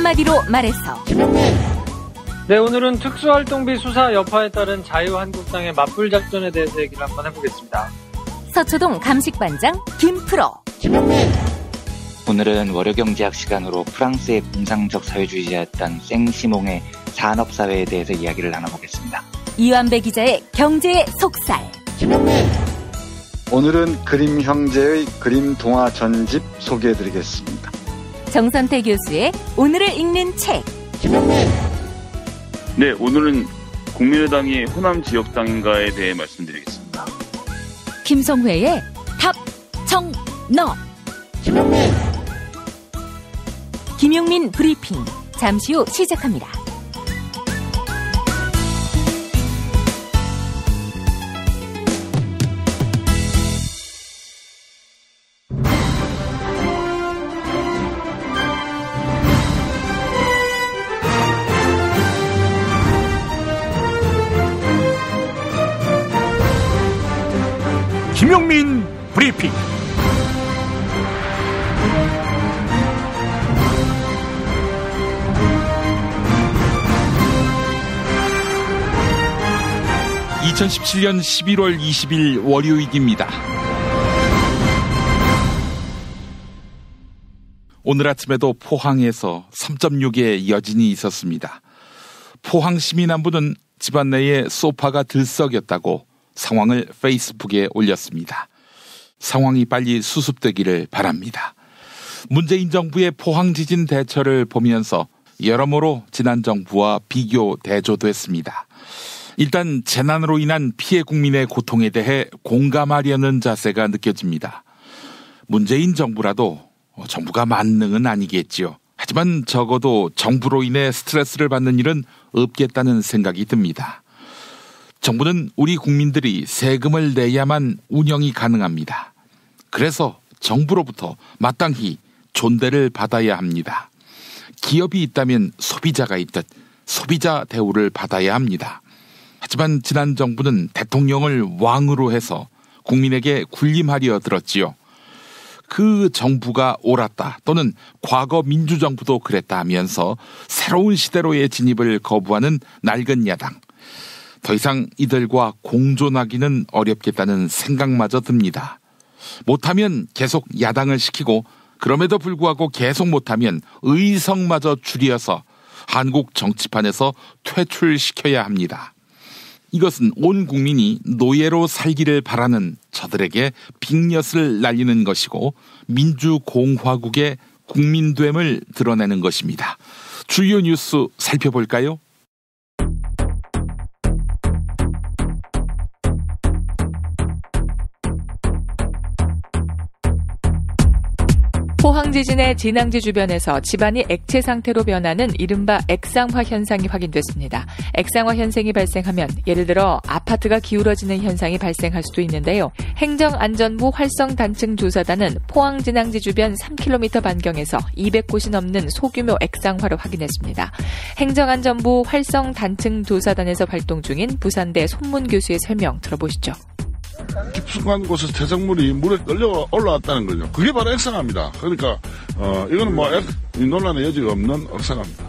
한마디로 말해서. 네, 오늘은 특수활동비 수사 여파에 따른 자유한국당의 맞불 작전에 대해서 얘기를 한번 해보겠습니다. 서초동 감식반장 김프로. 오늘은 월요경제학 시간으로 프랑스의 공상적 사회주의자였던 생시몽의 산업사회에 대해서 이야기를 나눠보겠습니다. 이완배 기자의 경제의 속살. 오늘은 그림 형제의 그림 동화 전집 소개해드리겠습니다. 정선태 교수의 오늘을 읽는 책. 네, 오늘은 국민의당이 호남 지역당인가에 대해 말씀드리겠습니다. 김성회의 답, 정, 너. 김용민 브리핑. 잠시 후 시작합니다. 김용민 브리핑. (2017년 11월 20일) 월요일입니다. 오늘 아침에도 포항에서 3.6의 여진이 있었습니다. 포항 시민안부는 집안 내에 소파가 들썩였다고 상황을 페이스북에 올렸습니다. 상황이 빨리 수습되기를 바랍니다. 문재인 정부의 포항 지진 대처를 보면서 여러모로 지난 정부와 비교 대조됐습니다. 일단 재난으로 인한 피해 국민의 고통에 대해 공감하려는 자세가 느껴집니다. 문재인 정부라도 정부가 만능은 아니겠지요. 하지만 적어도 정부로 인해 스트레스를 받는 일은 없겠다는 생각이 듭니다. 정부는 우리 국민들이 세금을 내야만 운영이 가능합니다. 그래서 정부로부터 마땅히 존대를 받아야 합니다. 기업이 있다면 소비자가 있듯 소비자 대우를 받아야 합니다. 하지만 지난 정부는 대통령을 왕으로 해서 국민에게 군림하려 들었지요. 그 정부가 옳았다 또는 과거 민주정부도 그랬다 하면서 새로운 시대로의 진입을 거부하는 낡은 야당. 더 이상 이들과 공존하기는 어렵겠다는 생각마저 듭니다. 못하면 계속 야당을 시키고 그럼에도 불구하고 계속 못하면 의석마저 줄여서 한국 정치판에서 퇴출시켜야 합니다. 이것은 온 국민이 노예로 살기를 바라는 저들에게 빅엿을 날리는 것이고 민주공화국의 국민됨을 드러내는 것입니다. 주요 뉴스 살펴볼까요? 포항 지진의 진앙지 주변에서 집안이 액체 상태로 변하는 이른바 액상화 현상이 확인됐습니다. 액상화 현상이 발생하면 예를 들어 아파트가 기울어지는 현상이 발생할 수도 있는데요. 행정안전부 활성단층조사단은 포항 진앙지 주변 3km 반경에서 200곳이 넘는 소규모 액상화를 확인했습니다. 행정안전부 활성단층조사단에서 활동 중인 부산대 손문 교수의 설명 들어보시죠. 깊숙한 곳에서 퇴적물이 물에 끌려 올라왔다는 거죠. 그게 바로 액상화입니다. 그러니까 이거는 논란의 여지가 없는 액상화입니다.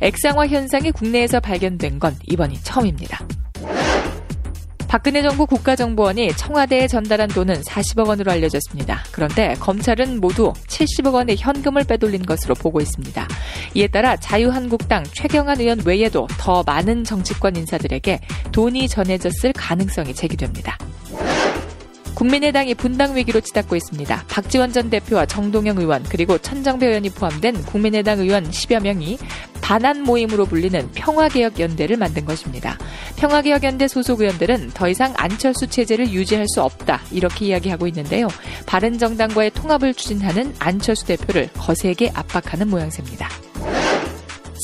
액상화 현상이 국내에서 발견된 건 이번이 처음입니다. 박근혜 정부 국가정보원이 청와대에 전달한 돈은 40억 원으로 알려졌습니다. 그런데 검찰은 모두 70억 원의 현금을 빼돌린 것으로 보고 있습니다. 이에 따라 자유한국당 최경환 의원 외에도 더 많은 정치권 인사들에게 돈이 전해졌을 가능성이 제기됩니다. 국민의당이 분당 위기로 치닫고 있습니다. 박지원 전 대표와 정동영 의원 그리고 천정배 의원이 포함된 국민의당 의원 10여 명이 반환 모임으로 불리는 평화개혁연대를 만든 것입니다. 평화개혁연대 소속 의원들은 더 이상 안철수 체제를 유지할 수 없다 이렇게 이야기하고 있는데요. 바른정당과의 통합을 추진하는 안철수 대표를 거세게 압박하는 모양새입니다.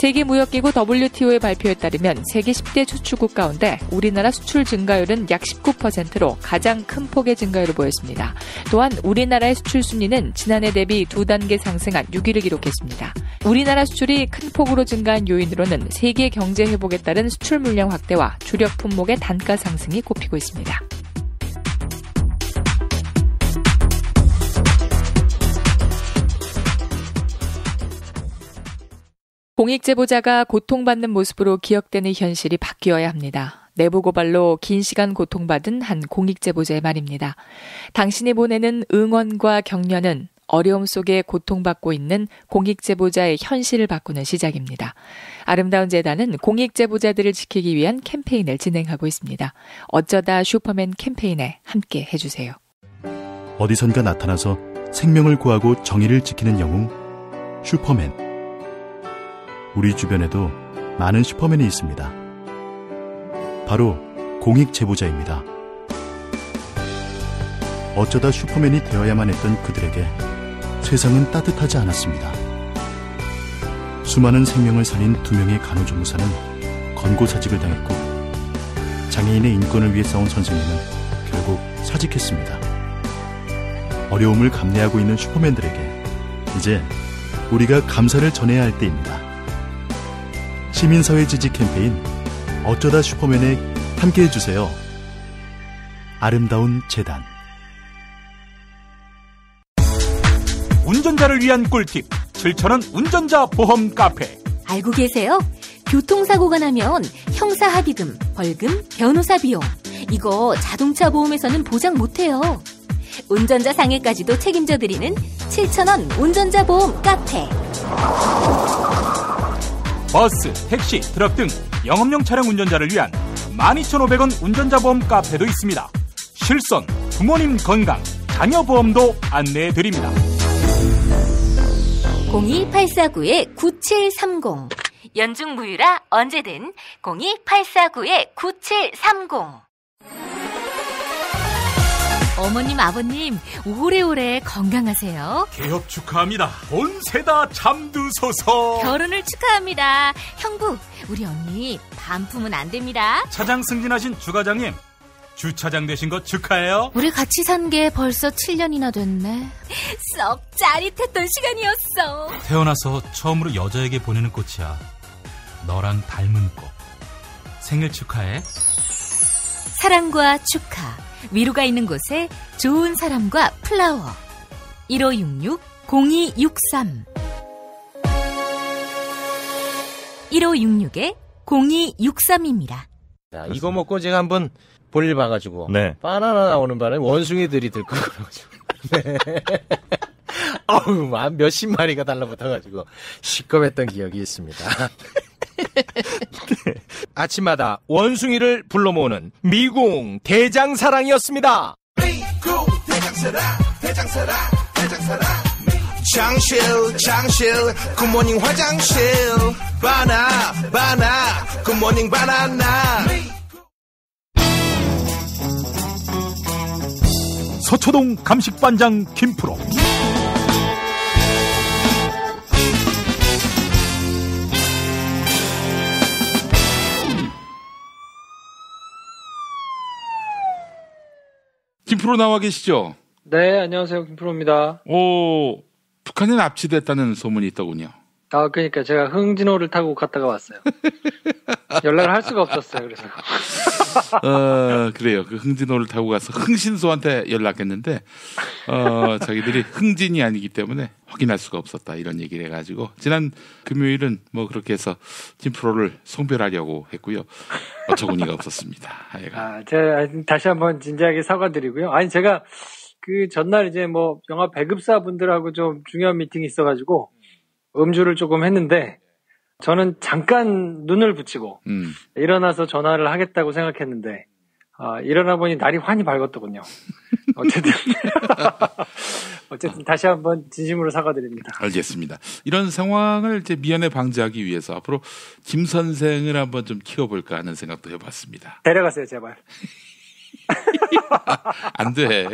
세계무역기구 WTO의 발표에 따르면 세계 10대 수출국 가운데 우리나라 수출 증가율은 약 19%로 가장 큰 폭의 증가율을 보였습니다. 또한 우리나라의 수출 순위는 지난해 대비 2단계 상승한 6위를 기록했습니다. 우리나라 수출이 큰 폭으로 증가한 요인으로는 세계 경제 회복에 따른 수출 물량 확대와 주력 품목의 단가 상승이 꼽히고 있습니다. 공익제보자가 고통받는 모습으로 기억되는 현실이 바뀌어야 합니다. 내부 고발로 긴 시간 고통받은 한 공익제보자의 말입니다. 당신이 보내는 응원과 격려는 어려움 속에 고통받고 있는 공익제보자의 현실을 바꾸는 시작입니다. 아름다운 재단은 공익제보자들을 지키기 위한 캠페인을 진행하고 있습니다. 어쩌다 슈퍼맨 캠페인에 함께 해주세요. 어디선가 나타나서 생명을 구하고 정의를 지키는 영웅 슈퍼맨. 우리 주변에도 많은 슈퍼맨이 있습니다. 바로 공익제보자입니다. 어쩌다 슈퍼맨이 되어야만 했던 그들에게 세상은 따뜻하지 않았습니다. 수많은 생명을 살린 2명의 간호조무사는 권고사직을 당했고, 장애인의 인권을 위해 싸운 선생님은 결국 사직했습니다. 어려움을 감내하고 있는 슈퍼맨들에게 이제 우리가 감사를 전해야 할 때입니다. 시민사회 지지 캠페인 어쩌다 슈퍼맨에 함께해주세요. 아름다운 재단. 운전자를 위한 꿀팁 7,000원 운전자 보험 카페. 알고 계세요? 교통사고가 나면 형사합의금, 벌금, 변호사 비용 이거 자동차 보험에서는 보장 못해요. 운전자 상해까지도 책임져드리는 7,000원 운전자 보험 카페. 버스, 택시, 트럭 등 영업용 차량 운전자를 위한 12,500원 운전자 보험 카페도 있습니다. 실손, 부모님 건강, 자녀 보험도 안내해드립니다. 02849-9730 연중 무휴라 언제든 02849-9730. 어머님, 아버님 오래오래 건강하세요. 개업 축하합니다. 본세다 잠드소서. 결혼을 축하합니다. 형부, 우리 언니 반품은 안 됩니다. 차장 승진하신 주과장님, 주차장 되신 거 축하해요. 우리 같이 산 게 벌써 7년이나 됐네. 썩 짜릿했던 시간이었어. 태어나서 처음으로 여자에게 보내는 꽃이야. 너랑 닮은 꽃. 생일 축하해. 사랑과 축하, 위로가 있는 곳에 좋은 사람과 플라워. 1566-0263 1566-0263입니다. 자, 이거 먹고 제가 한번 볼일 봐가지고 바나나 나오는 바람에 원숭이들이 들고 그러가지고 어우, 몇십 마리가 달라붙어가지고 시끄럽했던 기억이 있습니다. 아침마다 원숭이를 불러 모으는 미궁 대장사랑이었습니다. 미궁 대장사랑 장실 굿모닝 화장실 바나 굿모닝 바나나. 서초동 감식반장 김프로. 김프로 나와 계시죠? 네, 안녕하세요. 김프로입니다. 오, 북한에 납치됐다는 소문이 있더군요. 아, 그러니까 제가 흥진호를 타고 갔다가 왔어요. 연락을 할 수가 없었어요. 그래서. 그래요. 그 흥진호를 타고 가서 흥신소한테 연락했는데, 자기들이 흥진이 아니기 때문에 확인할 수가 없었다. 이런 얘기를 해가지고, 지난 금요일은 뭐 그렇게 해서 김프로를 송별하려고 했고요. 어처구니가 없었습니다. 제가 다시 한번 진지하게 사과드리고요. 아니, 제가 그 전날 이제 뭐 영화 배급사 분들하고 좀 중요한 미팅이 있어가지고, 음주를 조금 했는데, 저는 잠깐 눈을 붙이고 일어나서 전화를 하겠다고 생각했는데 일어나 보니 날이 환히 밝았더군요. 어쨌든 다시 한번 진심으로 사과드립니다. 알겠습니다. 이런 상황을 이제 미연에 방지하기 위해서 앞으로 김 선생을 한번 좀 키워볼까 하는 생각도 해봤습니다. 데려가세요, 제발. 안 돼.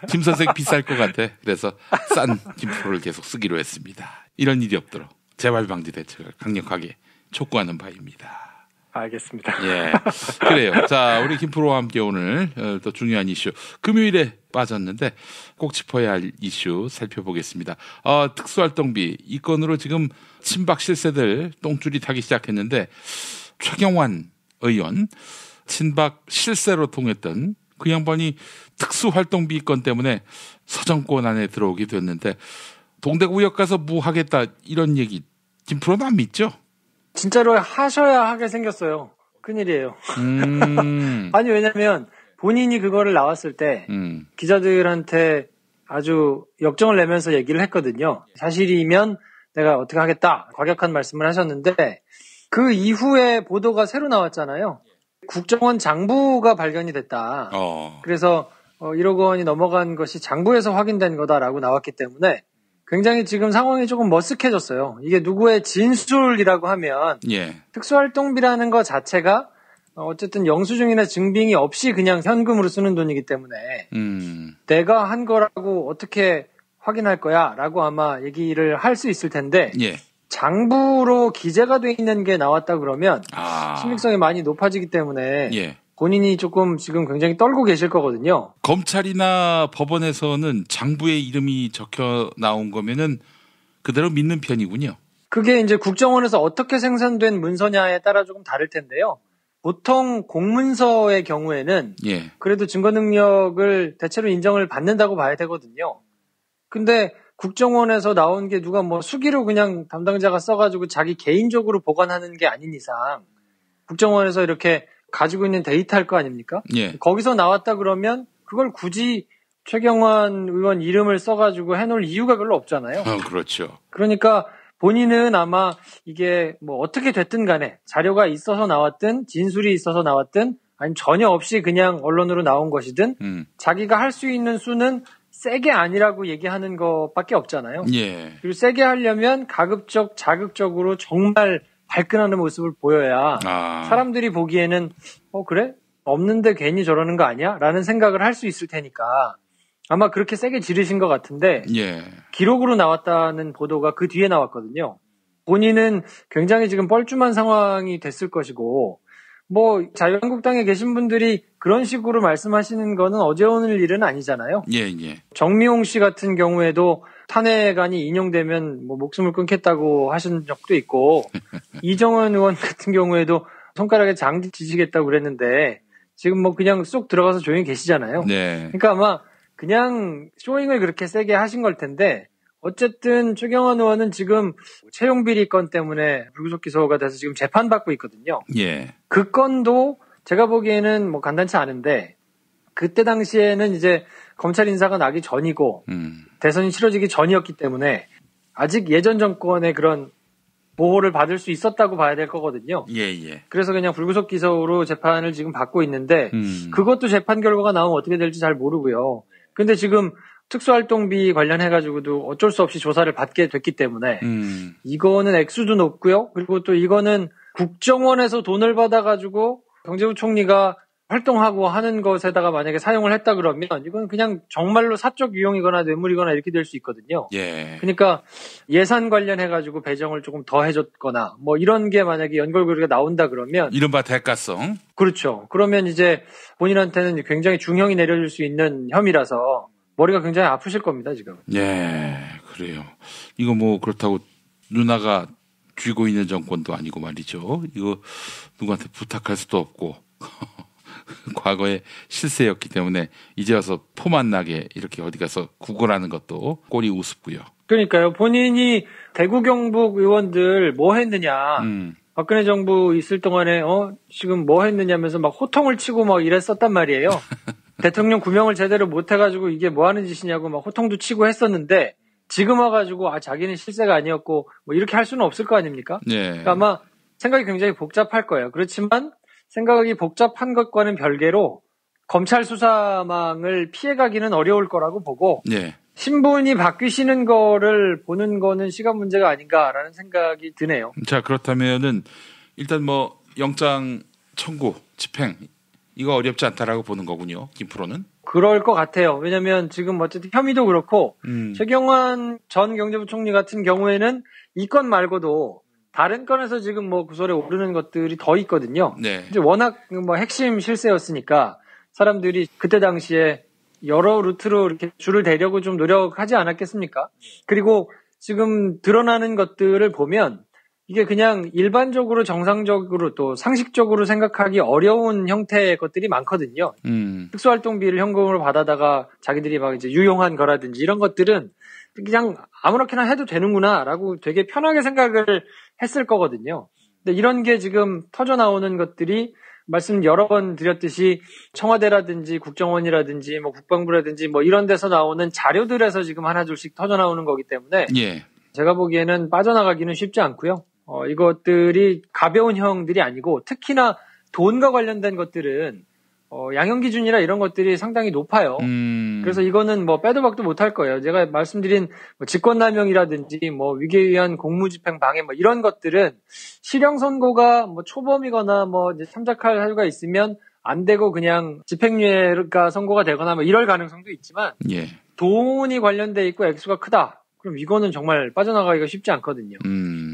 김 선생 비쌀 것 같아. 그래서 싼 김프로를 계속 쓰기로 했습니다. 이런 일이 없도록 재발 방지 대책을 강력하게 촉구하는 바입니다. 알겠습니다. 예, 그래요. 자, 우리 김프로와 함께 오늘 또 중요한 이슈, 금요일에 빠졌는데 꼭 짚어야 할 이슈 살펴보겠습니다. 특수활동비 이 건으로 지금 친박 실세들 똥줄이 타기 시작했는데, 최경환 의원, 친박 실세로 통했던 그 양반이 특수활동비 건 때문에 서정권 안에 들어오게 됐는데, 동대구역 가서 뭐 하겠다 이런 얘기 김프로는 안 믿죠? 진짜로 하셔야 하게 생겼어요. 큰일이에요. 아니, 왜냐면 본인이 그거를 나왔을 때 기자들한테 아주 역정을 내면서 얘기를 했거든요. 사실이면 내가 어떻게 하겠다. 과격한 말씀을 하셨는데 그 이후에 보도가 새로 나왔잖아요. 국정원 장부가 발견이 됐다. 그래서 1억 원이 넘어간 것이 장부에서 확인된 거다라고 나왔기 때문에 굉장히 지금 상황이 조금 머쓱해졌어요. 이게 누구의 진술이라고 하면 특수활동비라는 것 자체가 어쨌든 영수증이나 증빙이 없이 그냥 현금으로 쓰는 돈이기 때문에 내가 한 거라고 어떻게 확인할 거야 라고 아마 얘기를 할 수 있을 텐데 장부로 기재가 돼 있는 게 나왔다 그러면 신빙성이 많이 높아지기 때문에 본인이 조금 지금 굉장히 떨고 계실 거거든요. 검찰이나 법원에서는 장부에 이름이 적혀 나온 거면은 그대로 믿는 편이군요. 그게 이제 국정원에서 어떻게 생산된 문서냐에 따라 조금 다를 텐데요. 보통 공문서의 경우에는 그래도 증거 능력을 대체로 인정을 받는다고 봐야 되거든요. 근데 국정원에서 나온 게 누가 뭐 수기로 그냥 담당자가 써가지고 자기 개인적으로 보관하는 게 아닌 이상 국정원에서 이렇게 가지고 있는 데이터일 거 아닙니까? 거기서 나왔다 그러면 그걸 굳이 최경환 의원 이름을 써가지고 해놓을 이유가 별로 없잖아요. 그렇죠. 그러니까 본인은 아마 이게 뭐 어떻게 됐든 간에 자료가 있어서 나왔든 진술이 있어서 나왔든 아니면 전혀 없이 그냥 언론으로 나온 것이든 자기가 할 수 있는 수는 세게 아니라고 얘기하는 것밖에 없잖아요. 그리고 세게 하려면 가급적 자극적으로 정말 발끈하는 모습을 보여야 사람들이 보기에는 그래? 없는데 괜히 저러는 거 아니야? 라는 생각을 할 수 있을 테니까 아마 그렇게 세게 지르신 것 같은데 기록으로 나왔다는 보도가 그 뒤에 나왔거든요. 본인은 굉장히 지금 뻘쭘한 상황이 됐을 것이고 뭐 자유한국당에 계신 분들이 그런 식으로 말씀하시는 거는 어제 오늘 일은 아니잖아요. 정미홍 씨 같은 경우에도 탄핵안이 인용되면 뭐 목숨을 끊겠다고 하신 적도 있고 이정은 의원 같은 경우에도 손가락에 장지 지시겠다고 그랬는데 지금 뭐 그냥 쏙 들어가서 조용히 계시잖아요. 그러니까 아마 그냥 쇼잉을 그렇게 세게 하신 걸 텐데 어쨌든 최경환 의원은 지금 채용 비리 건 때문에 불구속 기소가 돼서 지금 재판받고 있거든요. 그 건도 제가 보기에는 뭐 간단치 않은데 그때 당시에는 이제 검찰 인사가 나기 전이고 대선이 치러지기 전이었기 때문에 아직 예전 정권의 그런 보호를 받을 수 있었다고 봐야 될 거거든요. 그래서 그냥 불구속 기소로 재판을 지금 받고 있는데 그것도 재판 결과가 나오면 어떻게 될지 잘 모르고요. 근데 지금 특수활동비 관련해가지고도 어쩔 수 없이 조사를 받게 됐기 때문에 이거는 액수도 높고요. 그리고 또 이거는 국정원에서 돈을 받아가지고 경제부총리가 활동하고 하는 것에다가 만약에 사용을 했다 그러면 이건 그냥 정말로 사적 유용이거나 뇌물이거나 이렇게 될 수 있거든요. 그러니까 예산 관련해가지고 배정을 조금 더 해줬거나 뭐 이런 게 만약에 연결고리가 나온다 그러면 이른바 대가성. 그렇죠. 그러면 이제 본인한테는 굉장히 중형이 내려질 수 있는 혐의라서 머리가 굉장히 아프실 겁니다, 지금. 그래요. 이거 뭐 그렇다고 누나가 쥐고 있는 정권도 아니고 말이죠. 이거 누구한테 부탁할 수도 없고 과거에 실세였기 때문에 이제 와서 포만 나게 이렇게 어디 가서 구걸하는 것도 꼴이 우습고요. 그러니까요. 본인이 대구 경북 의원들 뭐 했느냐. 박근혜 정부 있을 동안에 지금 뭐 했느냐면서 막 호통을 치고 막 이랬었단 말이에요. 대통령 구명을 제대로 못 해가지고 이게 뭐 하는 짓이냐고 막 호통도 치고 했었는데 지금 와가지고 자기는 실세가 아니었고 뭐 이렇게 할 수는 없을 거 아닙니까? 그러니까 아마 생각이 굉장히 복잡할 거예요. 그렇지만 생각이 복잡한 것과는 별개로 검찰 수사망을 피해가기는 어려울 거라고 보고 신분이 바뀌시는 거를 보는 거는 시간 문제가 아닌가라는 생각이 드네요. 자, 그렇다면은 일단 뭐 영장 청구, 집행 이거 어렵지 않다라고 보는 거군요. 김프로는. 그럴 것 같아요. 왜냐하면 지금 어쨌든 혐의도 그렇고 최경환 전 경제부총리 같은 경우에는 이 건 말고도 다른 건에서 지금 뭐 구설에 오르는 것들이 더 있거든요. 이제 워낙 뭐 핵심 실세였으니까 사람들이 그때 당시에 여러 루트로 이렇게 줄을 대려고 좀 노력하지 않았겠습니까? 그리고 지금 드러나는 것들을 보면 이게 그냥 일반적으로 정상적으로 또 상식적으로 생각하기 어려운 형태의 것들이 많거든요. 특수활동비를 현금으로 받아다가 자기들이 막 이제 유용한 거라든지 이런 것들은 그냥 아무렇게나 해도 되는구나라고 되게 편하게 생각을 했을 거거든요. 근데 이런 게 지금 터져 나오는 것들이 말씀 여러 번 드렸듯이 청와대라든지 국정원이라든지 뭐 국방부라든지 뭐 이런 데서 나오는 자료들에서 지금 하나둘씩 터져 나오는 거기 때문에 예. 제가 보기에는 빠져나가기는 쉽지 않고요. 이것들이 가벼운 형들이 아니고 특히나 돈과 관련된 것들은 양형 기준이나 이런 것들이 상당히 높아요. 그래서 이거는 뭐 빼도 박도 못할 거예요. 제가 말씀드린 뭐 직권남용이라든지 뭐 위계에 의한 공무집행 방해 뭐 이런 것들은 실형 선고가 뭐 초범이거나 뭐 이제 참작할 사유가 있으면 안 되고 그냥 집행유예가 선고가 되거나 뭐 이럴 가능성도 있지만 예. 돈이 관련돼 있고 액수가 크다. 그럼 이거는 정말 빠져나가기가 쉽지 않거든요.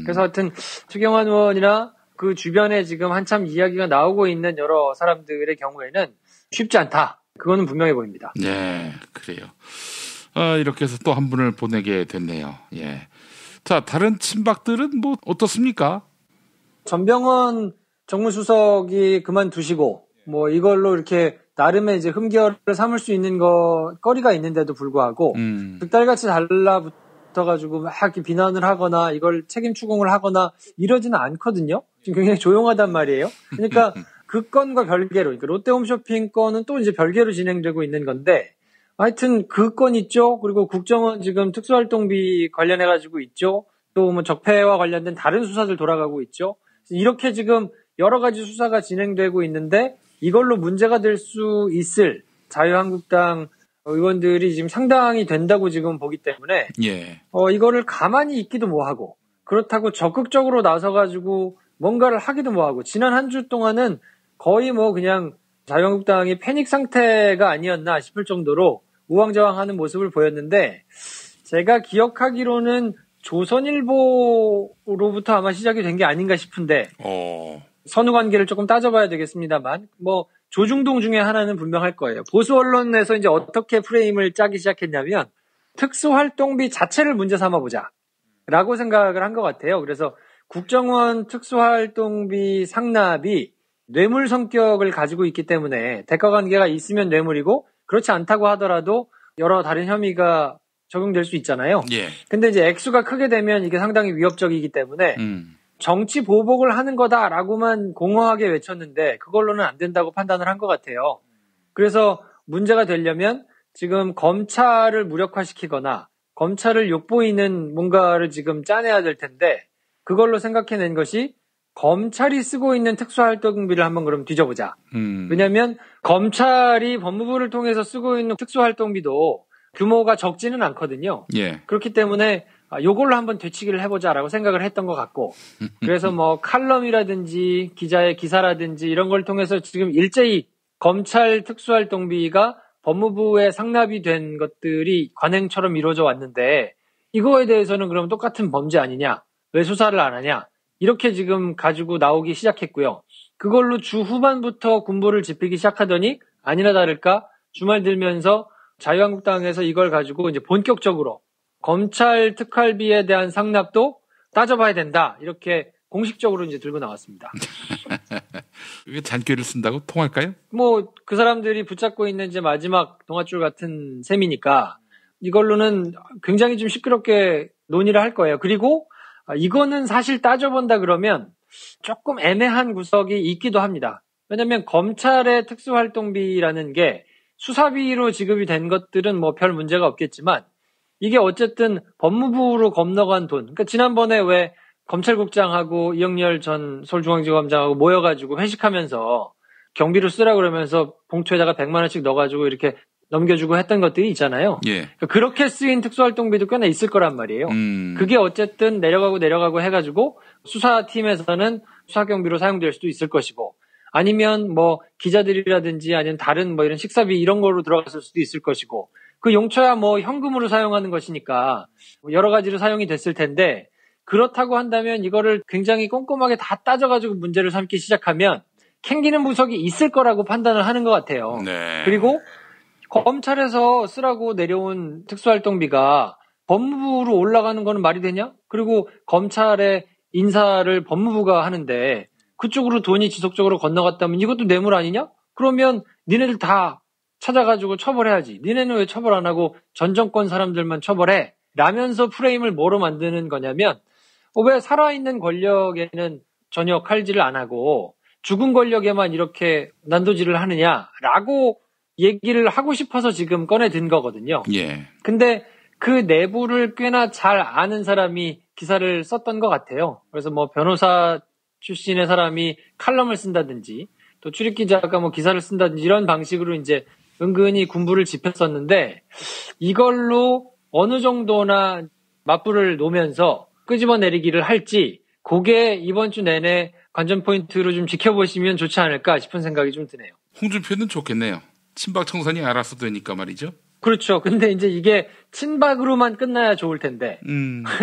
그래서 하여튼 추경환 의원이나 그 주변에 지금 한참 이야기가 나오고 있는 여러 사람들의 경우에는 쉽지 않다. 그거는 분명해 보입니다. 네, 그래요. 이렇게 해서 또 한 분을 보내게 됐네요. 예. 자, 다른 친박들은 뭐 어떻습니까? 전병헌 정무수석이 그만두시고 뭐 이걸로 이렇게 나름의 이제 흠결을 삼을 수 있는 거리가 있는데도 불구하고 득달같이 달라붙어가지고 막 이렇게 비난을 하거나 이걸 책임 추궁을 하거나 이러지는 않거든요. 지금 굉장히 조용하단 말이에요. 그러니까 그 건과 별개로, 그러니까 롯데홈쇼핑 건은 또 이제 별개로 진행되고 있는 건데 하여튼 그 건 있죠. 그리고 국정원 지금 특수활동비 관련해가지고 있죠. 또 뭐 적폐와 관련된 다른 수사들 돌아가고 있죠. 이렇게 지금 여러 가지 수사가 진행되고 있는데 이걸로 문제가 될 수 있을 자유한국당 의원들이 지금 상당히 된다고 지금 보기 때문에 예. 이거를 가만히 있기도 뭐하고 그렇다고 적극적으로 나서가지고 뭔가를 하기도 뭐하고 지난 한 주 동안은 거의 뭐 그냥 자유한국당이 패닉 상태가 아니었나 싶을 정도로 우왕좌왕하는 모습을 보였는데 제가 기억하기로는 조선일보로부터 아마 시작이 된 게 아닌가 싶은데 선후 관계를 조금 따져봐야 되겠습니다만 뭐 조중동 중에 하나는 분명할 거예요. 보수 언론에서 이제 어떻게 프레임을 짜기 시작했냐면 특수활동비 자체를 문제 삼아보자 라고 생각을 한 것 같아요. 그래서 국정원 특수활동비 상납이 뇌물 성격을 가지고 있기 때문에 대가관계가 있으면 뇌물이고 그렇지 않다고 하더라도 여러 다른 혐의가 적용될 수 있잖아요. 예. 근데 이제 액수가 크게 되면 이게 상당히 위협적이기 때문에 정치 보복을 하는 거다라고만 공허하게 외쳤는데 그걸로는 안 된다고 판단을 한 것 같아요. 그래서 문제가 되려면 지금 검찰을 무력화시키거나 검찰을 욕보이는 뭔가를 지금 짜내야 될 텐데 그걸로 생각해낸 것이 검찰이 쓰고 있는 특수활동비를 한번 그럼 뒤져보자. 왜냐하면 검찰이 법무부를 통해서 쓰고 있는 특수활동비도 규모가 적지는 않거든요. 예. 그렇기 때문에 요걸로 한번 되치기를 해보자라고 생각을 했던 것 같고 그래서 뭐 칼럼이라든지 기자의 기사라든지 이런 걸 통해서 지금 일제히 검찰 특수활동비가 법무부에 상납이 된 것들이 관행처럼 이루어져 왔는데 이거에 대해서는 그럼 똑같은 범죄 아니냐? 왜 수사를 안 하냐? 이렇게 지금 가지고 나오기 시작했고요. 그걸로 주 후반부터 군부를 짚히기 시작하더니 아니나 다를까 주말 들면서 자유한국당에서 이걸 가지고 이제 본격적으로 검찰 특활비에 대한 상납도 따져봐야 된다. 이렇게 공식적으로 이제 들고 나왔습니다. 이게 잔꾀를 쓴다고 통할까요? 뭐 그 사람들이 붙잡고 있는 이제 마지막 동아줄 같은 셈이니까 이걸로는 굉장히 좀 시끄럽게 논의를 할 거예요. 그리고 이거는 사실 따져본다 그러면 조금 애매한 구석이 있기도 합니다. 왜냐하면 검찰의 특수활동비라는 게 수사비로 지급이 된 것들은 뭐 별 문제가 없겠지만 이게 어쨌든 법무부로 건너간 돈. 그러니까 지난번에 왜 검찰국장하고 이영렬 전 서울중앙지검장하고 모여가지고 회식하면서 경비로 쓰라 그러면서 봉투에다가 100만 원씩 넣어가지고 이렇게 넘겨주고 했던 것들이 있잖아요. 예. 그러니까 그렇게 쓰인 특수활동비도 꽤나 있을 거란 말이에요. 그게 어쨌든 내려가고 해가지고 수사팀에서는 수사경비로 사용될 수도 있을 것이고 아니면 뭐 기자들이라든지 아니면 다른 뭐 이런 식사비 이런 거로 들어갔을 수도 있을 것이고 그 용처야 뭐 현금으로 사용하는 것이니까 여러 가지로 사용이 됐을 텐데 그렇다고 한다면 이거를 굉장히 꼼꼼하게 다 따져가지고 문제를 삼기 시작하면 캥기는 구석이 있을 거라고 판단을 하는 것 같아요. 네. 그리고 검찰에서 쓰라고 내려온 특수활동비가 법무부로 올라가는 거는 말이 되냐? 그리고 검찰의 인사를 법무부가 하는데 그쪽으로 돈이 지속적으로 건너갔다면 이것도 뇌물 아니냐? 그러면 니네들 다 찾아가지고 처벌해야지. 니네는 왜 처벌 안 하고 전 정권 사람들만 처벌해? 라면서 프레임을 뭐로 만드는 거냐면 왜 살아있는 권력에는 전혀 칼질을 안 하고 죽은 권력에만 이렇게 난도질을 하느냐라고 얘기를 하고 싶어서 지금 꺼내든 거거든요. 예. 근데 그 내부를 꽤나 잘 아는 사람이 기사를 썼던 것 같아요. 그래서 뭐 변호사 출신의 사람이 칼럼을 쓴다든지 또 출입기자가 뭐 기사를 쓴다든지 이런 방식으로 이제 은근히 군부를 짚었었는데 이걸로 어느 정도나 맞불을 놓으면서 끄집어내리기를 할지 그게 이번 주 내내 관전 포인트로 좀 지켜보시면 좋지 않을까 싶은 생각이 좀 드네요. 홍준표는 좋겠네요. 친박 청산이 알아서 되니까 말이죠. 그렇죠. 근데 이제 이게 친박으로만 끝나야 좋을 텐데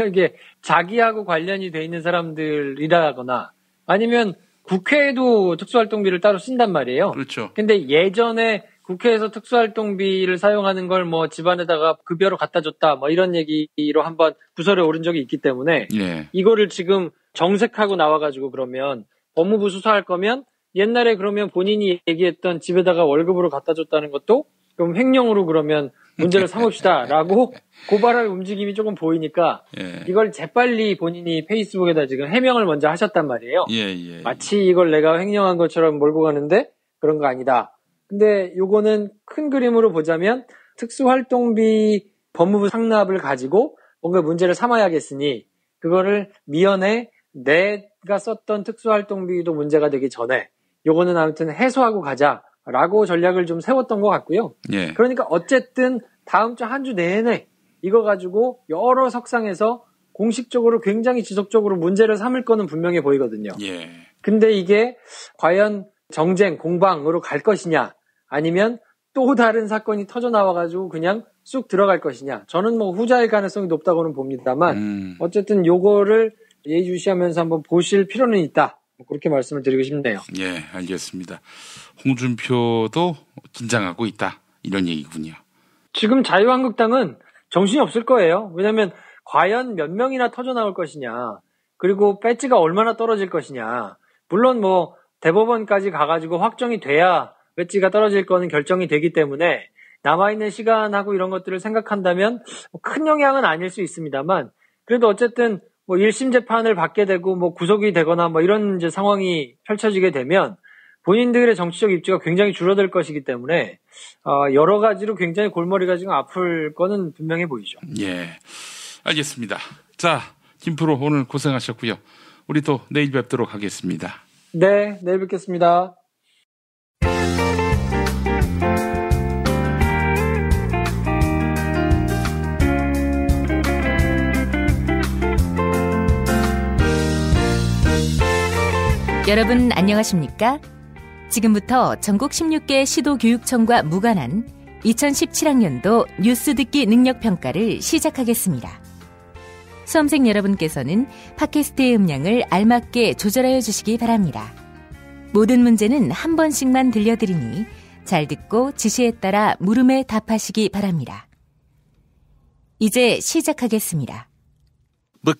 이게 자기하고 관련이 돼 있는 사람들이라거나 아니면 국회에도 특수활동비를 따로 쓴단 말이에요. 그렇죠. 근데 예전에 국회에서 특수활동비를 사용하는 걸 뭐 집안에다가 급여로 갖다 줬다 뭐 이런 얘기로 한번 부설에 오른 적이 있기 때문에 예. 이거를 지금 정색하고 나와가지고 그러면 법무부 수사할 거면 옛날에 그러면 본인이 얘기했던 집에다가 월급으로 갖다 줬다는 것도 그럼 횡령으로 그러면 문제를 삼읍시다라고 고발할 움직임이 조금 보이니까 예. 이걸 재빨리 본인이 페이스북에다 지금 해명을 먼저 하셨단 말이에요. 예. 마치 이걸 내가 횡령한 것처럼 몰고 가는데 그런 거 아니다. 근데 요거는 큰 그림으로 보자면 특수활동비 법무부 상납을 가지고 뭔가 문제를 삼아야겠으니 그거를 미연에 내가 썼던 특수활동비도 문제가 되기 전에 요거는 아무튼 해소하고 가자라고 전략을 좀 세웠던 것 같고요. 예. 그러니까 어쨌든 다음 주 한 주 내내 이거 가지고 여러 석상에서 공식적으로 굉장히 지속적으로 문제를 삼을 거는 분명해 보이거든요. 예. 근데 이게 과연 정쟁, 공방으로 갈 것이냐 아니면 또 다른 사건이 터져 나와가지고 그냥 쑥 들어갈 것이냐. 저는 뭐 후자일 가능성이 높다고는 봅니다만 어쨌든 요거를 예의주시하면서 한번 보실 필요는 있다. 그렇게 말씀을 드리고 싶네요. 예, 알겠습니다. 홍준표도 긴장하고 있다. 이런 얘기군요. 지금 자유한국당은 정신이 없을 거예요. 왜냐하면 과연 몇 명이나 터져 나올 것이냐. 그리고 배지가 얼마나 떨어질 것이냐. 물론 뭐 대법원까지 가가지고 확정이 돼야 배지가 떨어질 거는 결정이 되기 때문에 남아있는 시간하고 이런 것들을 생각한다면 큰 영향은 아닐 수 있습니다만 그래도 어쨌든 뭐 1심 재판을 받게 되고 뭐 구속이 되거나 뭐 이런 이제 상황이 펼쳐지게 되면 본인들의 정치적 입지가 굉장히 줄어들 것이기 때문에 여러 가지로 굉장히 골머리가 지금 아플 거는 분명해 보이죠. 예, 알겠습니다. 자, 김프로 오늘 고생하셨고요. 우리 또 내일 뵙도록 하겠습니다. 네, 내일 뵙겠습니다. 여러분 안녕하십니까? 지금부터 전국 16개 시도교육청과 무관한 2017학년도 뉴스 듣기 능력평가를 시작하겠습니다. 수험생 여러분께서는 팟캐스트의 음량을 알맞게 조절하여 주시기 바랍니다. 모든 문제는 한 번씩만 들려드리니 잘 듣고 지시에 따라 물음에 답하시기 바랍니다. 이제 시작하겠습니다.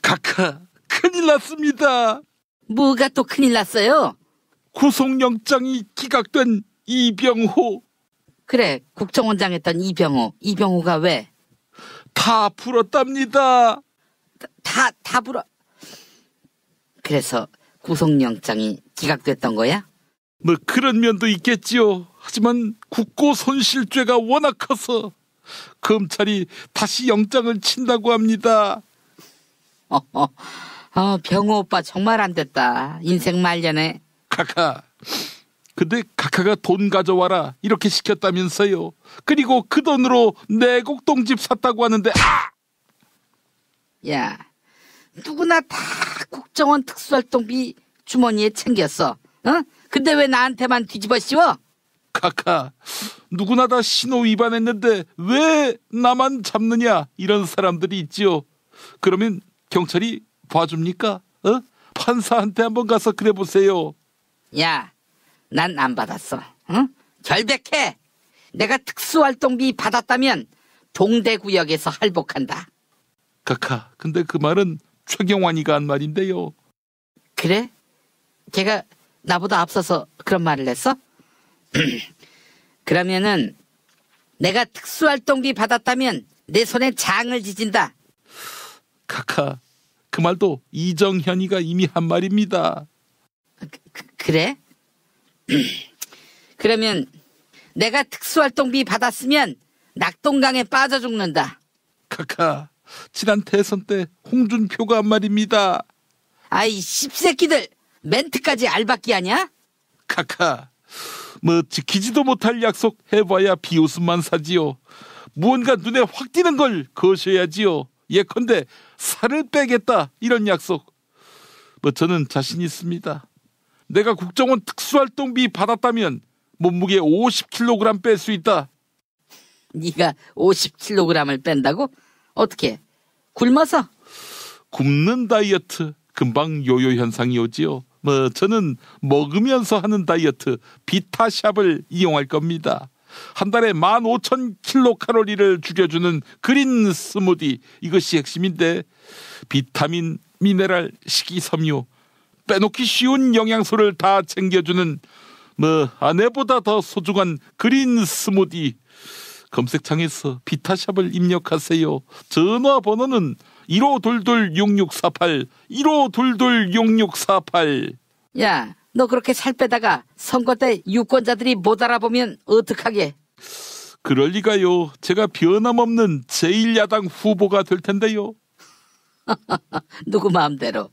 카카, 큰일 났습니다. 뭐가 또 큰일 났어요? 구속영장이 기각된 이병호. 그래, 국정원장 했던 이병호가 왜? 다 풀었답니다. 다 풀어. 그래서 구속영장이 기각됐던 거야? 뭐 그런 면도 있겠지요. 하지만 국고손실죄가 워낙 커서 검찰이 다시 영장을 친다고 합니다. 병호 오빠 정말 안 됐다. 인생 말년에. 카카. 근데 카카가 돈 가져와라 이렇게 시켰다면서요. 그리고 그 돈으로 내곡동집 샀다고 하는데 야, 누구나 다 국정원 특수활동비 주머니에 챙겼어. 근데 왜 나한테만 뒤집어 씌워? 카카, 누구나 다 신호 위반했는데 왜 나만 잡느냐 이런 사람들이 있지요. 그러면 경찰이 봐줍니까? 판사한테 한번 가서 그래보세요. 야, 난 안 받았어. 결백해. 내가 특수활동비 받았다면 동대구역에서 할복한다. 카카, 근데 그 말은 최경환이가 한 말인데요. 그래? 걔가 나보다 앞서서 그런 말을 했어? 그러면은 내가 특수활동비 받았다면 내 손에 장을 지진다. 카카, 그 말도 이정현이가 이미 한 말입니다. 그래? 그러면 내가 특수활동비 받았으면 낙동강에 빠져 죽는다. 카카, 지난 대선 때 홍준표가 한 말입니다. 아이 씹새끼들, 멘트까지 알박기 하냐? 카카, 뭐 지키지도 못할 약속 해봐야 비웃음만 사지요. 무언가 눈에 확 띄는 걸 거셔야지요. 예컨대 살을 빼겠다 이런 약속. 뭐 저는 자신 있습니다. 내가 국정원 특수활동비 받았다면 몸무게 50kg 뺄 수 있다. 네가 50kg을 뺀다고? 어떻게? 굶어서? 굶는 다이어트 금방 요요 현상이 오지요. 뭐 저는 먹으면서 하는 다이어트 비타샵을 이용할 겁니다. 한 달에 15,000kcal를 죽여주는 그린 스무디, 이것이 핵심인데 비타민, 미네랄, 식이섬유, 빼놓기 쉬운 영양소를 다 챙겨주는 뭐 아내보다 더 소중한 그린 스무디. 검색창에서 비타샵을 입력하세요. 전화번호는 1522-6648 1522-6648. 야, 너 그렇게 살 빼다가 선거 때 유권자들이 못 알아보면 어떡하게? 그럴 리가요. 제가 변함없는 제1야당 후보가 될 텐데요. 누구 마음대로?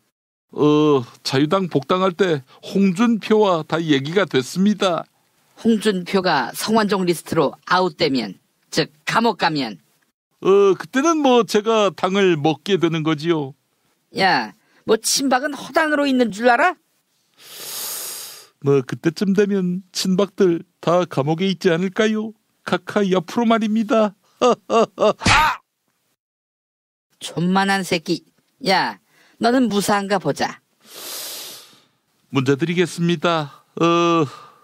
자유당 복당할 때 홍준표와 다 얘기가 됐습니다. 홍준표가 성완종 리스트로 아웃되면, 즉 감옥 가면, 그때는 뭐 제가 당을 먹게 되는 거지요. 야, 뭐 친박은 허당으로 있는 줄 알아? 뭐 그때쯤 되면 친박들 다 감옥에 있지 않을까요? 카카 옆으로 말입니다. 존만한 새끼. 야, 너는 무사한가 보자. 문제 드리겠습니다.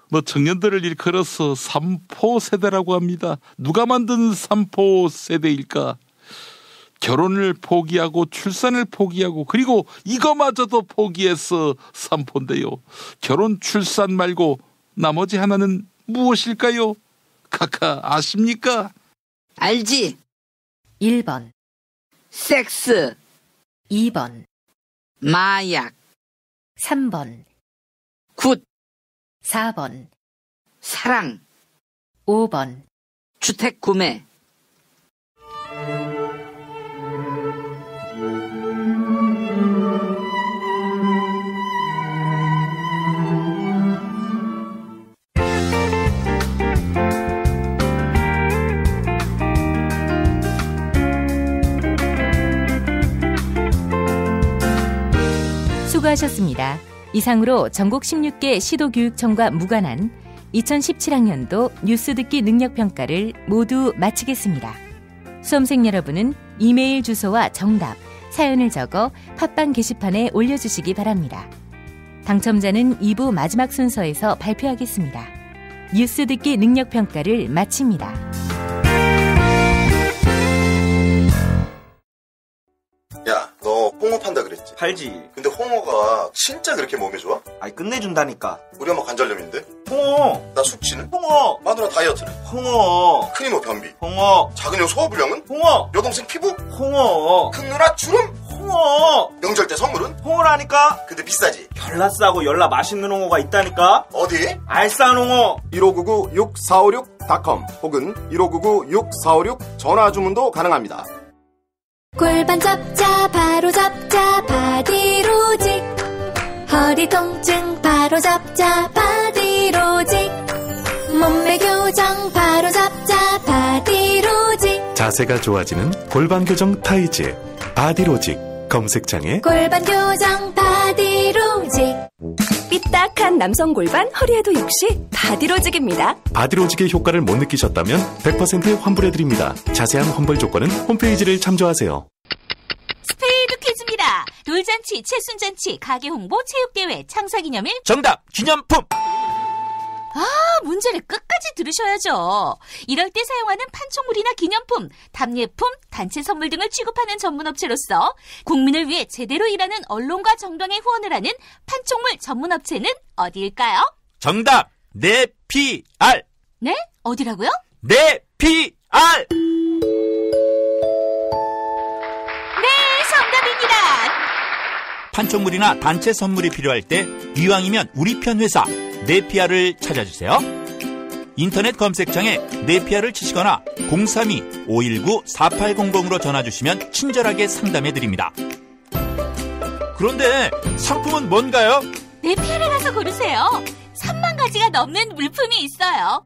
뭐 청년들을 일컬어서 삼포 세대라고 합니다. 누가 만든 삼포 세대일까? 결혼을 포기하고 출산을 포기하고 그리고 이거마저도 포기해서 삼포인데요. 결혼 출산 말고 나머지 하나는 무엇일까요? 카카 아십니까? 알지. 1번 섹스, 2번 마약, 3번 굿, 4번 사랑, 5번 주택 구매. 수고하셨습니다. 이상으로 전국 16개 시도교육청과 무관한 2017학년도 뉴스 듣기 능력평가를 모두 마치겠습니다. 수험생 여러분은 이메일 주소와 정답, 사연을 적어 팟빵 게시판에 올려주시기 바랍니다. 당첨자는 2부 마지막 순서에서 발표하겠습니다. 뉴스 듣기 능력평가를 마칩니다. 야, 너 홍어 판다 그랬지? 팔지. 근데 홍어가 진짜 그렇게 몸에 좋아? 아니 끝내준다니까. 우리 엄마 관절염인데? 홍어. 나 숙취는? 홍어. 마누라 다이어트는? 홍어. 큰이모 변비? 홍어. 작은 형 소화불량은? 홍어. 여동생 피부? 홍어. 큰 누나 주름? 홍어. 명절 때 선물은? 홍어라니까. 근데 비싸지? 열나 싸고 열나 맛있는 홍어가 있다니까. 어디? 알싸한 홍어. 1599-6456.com 혹은 1599-6456 전화 주문도 가능합니다. 골반 잡자 바로 잡자 바디로직, 허리 통증 바로 잡자 바디로직, 몸매 교정 바로 잡자 바디로직, 자세가 좋아지는 골반 교정 타이즈 바디로직. 검색창에 골반 교정 바디로직. 삐딱한 남성 골반 허리에도 역시 바디로직입니다. 바디로직의 효과를 못 느끼셨다면 100% 환불해드립니다. 자세한 환불 조건은 홈페이지를 참조하세요. 스페이드 퀴즈입니다. 돌잔치, 칠순잔치, 가게 홍보, 체육대회, 창사기념일. 정답! 기념품! 문제를 끝까지 들으셔야죠. 이럴 때 사용하는 판촉물이나 기념품, 답례품, 단체 선물 등을 취급하는 전문업체로서 국민을 위해 제대로 일하는 언론과 정당에 후원을 하는 판촉물 전문업체는 어디일까요? 정답! 네피알! 네? 어디라고요? 네피알! 네, 정답입니다. 판촉물이나 단체 선물이 필요할 때 이왕이면 우리 편 회사 네피아를 찾아주세요. 인터넷 검색창에 네피아를 치시거나 032-519-4800으로 전화주시면 친절하게 상담해드립니다. 그런데 상품은 뭔가요? 네피아를 가서 고르세요. 3만 가지가 넘는 물품이 있어요.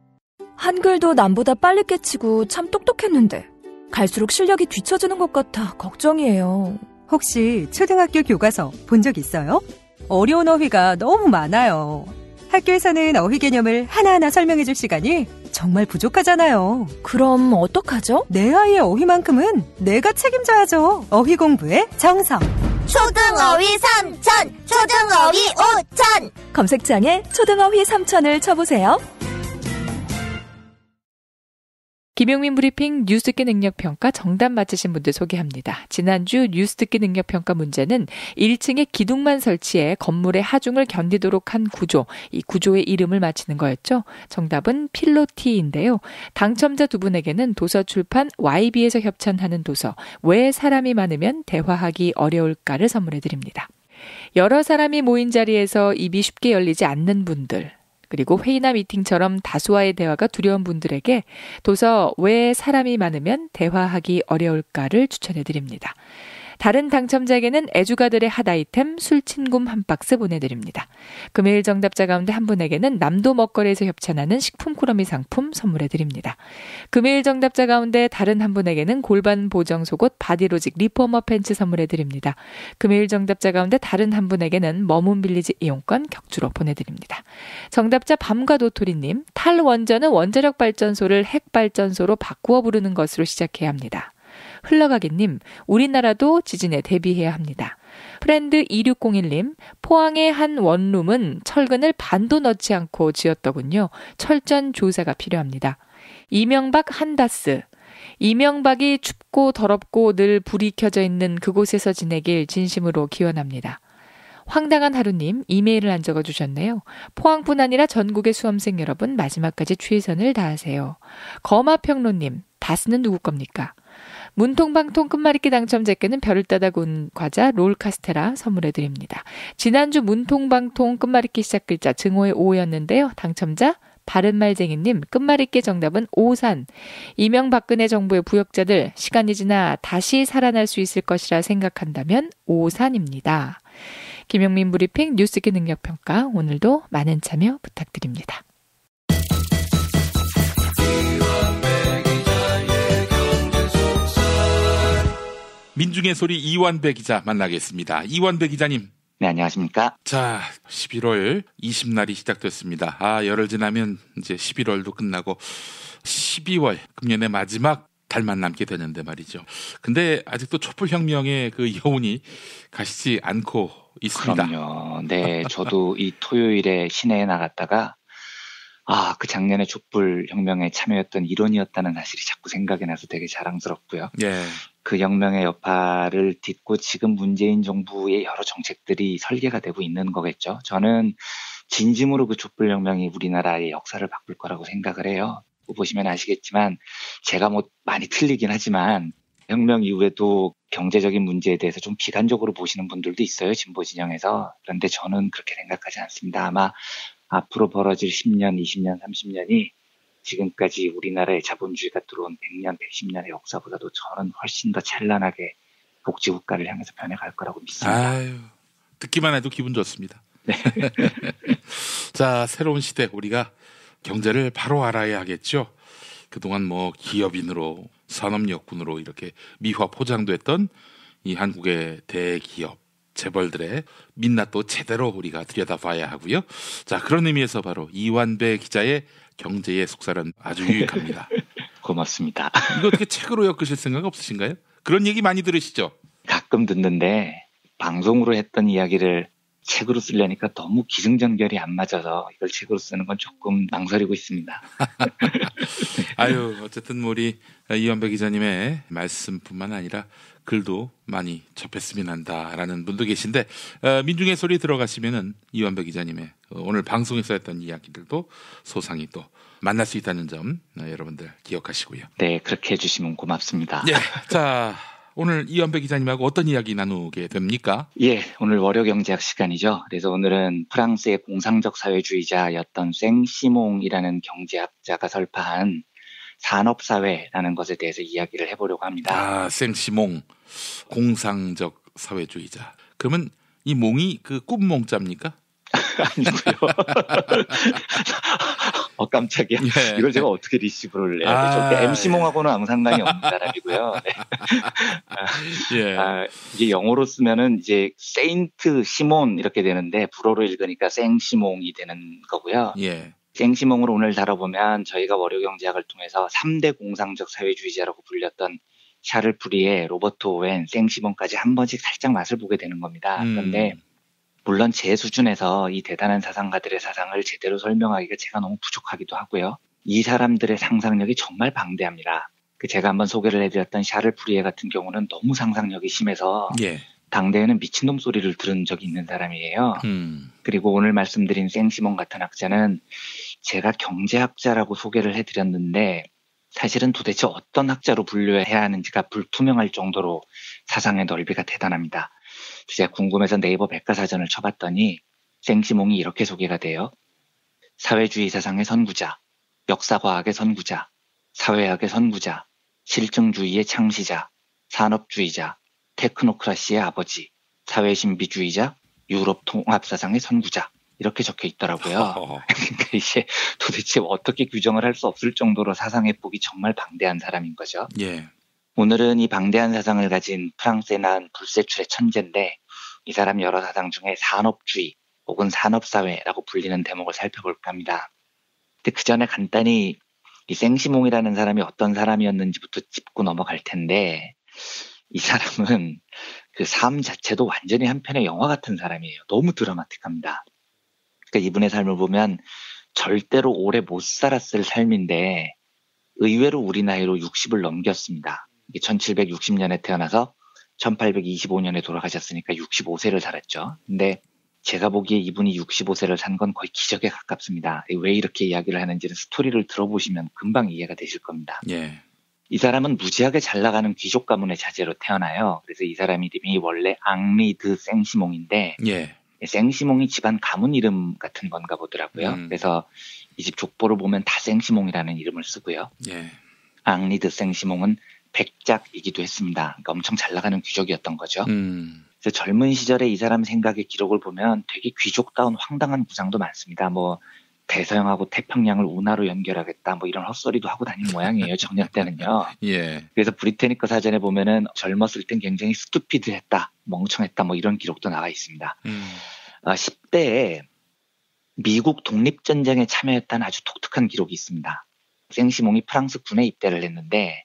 한글도 남보다 빨리 깨치고 참 똑똑했는데 갈수록 실력이 뒤처지는 것 같아 걱정이에요. 혹시 초등학교 교과서 본 적 있어요? 어려운 어휘가 너무 많아요. 학교에서는 어휘 개념을 하나하나 설명해줄 시간이 정말 부족하잖아요. 그럼 어떡하죠? 내 아이의 어휘만큼은 내가 책임져야죠. 어휘 공부의 정성. 초등어휘 3000, 초등어휘 5000. 검색창에 초등어휘 3000을 쳐보세요. 김용민 브리핑 뉴스 듣기 능력평가 정답 맞히신 분들 소개합니다. 지난주 뉴스 듣기 능력평가 문제는 1층에 기둥만 설치해 건물의 하중을 견디도록 한 구조, 이 구조의 이름을 맞히는 거였죠. 정답은 필로티인데요. 당첨자 두 분에게는 도서출판 YB에서 협찬하는 도서 왜 사람이 많으면 대화하기 어려울까를 선물해드립니다. 여러 사람이 모인 자리에서 입이 쉽게 열리지 않는 분들, 그리고 회의나 미팅처럼 다수와의 대화가 두려운 분들에게 도서 왜 사람이 많으면 대화하기 어려울까를 추천해드립니다. 다른 당첨자에게는 애주가들의 핫 아이템 술친굼 한 박스 보내드립니다. 금요일 정답자 가운데 한 분에게는 남도 먹거리에서 협찬하는 식품 꾸러미 상품 선물해드립니다. 금요일 정답자 가운데 다른 한 분에게는 골반 보정 속옷 바디로직 리포머 팬츠 선물해드립니다. 금요일 정답자 가운데 다른 한 분에게는 머문 빌리지 이용권 격주로 보내드립니다. 정답자 밤과 도토리님, 탈원전은 원자력 발전소를 핵발전소로 바꾸어 부르는 것으로 시작해야 합니다. 흘러가기님, 우리나라도 지진에 대비해야 합니다. 프렌드 2601님, 포항의 한 원룸은 철근을 반도 넣지 않고 지었더군요. 철전 조사가 필요합니다. 이명박 한다스, 이명박이 춥고 더럽고 늘 불이 켜져 있는 그곳에서 지내길 진심으로 기원합니다. 황당한 하루님, 이메일을 안 적어주셨네요. 포항뿐 아니라 전국의 수험생 여러분 마지막까지 최선을 다하세요. 거마평로님, 다스는 누구 겁니까? 문통방통 끝말잇기 당첨자께는 별을 따다 구운 과자 롤 카스테라 선물해드립니다. 지난주 문통방통 끝말잇기 시작 글자 증오의 오였는데요. 당첨자 바른말쟁이님, 끝말잇기 정답은 오산. 이명박근혜 정부의 부역자들 시간이 지나 다시 살아날 수 있을 것이라 생각한다면 오산입니다. 김용민 브리핑 뉴스기 능력평가, 오늘도 많은 참여 부탁드립니다. 민중의 소리 이완배 기자 만나겠습니다. 이완배 기자님. 네, 안녕하십니까. 자, 11월 20날이 시작됐습니다. 열흘 지나면 이제 11월도 끝나고 12월 금년의 마지막 달만 남게 되는데 말이죠. 근데 아직도 촛불혁명의 그 여운이 가시지 않고 있습니다. 그럼요. 네, 저도 이 토요일에 시내에 나갔다가 그 작년에 촛불혁명에 참여했던 일원이었다는 사실이 자꾸 생각이 나서 되게 자랑스럽고요. 예. 그 혁명의 여파를 딛고 지금 문재인 정부의 여러 정책들이 설계가 되고 있는 거겠죠. 저는 진심으로 그 촛불혁명이 우리나라의 역사를 바꿀 거라고 생각을 해요. 보시면 아시겠지만 제가 뭐 많이 틀리긴 하지만 혁명 이후에도 경제적인 문제에 대해서 좀 비관적으로 보시는 분들도 있어요. 진보 진영에서. 그런데 저는 그렇게 생각하지 않습니다. 아마 앞으로 벌어질 10년, 20년, 30년이 지금까지 우리나라의 자본주의가 들어온 100년, 110년의 역사보다도 저는 훨씬 더 찬란하게 복지국가를 향해서 변해갈 거라고 믿습니다. 듣기만 해도 기분 좋습니다. 네. 자, 새로운 시대 우리가 경제를 바로 알아야 하겠죠. 그동안 뭐 기업인으로 산업력군으로 이렇게 미화 포장도 했던 이 한국의 대기업 재벌들의 민낯도 제대로 우리가 들여다봐야 하고요. 자, 그런 의미에서 바로 이완배 기자의 경제의 속살은 아주 유익합니다. 고맙습니다. 이거 어떻게 책으로 엮으실 생각 없으신가요? 그런 얘기 많이 들으시죠? 가끔 듣는데 방송으로 했던 이야기를 책으로 쓰려니까 너무 기승전결이 안 맞아서 이걸 책으로 쓰는 건 조금 망설이고 있습니다. 어쨌든 우리 이완배 기자님의 말씀뿐만 아니라 글도 많이 접했으면 한다라는 분도 계신데 민중의 소리 들어가시면은 이완배 기자님의 오늘 방송에서 했던 이야기들도 소상히 또 만날 수 있다는 점 여러분들 기억하시고요. 네, 그렇게 해주시면 고맙습니다. 자, 오늘 이현배 기자님하고 어떤 이야기 나누게 됩니까? 예, 오늘 월요경제학 시간이죠. 그래서 오늘은 프랑스의 공상적 사회주의자였던 생시몽이라는 경제학자가 설파한 산업사회라는 것에 대해서 이야기를 해보려고 합니다. 아, 생시몽, 공상적 사회주의자. 그러면 이 몽이 그 꿈몽자입니까? 아니고요. 깜짝이야. 예. 이걸 제가 어떻게 리시브를 해야 되죠? MC몽하고는 아무 상관이 없는 사람이고요. 네. 예. 이게 영어로 쓰면은 이제 세인트 시몬 이렇게 되는데 불어로 읽으니까 생시몽이 되는 거고요. 예. 생시몽으로 오늘 다뤄보면 저희가 월요경제학을 통해서 3대 공상적 사회주의자라고 불렸던 샤를 프리에, 로버트 오웬, 생시몽까지 한 번씩 살짝 맛을 보게 되는 겁니다. 그런데 물론 제 수준에서 이 대단한 사상가들의 사상을 제대로 설명하기가 제가 너무 부족하기도 하고요. 이 사람들의 상상력이 정말 방대합니다. 제가 한번 소개를 해드렸던 샤를 프리에 같은 경우는 너무 상상력이 심해서 당대에는 미친놈 소리를 들은 적이 있는 사람이에요. 그리고 오늘 말씀드린 생시몽 같은 학자는 제가 경제학자라고 소개를 해드렸는데 사실은 도대체 어떤 학자로 분류해야 하는지가 불투명할 정도로 사상의 넓이가 대단합니다. 제가 궁금해서 네이버 백과사전을 쳐봤더니 생시몽이 이렇게 소개가 돼요. 사회주의 사상의 선구자, 역사과학의 선구자, 사회학의 선구자, 실증주의의 창시자, 산업주의자, 테크노크라시의 아버지, 사회신비주의자, 유럽 통합사상의 선구자 이렇게 적혀 있더라고요. 그러니까 이게 도대체 어떻게 규정을 할 수 없을 정도로 사상의 폭이 정말 방대한 사람인 거죠. 예. 오늘은 이 방대한 사상을 가진 프랑스에 낳은 불세출의 천재인데 이 사람 여러 사상 중에 산업주의 혹은 산업사회라고 불리는 대목을 살펴볼까 합니다. 근데 그 전에 간단히 이 생시몽이라는 사람이 어떤 사람이었는지부터 짚고 넘어갈 텐데 이 사람은 그 삶 자체도 완전히 한편의 영화 같은 사람이에요. 너무 드라마틱합니다. 그러니까 이분의 삶을 보면 절대로 오래 못 살았을 삶인데 의외로 우리 나이로 60을 넘겼습니다. 1760년에 태어나서 1825년에 돌아가셨으니까 65세를 살았죠. 근데 제가 보기에 이분이 65세를 산 건 거의 기적에 가깝습니다. 왜 이렇게 이야기를 하는지는 스토리를 들어보시면 금방 이해가 되실 겁니다. 예. 이 사람은 무지하게 잘 나가는 귀족 가문의 자제로 태어나요. 그래서 이 사람 이름이 원래 앙리 드 생시몽인데 예. 생시몽이 집안 가문 이름 같은 건가 보더라고요. 그래서 이 집 족보를 보면 다 생시몽이라는 이름을 쓰고요. 예. 앙리 드 생시몽은 백작이기도 했습니다. 그러니까 엄청 잘 나가는 귀족이었던 거죠. 그래서 젊은 시절에 이 사람 생각의 기록을 보면 되게 귀족다운 황당한 구상도 많습니다. 뭐 대서양하고 태평양을 운하로 연결하겠다 뭐 이런 헛소리도 하고 다니는 모양이에요. 정년 때는요. 예. 그래서 브리테니커 사전에 보면은 젊었을 땐 굉장히 스투피드했다, 멍청했다 뭐 이런 기록도 나와 있습니다. 10대에 미국 독립전쟁에 참여했다는 아주 독특한 기록이 있습니다. 생시몽이 프랑스 군에 입대를 했는데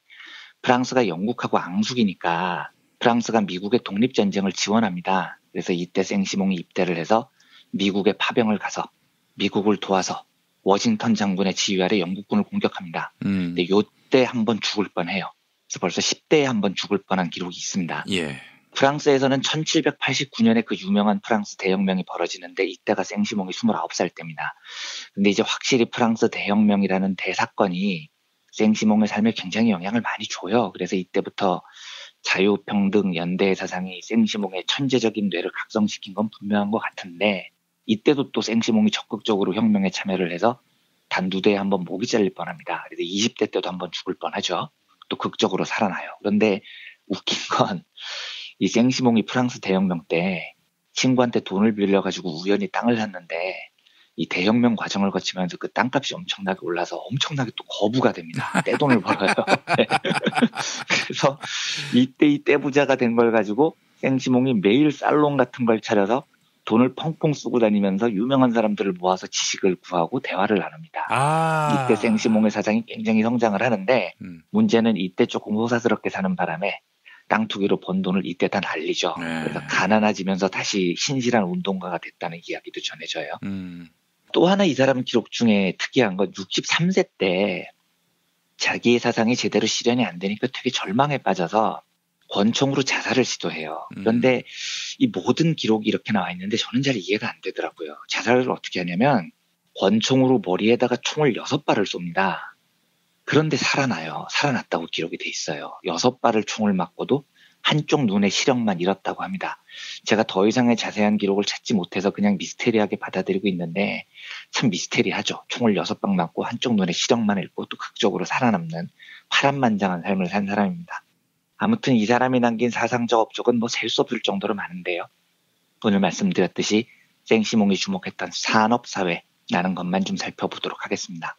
프랑스가 영국하고 앙숙이니까 프랑스가 미국의 독립전쟁을 지원합니다. 그래서 이때 생시몽이 입대를 해서 미국의 파병을 가서 미국을 도와서 워싱턴 장군의 지휘 아래 영국군을 공격합니다. 근데 요때 한번 죽을 뻔해요. 그래서 벌써 10대에 한번 죽을 뻔한 기록이 있습니다. 예. 프랑스에서는 1789년에 그 유명한 프랑스 대혁명이 벌어지는데 이때가 생시몽이 29살 때입니다. 근데 이제 확실히 프랑스 대혁명이라는 대사건이 생시몽의 삶에 굉장히 영향을 많이 줘요. 그래서 이때부터 자유평등 연대의 사상이 생시몽의 천재적인 뇌를 각성시킨 건 분명한 것 같은데 이때도 또 생시몽이 적극적으로 혁명에 참여를 해서 단두대에 한번 목이 잘릴 뻔합니다. 그래서 20대 때도 한번 죽을 뻔하죠. 또 극적으로 살아나요. 그런데 웃긴 건 이 생시몽이 프랑스 대혁명 때 친구한테 돈을 빌려가지고 우연히 땅을 샀는데 이 대혁명 과정을 거치면서 그 땅값이 엄청나게 올라서 엄청나게 또 거부가 됩니다. 떼돈을 벌어요. 그래서 이때 이 떼부자가 된 걸 가지고 생시몽이 매일 살롱 같은 걸 차려서 돈을 펑펑 쓰고 다니면서 유명한 사람들을 모아서 지식을 구하고 대화를 나눕니다. 이때 생시몽의 사상이 굉장히 성장을 하는데 문제는 이때 조금 호사스럽게 사는 바람에 땅 투기로 번 돈을 이때 다 날리죠. 그래서 가난해지면서 다시 신실한 운동가가 됐다는 이야기도 전해져요. 또 하나 이 사람 기록 중에 특이한 건 63세 때 자기의 사상이 제대로 실현이 안 되니까 되게 절망에 빠져서 권총으로 자살을 시도해요. 그런데 이 모든 기록이 이렇게 나와 있는데 저는 잘 이해가 안 되더라고요. 자살을 어떻게 하냐면 권총으로 머리에다가 총을 6발을 쏩니다. 그런데 살아나요. 살아났다고 기록이 돼 있어요. 6발을 총을 맞고도 한쪽 눈의 시력만 잃었다고 합니다. 제가 더 이상의 자세한 기록을 찾지 못해서 그냥 미스테리하게 받아들이고 있는데 참 미스테리하죠. 총을 6방 맞고 한쪽 눈의 시력만 잃고 또 극적으로 살아남는 파란만장한 삶을 산 사람입니다. 아무튼 이 사람이 남긴 사상적 업적은 뭐 셀 수 없을 정도로 많은데요. 오늘 말씀드렸듯이 생시몽이 주목했던 산업사회라는 것만 좀 살펴보도록 하겠습니다.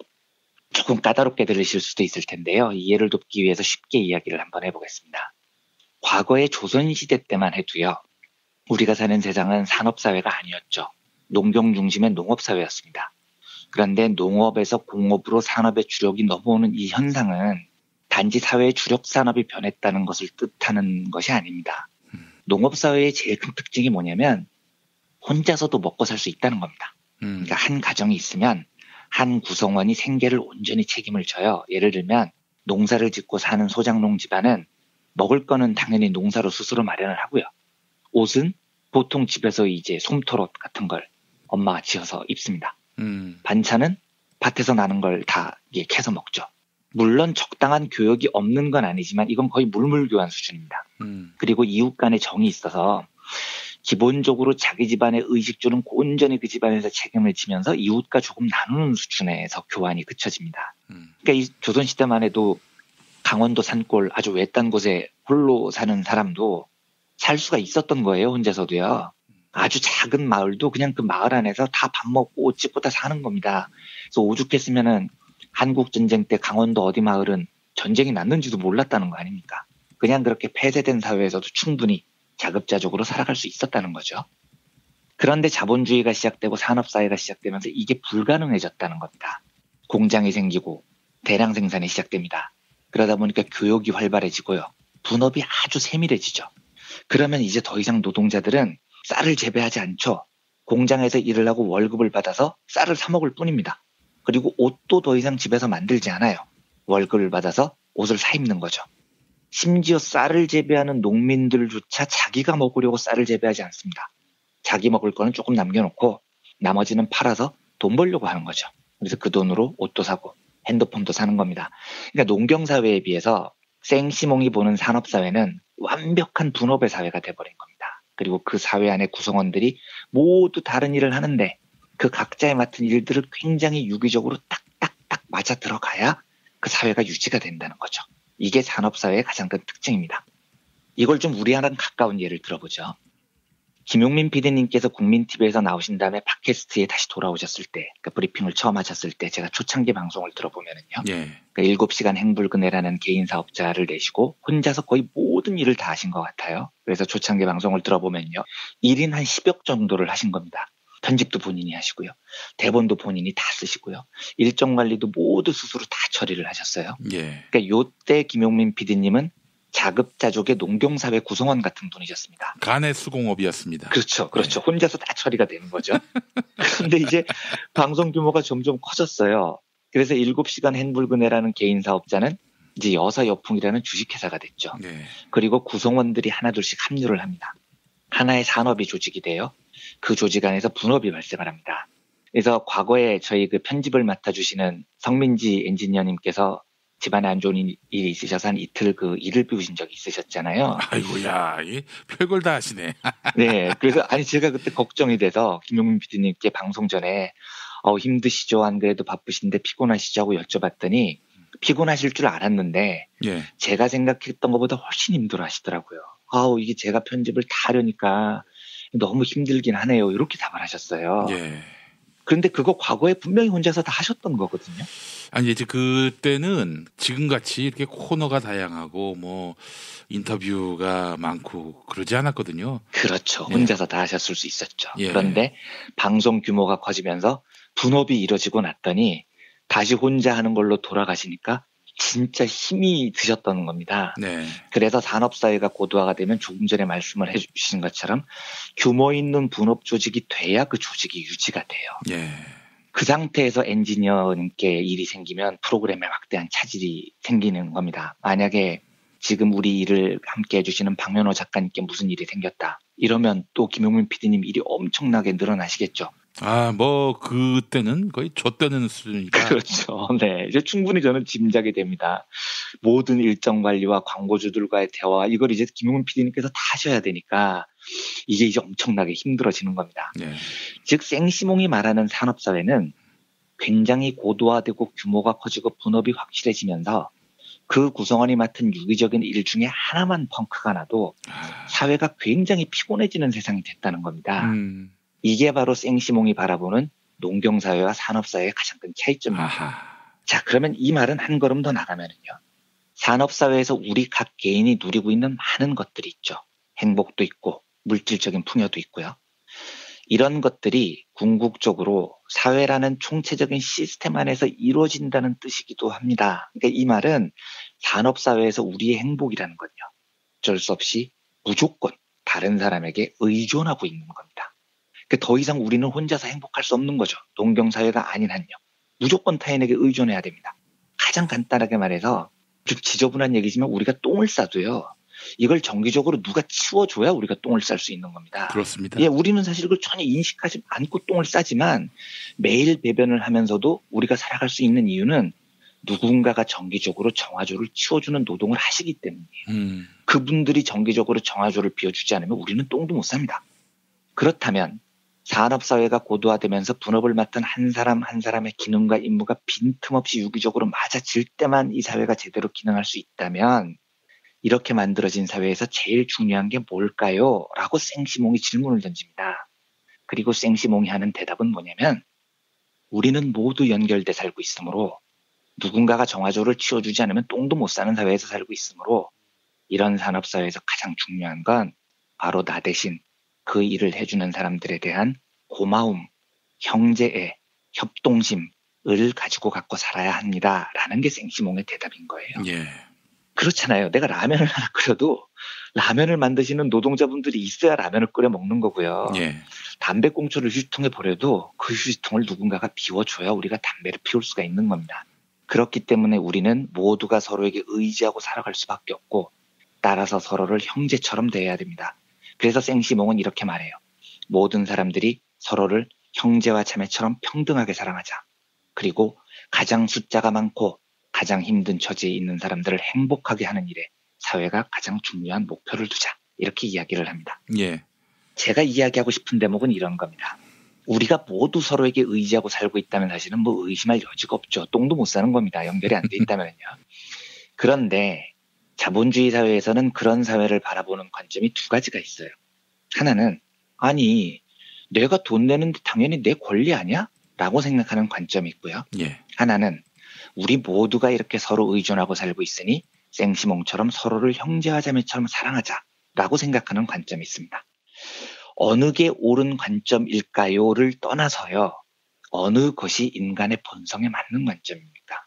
조금 까다롭게 들으실 수도 있을 텐데요. 이해를 돕기 위해서 쉽게 이야기를 한번 해보겠습니다. 과거의 조선시대 때만 해도요. 우리가 사는 세상은 산업사회가 아니었죠. 농경 중심의 농업사회였습니다. 그런데 농업에서 공업으로 산업의 주력이 넘어오는 이 현상은 단지 사회의 주력 산업이 변했다는 것을 뜻하는 것이 아닙니다. 농업사회의 제일 큰 특징이 뭐냐면 혼자서도 먹고 살 수 있다는 겁니다. 그러니까 한 가정이 있으면 한 구성원이 생계를 온전히 책임을 져요. 예를 들면 농사를 짓고 사는 소작농 집안은 먹을 거는 당연히 농사로 스스로 마련을 하고요. 옷은 보통 집에서 이제 솜털옷 같은 걸 엄마가 지어서 입습니다. 반찬은 밭에서 나는 걸 다 캐서 먹죠. 물론 적당한 교육이 없는 건 아니지만 이건 거의 물물교환 수준입니다. 그리고 이웃 간의 정이 있어서 기본적으로 자기 집안의 의식주는 온전히 그 집안에서 책임을 지면서 이웃과 조금 나누는 수준에서 교환이 그쳐집니다. 그러니까 이 조선시대만 해도 강원도 산골 아주 외딴 곳에 홀로 사는 사람도 살 수가 있었던 거예요. 혼자서도요. 아주 작은 마을도 그냥 그 마을 안에서 다 밥 먹고 옷 입고 다 사는 겁니다. 그래서 오죽했으면은 한국전쟁 때 강원도 어디 마을은 전쟁이 났는지도 몰랐다는 거 아닙니까? 그냥 그렇게 폐쇄된 사회에서도 충분히 자급자족으로 살아갈 수 있었다는 거죠. 그런데 자본주의가 시작되고 산업사회가 시작되면서 이게 불가능해졌다는 겁니다. 공장이 생기고 대량 생산이 시작됩니다. 그러다 보니까 교육이 활발해지고요. 분업이 아주 세밀해지죠. 그러면 이제 더 이상 노동자들은 쌀을 재배하지 않죠. 공장에서 일을 하고 월급을 받아서 쌀을 사 먹을 뿐입니다. 그리고 옷도 더 이상 집에서 만들지 않아요. 월급을 받아서 옷을 사 입는 거죠. 심지어 쌀을 재배하는 농민들조차 자기가 먹으려고 쌀을 재배하지 않습니다. 자기 먹을 거는 조금 남겨놓고 나머지는 팔아서 돈 벌려고 하는 거죠. 그래서 그 돈으로 옷도 사고 핸드폰도 사는 겁니다. 그러니까 농경사회에 비해서 생시몽이 보는 산업사회는 완벽한 분업의 사회가 돼버린 겁니다. 그리고 그 사회 안에 구성원들이 모두 다른 일을 하는데 그 각자에 맡은 일들을 굉장히 유기적으로 딱딱딱 맞아 들어가야 그 사회가 유지가 된다는 거죠. 이게 산업사회의 가장 큰 특징입니다. 이걸 좀 우리와는 가까운 예를 들어보죠. 김용민 PD님께서 국민TV에서 나오신 다음에 팟캐스트에 다시 돌아오셨을 때, 그러니까 브리핑을 처음 하셨을 때 제가 초창기 방송을 들어보면은요. 그러니까 7시간 행불근해라는 개인 사업자를 내시고 혼자서 거의 모든 일을 다 하신 것 같아요. 그래서 초창기 방송을 들어보면요. 1인 한 10역 정도를 하신 겁니다. 편집도 본인이 하시고요. 대본도 본인이 다 쓰시고요. 일정 관리도 모두 스스로 다 처리를 하셨어요. 그러니까 요때 김용민 PD님은 자급자족의 농경사회 구성원 같은 분이셨습니다. 간의 수공업이었습니다. 그렇죠. 혼자서 다 처리가 되는 거죠. 그런데 이제 방송 규모가 점점 커졌어요. 그래서 7시간 행불근해라는 개인 사업자는 이제 여사여풍이라는 주식회사가 됐죠. 그리고 구성원들이 하나둘씩 합류를 합니다. 하나의 산업이 조직이 돼요. 그 조직 안에서 분업이 발생을 합니다. 그래서 과거에 저희 그 편집을 맡아주시는 성민지 엔지니어님께서 집안에 안 좋은 일이 있으셔서 한 이틀 그 일을 비우신 적이 있으셨잖아요. 아이고야, 별걸 다 하시네. 네, 그래서 제가 그때 걱정이 돼서 김용민 PD님께 방송 전에 힘드시죠? 안 그래도 바쁘신데 피곤하시죠? 하고 여쭤봤더니 피곤하실 줄 알았는데 제가 생각했던 것보다 훨씬 힘들어 하시더라고요. 이게 제가 편집을 다 하려니까 너무 힘들긴 하네요. 이렇게 답을 하셨어요. 그런데 그거 과거에 분명히 혼자서 다 하셨던 거거든요. 아니 이제 그때는 지금같이 이렇게 코너가 다양하고 뭐 인터뷰가 많고 그러지 않았거든요. 그렇죠. 혼자서 다 하셨을 수 있었죠. 그런데 방송 규모가 커지면서 분업이 이루어지고 났더니 다시 혼자 하는 걸로 돌아가시니까 진짜 힘이 드셨던 겁니다. 그래서 산업사회가 고도화가 되면 조금 전에 말씀을 해주신 것처럼 규모 있는 분업 조직이 돼야 그 조직이 유지가 돼요. 그 상태에서 엔지니어님께 일이 생기면 프로그램에 막대한 차질이 생기는 겁니다. 만약에 지금 우리 일을 함께 해주시는 박면호 작가님께 무슨 일이 생겼다. 이러면 또 김용민 PD님 일이 엄청나게 늘어나시겠죠. 뭐 그때는 거의 좆되는 수준이다. 그렇죠. 네, 이제 충분히 저는 짐작이 됩니다. 모든 일정 관리와 광고주들과의 대화 이걸 이제 김용민 PD님께서 다 하셔야 되니까 이게 이제 엄청나게 힘들어지는 겁니다. 네. 즉 생시몽이 말하는 산업사회는 굉장히 고도화되고 규모가 커지고 분업이 확실해지면서 그 구성원이 맡은 유기적인 일 중에 하나만 펑크가 나도 사회가 굉장히 피곤해지는 세상이 됐다는 겁니다. 이게 바로 생시몽이 바라보는 농경사회와 산업사회의 가장 큰 차이점입니다. 자, 그러면 이 말은 한 걸음 더 나가면은요. 산업사회에서 우리 각 개인이 누리고 있는 많은 것들이 있죠. 행복도 있고 물질적인 풍요도 있고요. 이런 것들이 궁극적으로 사회라는 총체적인 시스템 안에서 이루어진다는 뜻이기도 합니다. 그러니까 이 말은 산업사회에서 우리의 행복이라는 건요. 어쩔 수 없이 무조건 다른 사람에게 의존하고 있는 겁니다. 그러니까 더 이상 우리는 혼자서 행복할 수 없는 거죠. 농경사회가 아닌 한요. 무조건 타인에게 의존해야 됩니다. 가장 간단하게 말해서 좀 지저분한 얘기지만 우리가 똥을 싸도요. 이걸 정기적으로 누가 치워줘야 우리가 똥을 쌀 수 있는 겁니다. 그렇습니다. 예, 우리는 사실 그걸 전혀 인식하지 않고 똥을 싸지만 매일 배변을 하면서도 우리가 살아갈 수 있는 이유는 누군가가 정기적으로 정화조를 치워주는 노동을 하시기 때문이에요. 그분들이 정기적으로 정화조를 비워주지 않으면 우리는 똥도 못 삽니다. 그렇다면 산업사회가 고도화되면서 분업을 맡은 한 사람 한 사람의 기능과 임무가 빈틈없이 유기적으로 맞아질 때만 이 사회가 제대로 기능할 수 있다면 이렇게 만들어진 사회에서 제일 중요한 게 뭘까요? 라고 생시몽이 질문을 던집니다. 그리고 생시몽이 하는 대답은 뭐냐면 우리는 모두 연결돼 살고 있으므로 누군가가 정화조를 치워주지 않으면 똥도 못 사는 사회에서 살고 있으므로 이런 산업사회에서 가장 중요한 건 바로 나 대신 그 일을 해주는 사람들에 대한 고마움, 형제애, 협동심을 갖고 살아야 합니다. 라는 게 생시몽의 대답인 거예요. 예. 그렇잖아요. 내가 라면을 하나 끓여도 라면을 만드시는 노동자분들이 있어야 라면을 끓여 먹는 거고요. 예. 담배꽁초를 휴지통에 버려도 그 휴지통을 누군가가 비워줘야 우리가 담배를 피울 수가 있는 겁니다. 그렇기 때문에 우리는 모두가 서로에게 의지하고 살아갈 수밖에 없고 따라서 서로를 형제처럼 대해야 됩니다. 그래서 생시몽은 이렇게 말해요. 모든 사람들이 서로를 형제와 자매처럼 평등하게 사랑하자. 그리고 가장 숫자가 많고 가장 힘든 처지에 있는 사람들을 행복하게 하는 일에 사회가 가장 중요한 목표를 두자. 이렇게 이야기를 합니다. 예. 제가 이야기하고 싶은 대목은 이런 겁니다. 우리가 모두 서로에게 의지하고 살고 있다는 사실은 뭐 의심할 여지가 없죠. 똥도 못 사는 겁니다. 연결이 안 돼 있다면요. 그런데 자본주의 사회에서는 그런 사회를 바라보는 관점이 두 가지가 있어요. 하나는 아니 내가 돈 내는데 당연히 내 권리 아니야? 라고 생각하는 관점이 있고요. 예. 하나는 우리 모두가 이렇게 서로 의존하고 살고 있으니 생시몽처럼 서로를 형제와 자매처럼 사랑하자라고 생각하는 관점이 있습니다. 어느 게 옳은 관점일까요를 떠나서요. 어느 것이 인간의 본성에 맞는 관점입니까?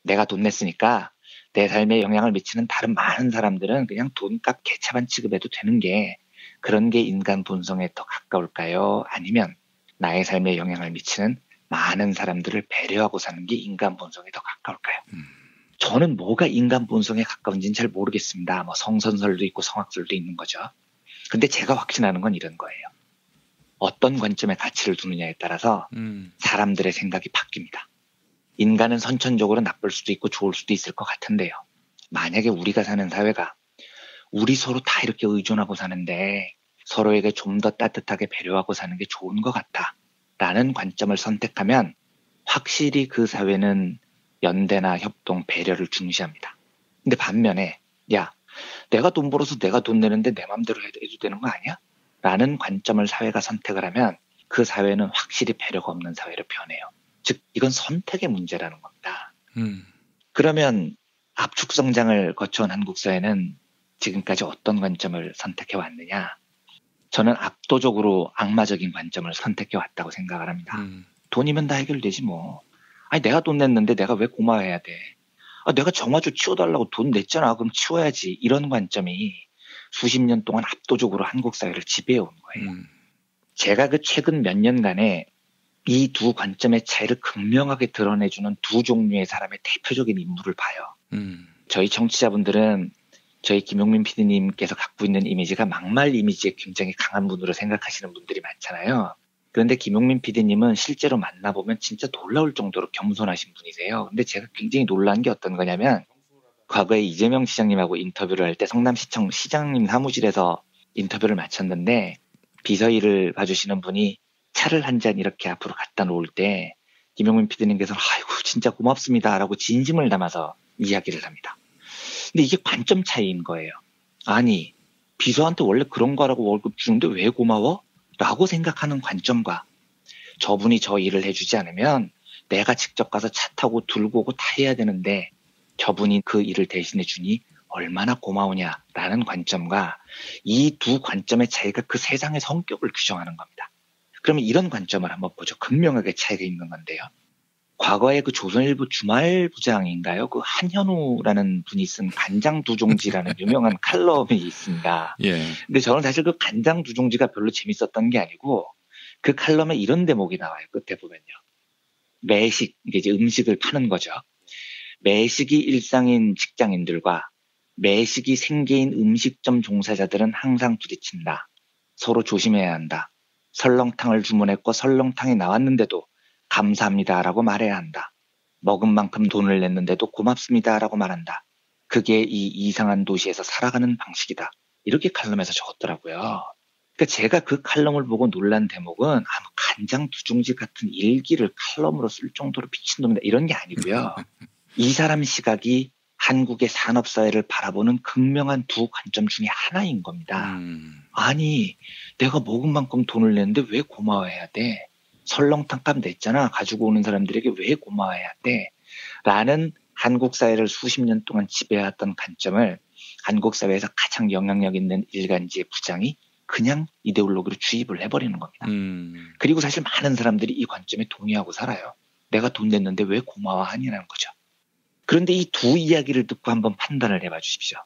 내가 돈 냈으니까 내 삶에 영향을 미치는 다른 많은 사람들은 그냥 돈값 개차반 취급해도 되는 게 그런 게 인간 본성에 더 가까울까요? 아니면 나의 삶에 영향을 미치는 많은 사람들을 배려하고 사는 게 인간 본성에 더 가까울까요? 저는 뭐가 인간 본성에 가까운지는 잘 모르겠습니다. 뭐 성선설도 있고 성악설도 있는 거죠. 근데 제가 확신하는 건 이런 거예요. 어떤 관점에 가치를 두느냐에 따라서 사람들의 생각이 바뀝니다. 인간은 선천적으로 나쁠 수도 있고 좋을 수도 있을 것 같은데요. 만약에 우리가 사는 사회가 우리 서로 다 이렇게 의존하고 사는데 서로에게 좀 더 따뜻하게 배려하고 사는 게 좋은 것 같다. 라는 관점을 선택하면 확실히 그 사회는 연대나 협동, 배려를 중시합니다. 근데 반면에 야, 내가 돈 벌어서 내가 돈 내는데 내 맘대로 해도 되는 거 아니야? 라는 관점을 사회가 선택을 하면 그 사회는 확실히 배려가 없는 사회로 변해요. 즉 이건 선택의 문제라는 겁니다. 그러면 압축 성장을 거쳐온 한국 사회는 지금까지 어떤 관점을 선택해 왔느냐? 저는 압도적으로 악마적인 관점을 선택해 왔다고 생각을 합니다. 돈이면 다 해결되지 뭐. 아니 내가 돈 냈는데 내가 왜 고마워해야 돼? 아, 내가 정화조 치워달라고 돈 냈잖아. 그럼 치워야지. 이런 관점이 수십 년 동안 압도적으로 한국 사회를 지배해 온 거예요. 제가 그 최근 몇 년간에 이 두 관점의 차이를 극명하게 드러내주는 두 종류의 사람의 대표적인 인물을 봐요. 저희 청취자분들은 저희 김용민 PD님께서 갖고 있는 이미지가 막말 이미지에 굉장히 강한 분으로 생각하시는 분들이 많잖아요. 그런데 김용민 PD님은 실제로 만나보면 진짜 놀라울 정도로 겸손하신 분이세요. 근데 제가 굉장히 놀란 게 어떤 거냐면 과거에 이재명 시장님하고 인터뷰를 할 때 성남시청 시장님 사무실에서 인터뷰를 마쳤는데 비서일을 봐주시는 분이 차를 한 잔 이렇게 앞으로 갖다 놓을 때 김용민 PD님께서 아이고 진짜 고맙습니다라고 진심을 담아서 이야기를 합니다. 근데 이게 관점 차이인 거예요. 아니 비서한테 원래 그런 거라고 월급 주는데 왜 고마워? 라고 생각하는 관점과 저분이 저 일을 해주지 않으면 내가 직접 가서 차 타고 들고 오고 다 해야 되는데 저분이 그 일을 대신해 주니 얼마나 고마우냐라는 관점과 이 두 관점의 차이가 그 세상의 성격을 규정하는 겁니다. 그러면 이런 관점을 한번 보죠. 극명하게 차이가 있는 건데요. 과거에 그 조선일보 주말부장인가요? 그 한현우라는 분이 쓴 간장두종지라는 유명한 칼럼이 있습니다. 예. 근데 저는 사실 그 간장두종지가 별로 재밌었던 게 아니고 그 칼럼에 이런 대목이 나와요. 끝에 보면요. 매식, 이게 이제 음식을 파는 거죠. 매식이 일상인 직장인들과 매식이 생계인 음식점 종사자들은 항상 부딪힌다. 서로 조심해야 한다. 설렁탕을 주문했고 설렁탕이 나왔는데도 감사합니다라고 말해야 한다. 먹은 만큼 돈을 냈는데도 고맙습니다라고 말한다. 그게 이 이상한 도시에서 살아가는 방식이다. 이렇게 칼럼에서 적었더라고요. 그러니까 제가 그 칼럼을 보고 놀란 대목은 간장 두종지 같은 일기를 칼럼으로 쓸 정도로 미친놈이다. 이런 게 아니고요. 이 사람 시각이 한국의 산업사회를 바라보는 극명한 두 관점 중에 하나인 겁니다. 아니 내가 먹은 만큼 돈을 냈는데 왜 고마워해야 돼? 설렁탕값 냈잖아. 가지고 오는 사람들에게 왜 고마워해야 돼? 라는 한국 사회를 수십 년 동안 지배해왔던 관점을 한국 사회에서 가장 영향력 있는 일간지의 부장이 그냥 이데올로기로 주입을 해버리는 겁니다. 그리고 사실 많은 사람들이 이 관점에 동의하고 살아요. 내가 돈 냈는데 왜 고마워하냐는 거죠. 그런데 이 두 이야기를 듣고 한번 판단을 해봐 주십시오.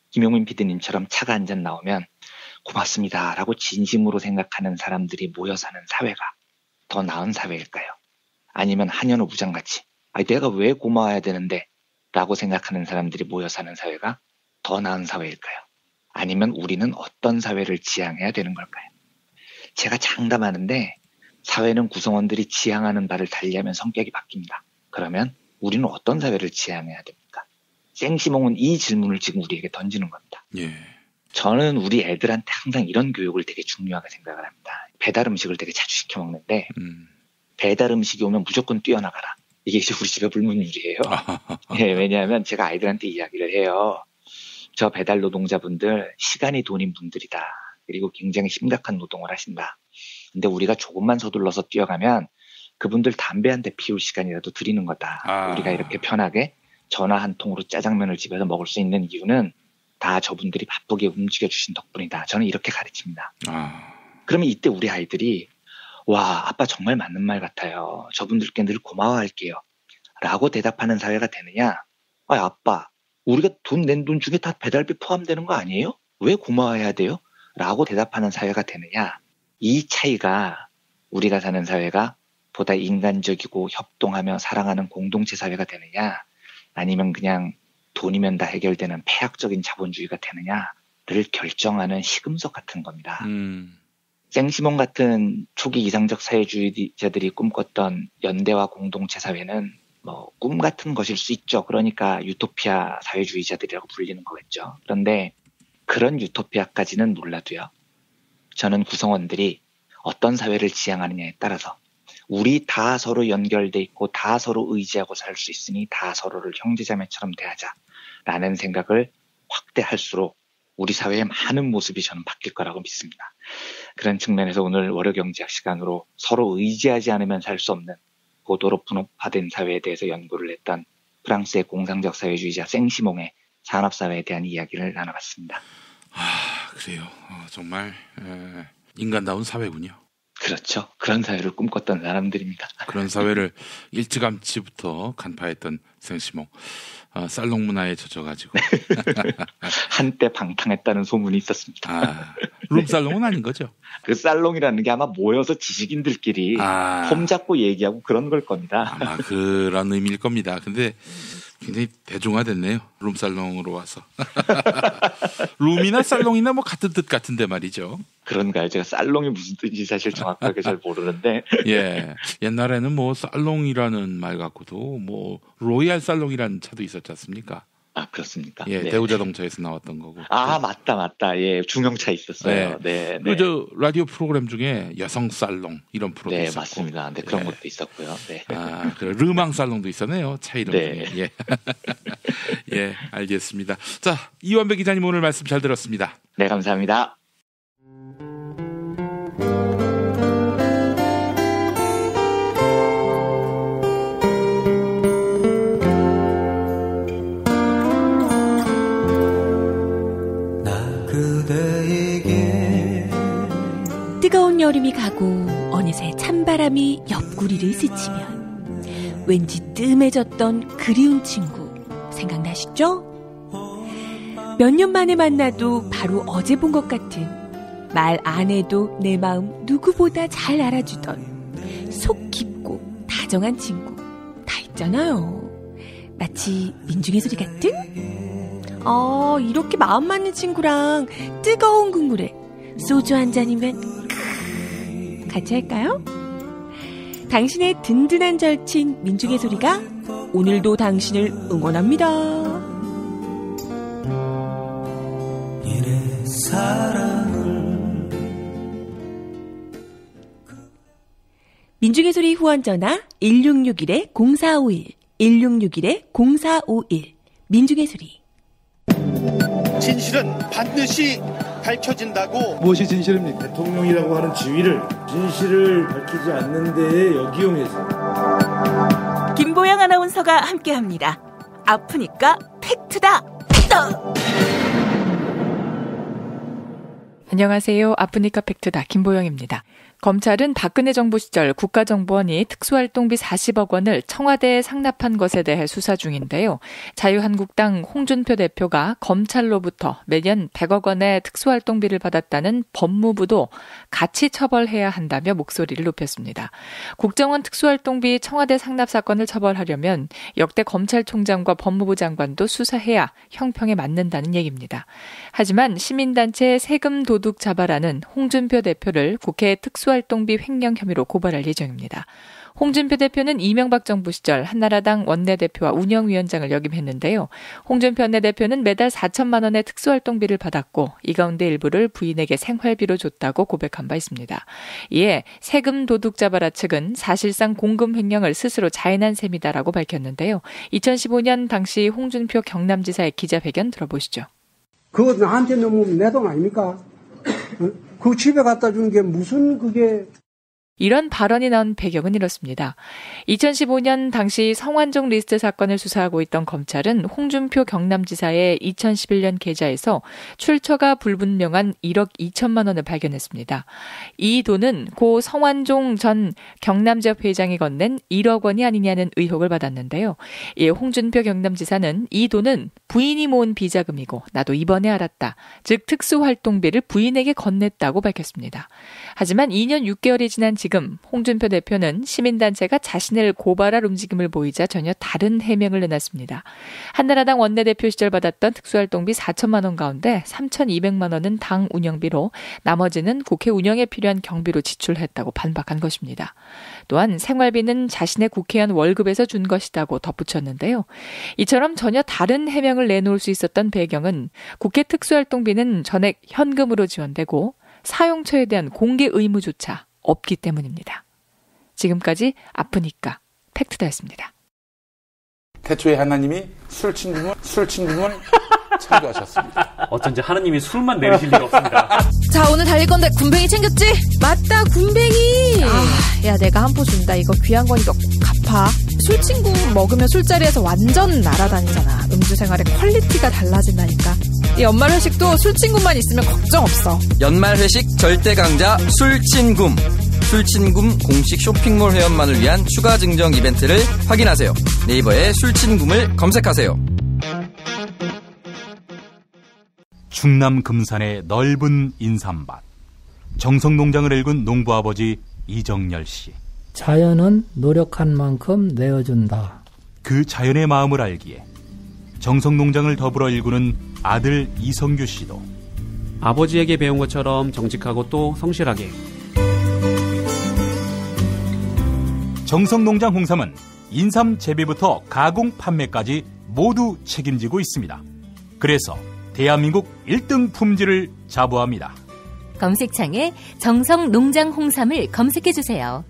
김용민 PD님처럼 차가 한 잔 나오면 고맙습니다 라고 진심으로 생각하는 사람들이 모여 사는 사회가 더 나은 사회일까요? 아니면 한현우 부장같이 내가 왜 고마워해야 되는데 라고 생각하는 사람들이 모여 사는 사회가 더 나은 사회일까요? 아니면 우리는 어떤 사회를 지향해야 되는 걸까요? 제가 장담하는데 사회는 구성원들이 지향하는 바를 달리하면 성격이 바뀝니다. 그러면 우리는 어떤 사회를 지향해야 됩니까? 생시몽은 이 질문을 지금 우리에게 던지는 겁니다. 예. 저는 우리 애들한테 항상 이런 교육을 되게 중요하게 생각을 합니다. 배달 음식을 되게 자주 시켜 먹는데 배달 음식이 오면 무조건 뛰어나가라. 이게 이제 우리 집의 불문율이에요. 예, 왜냐하면 제가 아이들한테 이야기를 해요. 저 배달 노동자분들 시간이 돈인 분들이다. 그리고 굉장히 심각한 노동을 하신다. 근데 우리가 조금만 서둘러서 뛰어가면 그분들 담배 한 대 피울 시간이라도 드리는 거다. 우리가 이렇게 편하게 전화 한 통으로 짜장면을 집에서 먹을 수 있는 이유는 다 저분들이 바쁘게 움직여주신 덕분이다. 저는 이렇게 가르칩니다. 그러면 이때 우리 아이들이 와 아빠 정말 맞는 말 같아요. 저분들께 늘 고마워할게요. 라고 대답하는 사회가 되느냐. 아빠 우리가 낸 돈 중에 다 배달비 포함되는 거 아니에요? 왜 고마워해야 돼요? 라고 대답하는 사회가 되느냐. 이 차이가 우리가 사는 사회가 보다 인간적이고 협동하며 사랑하는 공동체 사회가 되느냐 아니면 그냥 돈이면 다 해결되는 폐악적인 자본주의가 되느냐를 결정하는 시금석 같은 겁니다. 생시몽 같은 초기 이상적 사회주의자들이 꿈꿨던 연대와 공동체 사회는 뭐 꿈 같은 것일 수 있죠. 그러니까 유토피아 사회주의자들이라고 불리는 거겠죠. 그런데 그런 유토피아까지는 몰라도요. 저는 구성원들이 어떤 사회를 지향하느냐에 따라서 우리 다 서로 연결돼 있고 다 서로 의지하고 살 수 있으니 다 서로를 형제자매처럼 대하자라는 생각을 확대할수록 우리 사회의 많은 모습이 저는 바뀔 거라고 믿습니다. 그런 측면에서 오늘 월요경제학 시간으로 서로 의지하지 않으면 살 수 없는 고도로 분업화된 사회에 대해서 연구를 했던 프랑스의 공상적 사회주의자 생시몽의 산업사회에 대한 이야기를 나눠봤습니다. 그래요. 정말 인간다운 사회군요. 그렇죠. 그런 사회를 꿈꿨던 사람들입니다. 그런 사회를 일찌감치부터 간파했던 생시몽. 살롱 문화에 젖어가지고 한때 방탕했다는 소문이 있었습니다. 룸살롱은 아닌 거죠? 그 살롱이라는 게 아마 모여서 지식인들끼리 폼 잡고 얘기하고 그런 걸 겁니다. 아마 그런 의미일 겁니다. 근데 굉장히 대중화됐네요. 룸살롱으로 와서. 룸이나 살롱이나 뭐 같은 뜻 같은데 말이죠. 그런가요? 제가 살롱이 무슨 뜻인지 사실 정확하게 잘 모르는데. 예. 옛날에는 뭐 살롱이라는 말 갖고도 뭐 로얄 살롱이라는 차도 있었지 않습니까? 아, 그렇습니까? 예, 네. 대우자동차에서 나왔던 거고. 아, 맞다. 예, 중형차 있었어요. 네. 그리고 저 라디오 프로그램 중에 여성 살롱 이런 프로도 네, 있었고. 맞습니다. 네, 그런 것도 있었고요. 네. 아, 그래 르망 살롱도 있었네요. 차 이름 네. 중에. 예. 예, 알겠습니다. 자, 이완배 기자님 오늘 말씀 잘 들었습니다. 네, 감사합니다. 뜨거운 여름이 가고 어느새 찬바람이 옆구리를 스치면 왠지 뜸해졌던 그리운 친구 생각나시죠? 몇 년 만에 만나도 바로 어제 본 것 같은, 말 안 해도 내 마음 누구보다 잘 알아주던 속 깊고 다정한 친구 다 있잖아요. 마치 민중의 소리 같은? 이렇게 마음 맞는 친구랑 뜨거운 국물에 소주 한 잔이면 같이 할까요? 당신의 든든한 절친 민중의 소리가 오늘도 당신을 응원합니다. 민중의 소리 후원 전화 1661-0451 1661-0451 민중의 소리. 진실은 반드시 밝혀진다고. 무엇이 진실입니까? 대통령이라고 하는 지위를 진실을 밝히지 않는 데에 역이용해서. 김보영 아나운서가 함께합니다. 아프니까 팩트다. 안녕하세요. 아프니까 팩트다. 김보영입니다. 검찰은 박근혜 정부 시절 국가정보원이 특수활동비 40억 원을 청와대에 상납한 것에 대해 수사 중인데요. 자유한국당 홍준표 대표가 검찰로부터 매년 100억 원의 특수활동비를 받았다는 법무부도 같이 처벌해야 한다며 목소리를 높였습니다. 국정원 특수활동비 청와대 상납 사건을 처벌하려면 역대 검찰총장과 법무부 장관도 수사해야 형평에 맞는다는 얘기입니다. 하지만 시민단체 세금 도둑 잡아라는 홍준표 대표를 국회 특수활동비 횡령 혐의로 고발할 예정입니다. 홍준표 대표는 이명박 정부 시절 한나라당 원내대표와 운영위원장을 역임했는데요. 홍준표 원내대표는 매달 4천만 원의 특수활동비를 받았고 이 가운데 일부를 부인에게 생활비로 줬다고 고백한 바 있습니다. 이에 세금 도둑 잡아라 측은 사실상 공금 횡령을 스스로 자인한 셈이다라고 밝혔는데요. 2015년 당시 홍준표 경남지사의 기자회견 들어보시죠. 그거 나한테 너무 내 돈 아닙니까? 그 집에 갖다 준 게 무슨 그게. 이런 발언이 나온 배경은 이렇습니다. 2015년 당시 성완종 리스트 사건을 수사하고 있던 검찰은 홍준표 경남지사의 2011년 계좌에서 출처가 불분명한 1억 2천만 원을 발견했습니다. 이 돈은 고 성완종 전 경남지협 회장이 건넨 1억 원이 아니냐는 의혹을 받았는데요. 이에 홍준표 경남지사는 이 돈은 부인이 모은 비자금이고 나도 이번에 알았다. 즉 특수활동비를 부인에게 건넸다고 밝혔습니다. 하지만 2년 6개월이 지난 지금 홍준표 대표는 시민단체가 자신을 고발할 움직임을 보이자 전혀 다른 해명을 내놨습니다. 한나라당 원내대표 시절 받았던 특수활동비 4천만 원 가운데 3,200만 원은 당 운영비로 나머지는 국회 운영에 필요한 경비로 지출했다고 반박한 것입니다. 또한 생활비는 자신의 국회의원 월급에서 준 것이라고 덧붙였는데요. 이처럼 전혀 다른 해명을 내놓을 수 있었던 배경은 국회 특수활동비는 전액 현금으로 지원되고 사용처에 대한 공개 의무조차 없기 때문입니다. 지금까지 아프니까 팩트다였습니다. 태초에 하나님이 술친구는 창조하셨습니다. 어쩐지 하나님이 술만 내리실 리가 없습니다. 자, 오늘 달릴 건데 군뱅이 챙겼지? 맞다, 군뱅이. 야, 내가 한 포 준다. 이거 귀한 거니까 꼭 갚아. 술친구 먹으면 술자리에서 완전 날아다니잖아. 음주 생활의 퀄리티가 달라진다니까. 이 연말 회식도 술친구만 있으면 걱정 없어. 연말 회식 절대 강자 술친굼. 술친굼 공식 쇼핑몰 회원만을 위한 추가 증정 이벤트를 확인하세요. 네이버에 술친굼을 검색하세요. 충남 금산의 넓은 인삼밭. 정성농장을 일군 농부아버지 이정열 씨. 자연은 노력한 만큼 내어준다. 그 자연의 마음을 알기에 정성농장을 더불어 일구는 아들 이성규 씨도 아버지에게 배운 것처럼 정직하고 또 성실하게. 정성농장 홍삼은 인삼 재배부터 가공 판매까지 모두 책임지고 있습니다. 그래서 대한민국 1등 품질을 자부합니다. 검색창에 정성농장 홍삼을 검색해주세요.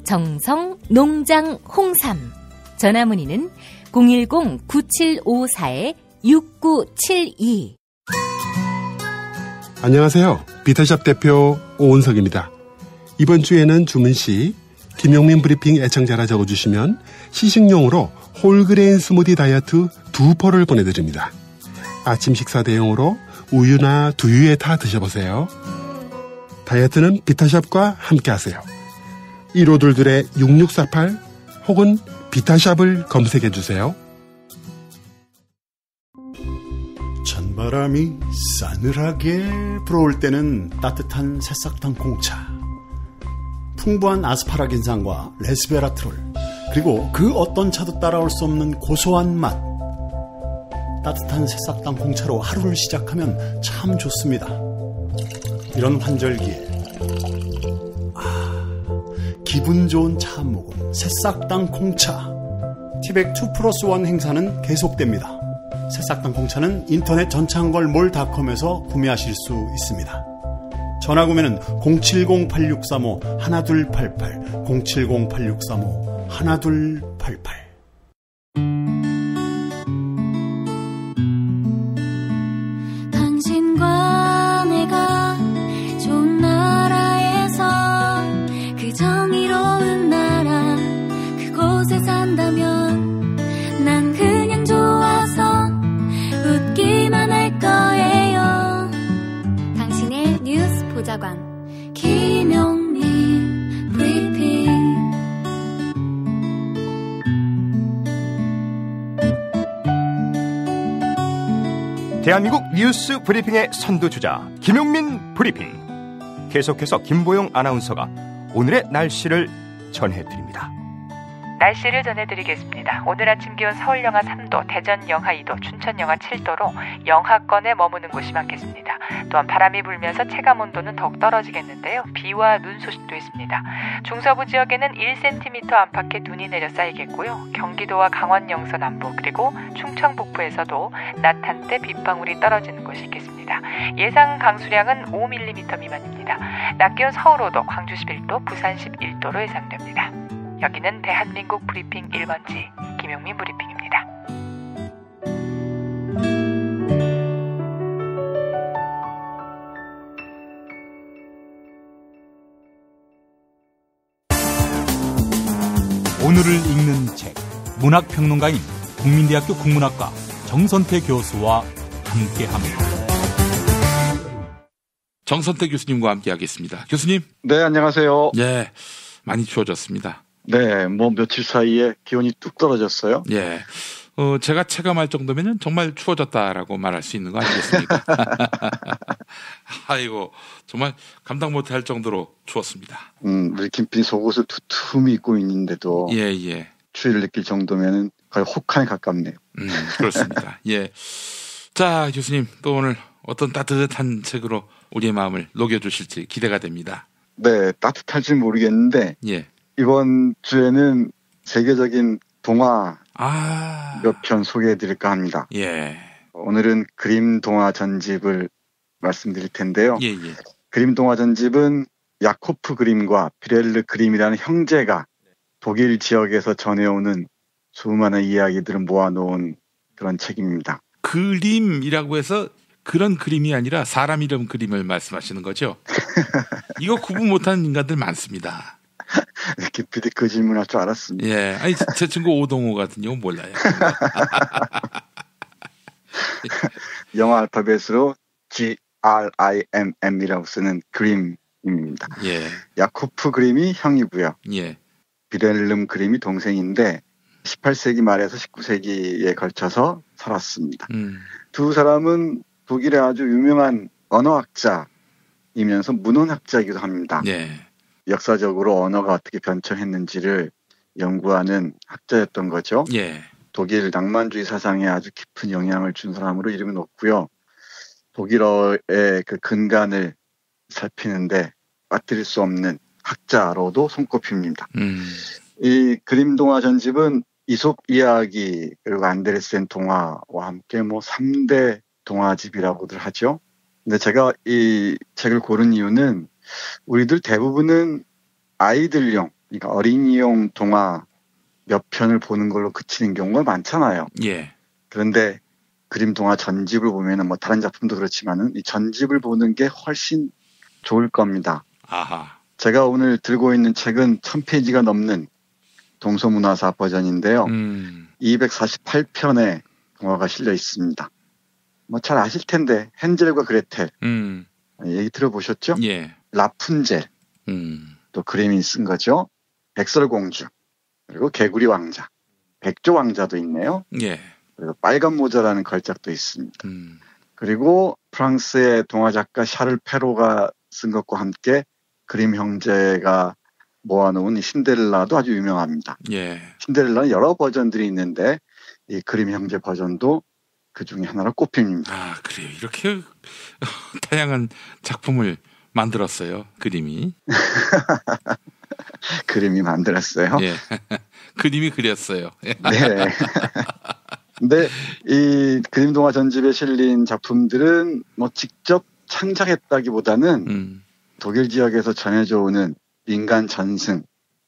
정성농장 홍삼. 전화문의는 010-9754-6972. 안녕하세요. 비타샵 대표 오은석입니다. 이번 주에는 주문시 김용민 브리핑 애청자라 적어주시면 시식용으로 홀그레인 스무디 다이어트 2포를 보내드립니다. 아침 식사 대용으로 우유나 두유에 타 드셔보세요. 다이어트는 비타샵과 함께하세요. 1522-6648 혹은 비타샵을 검색해주세요. 찬바람이 싸늘하게 불어올 때는 따뜻한 새싹당 콩차, 풍부한 아스파라긴산과 레스베라트롤, 그리고 그 어떤 차도 따라올 수 없는 고소한 맛. 따뜻한 새싹당 콩차로 하루를 시작하면 참 좋습니다. 이런 환절기에 기분 좋은 차 한 모금, 새싹당 콩차. 티백 2+1 행사는 계속됩니다. 새싹당 콩차는 인터넷 전창걸몰닷컴에서 구매하실 수 있습니다. 전화 구매는 070-8635-1288, 070-8635-1288. 당신과 내가 좋은 나라에서 그 정의로운 나라 그곳에 산다면 난 그냥 좋아서 웃기만 할 거예요. 당신의 뉴스 보좌관 김용민 브리핑. 대한민국 뉴스 브리핑의 선두주자 김용민 브리핑. 계속해서 김보영 아나운서가 오늘의 날씨를 전해드립니다. 날씨를 전해드리겠습니다. 오늘 아침 기온 서울 영하 3도, 대전 영하 2도, 춘천 영하 7도로 영하권에 머무는 곳이 많겠습니다. 또한 바람이 불면서 체감온도는 더욱 떨어지겠는데요. 비와 눈 소식도 있습니다. 중서부 지역에는 1cm 안팎의 눈이 내려 쌓이겠고요. 경기도와 강원 영서 남부 그리고 충청 북부에서도 낮 한때 빗방울이 떨어지는 곳이 있겠습니다. 예상 강수량은 5mm 미만입니다. 낮 기온 서울 5도, 광주 11도, 부산 11도로 예상됩니다. 여기는 대한민국 브리핑 1번지 김용민 브리핑입니다. 오늘을 읽는 책, 문학평론가인 국민대학교 국문학과 정선태 교수와 함께합니다. 정선태 교수님과 함께하겠습니다. 교수님. 네, 안녕하세요. 네, 많이 추워졌습니다. 네, 뭐 며칠 사이에 기온이 뚝 떨어졌어요. 예. 제가 체감할 정도면 정말 추워졌다라고 말할 수 있는 거 아니겠습니까? 아이고, 정말 감당 못할 정도로 추웠습니다. 우리 김PD 속옷을 두툼히 입고 있는데도 예. 추위를 느낄 정도면은 거의 혹한에 가깝네요. 그렇습니다. 예. 자, 교수님, 또 오늘 어떤 따뜻한 책으로 우리의 마음을 녹여주실지 기대가 됩니다. 네, 따뜻할지 모르겠는데 예. 이번 주에는 세계적인 동화 몇 편 소개해드릴까 합니다. 예. 오늘은 그림 동화 전집을 말씀드릴 텐데요. 예. 그림 동화 전집은 야코프 그림과 비렐르 그림이라는 형제가 독일 지역에서 전해오는 수많은 이야기들을 모아놓은 그런 책입니다. 그림이라고 해서 그런 그림이 아니라 사람 이름 그림을 말씀하시는 거죠? 이거 구분 못하는 인간들 많습니다. 김PD 그 질문할 줄 알았습니다. 예, 아니 제 친구 오동호 같은 경우 몰라요. 영어 알파벳으로 GRIMM이라고 쓰는 그림입니다. 예. 야코프 그림이 형이고요. 예. 비렐름 그림이 동생인데 18세기 말에서 19세기에 걸쳐서 살았습니다. 두 사람은 독일의 아주 유명한 언어학자이면서 문헌학자이기도 합니다. 예. 역사적으로 언어가 어떻게 변천했는지를 연구하는 학자였던 거죠. 예. 독일 낭만주의 사상에 아주 깊은 영향을 준 사람으로 이름이 높고요. 독일어의 그 근간을 살피는데 빠뜨릴 수 없는 학자로도 손꼽힙니다. 이 그림 동화 전집은 이솝 이야기 그리고 안데르센 동화와 함께 뭐 3대 동화집이라고들 하죠. 근데 제가 이 책을 고른 이유는 우리들 대부분은 아이들용, 그러니까 어린이용 동화 몇 편을 보는 걸로 그치는 경우가 많잖아요. 예. 그런데 그림 동화 전집을 보면은 뭐 다른 작품도 그렇지만은 이 전집을 보는 게 훨씬 좋을 겁니다. 아하. 제가 오늘 들고 있는 책은 1000페이지가 넘는 동서문화사 버전인데요. 248편의 동화가 실려 있습니다. 뭐 잘 아실 텐데 헨젤과 그레텔 얘기 들어보셨죠? 예. 라푼젤 또 그림이 쓴 거죠. 백설공주 그리고 개구리 왕자, 백조 왕자도 있네요. 예. 그리고 빨간 모자라는 걸작도 있습니다. 그리고 프랑스의 동화 작가 샤를 페로가 쓴 것과 함께 그림 형제가 모아놓은 이 신데렐라도 아주 유명합니다. 예. 신데렐라는 여러 버전들이 있는데 이 그림 형제 버전도 그 중에 하나로 꼽힙니다. 아, 그래요. 이렇게 다양한 작품을 만들었어요. 그림이. 그림이 만들었어요. 예. 그림이 그렸어요. 네. 근데 이 그림 동화 전집에 실린 작품들은 뭐 직접 창작했다기보다는 독일 지역에서 전해져 오는 인간 전승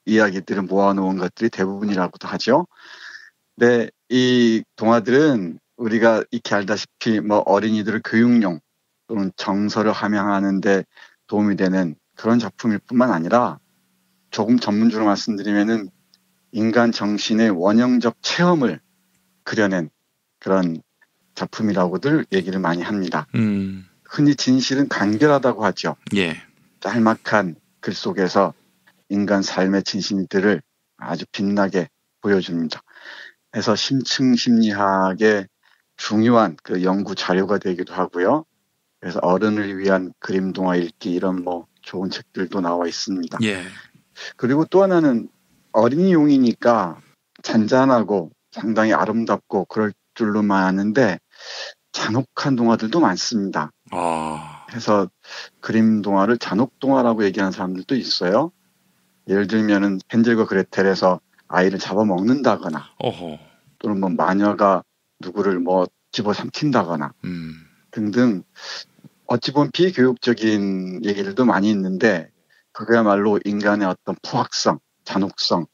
이야기들을 모아놓은 것들이 대부분이라고도 하죠. 근데 이 동화들은 우리가 익히 알다시피 뭐 어린이들을 교육용 또는 정서를 함양하는 데 도움이 되는 그런 작품일 뿐만 아니라 조금 전문적으로 말씀드리면은 인간 정신의 원형적 체험을 그려낸 그런 작품이라고들 얘기를 많이 합니다. 흔히 진실은 간결하다고 하죠. 예. 짤막한 글 속에서 인간 삶의 진실들을 아주 빛나게 보여줍니다. 그래서 심층 심리학의 중요한 그 연구 자료가 되기도 하고요. 그래서 어른을 위한 그림 동화 읽기 이런 뭐 좋은 책들도 나와 있습니다. 예. 그리고 또 하나는 어린이용이니까 잔잔하고 상당히 아름답고 그럴 줄로만 아는데 잔혹한 동화들도 많습니다. 그래서 그림 동화를 잔혹 동화라고 얘기하는 사람들도 있어요. 예를 들면은 헨젤과 그레텔에서 아이를 잡아먹는다거나 또는 뭐 마녀가 누구를 뭐 집어삼킨다거나 등등 어찌 보면 비교육적인 얘기들도 많이 있는데 그거야말로 인간의 어떤 포악성, 잔혹성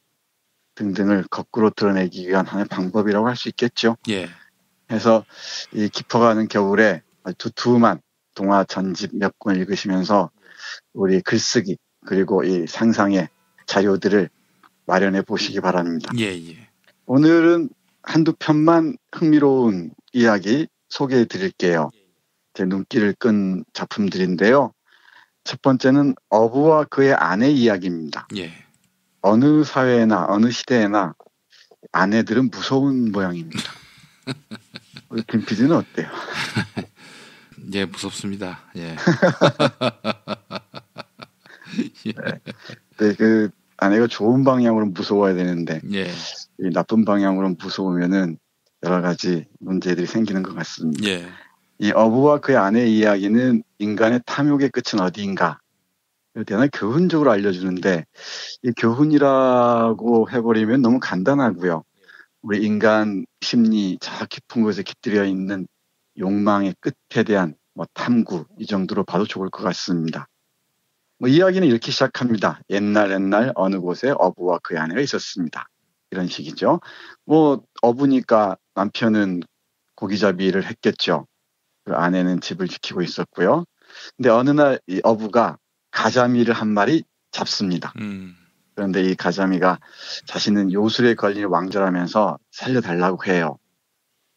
등등을 거꾸로 드러내기 위한 하나의 방법이라고 할 수 있겠죠. 예. 그래서 이 깊어가는 겨울에 두툼한 동화 전집 몇 권을 읽으시면서 우리 글쓰기 그리고 이 상상의 자료들을 마련해 보시기 바랍니다. 예, 예. 오늘은 한두 편만 흥미로운 이야기 소개해 드릴게요. 제 눈길을 끈 작품들인데요. 첫 번째는 어부와 그의 아내 이야기입니다. 예. 어느 사회나 어느 시대에나 아내들은 무서운 모양입니다. 우리 김 PD는 어때요? 예, 무섭습니다. 예. 네, 그 아내가 좋은 방향으로 무서워야 되는데 예. 이 나쁜 방향으로 무서우면은 여러 가지 문제들이 생기는 것 같습니다. 예. 이 어부와 그의 아내의 이야기는 인간의 탐욕의 끝은 어디인가 대단히 교훈적으로 알려주는데 이 교훈이라고 해버리면 너무 간단하고요. 우리 인간 심리 저 깊은 곳에 깃들여 있는 욕망의 끝에 대한 뭐 탐구 이 정도로 봐도 좋을 것 같습니다. 뭐 이야기는 이렇게 시작합니다. 옛날 어느 곳에 어부와 그의 아내가 있었습니다. 이런 식이죠. 뭐 어부니까 남편은 고기잡이를 했겠죠. 그 아내는 집을 지키고 있었고요. 근데 어느 날 이 어부가 가자미를 한 마리 잡습니다. 그런데 이 가자미가 자신은 요술에 걸린 왕자라면서 살려달라고 해요.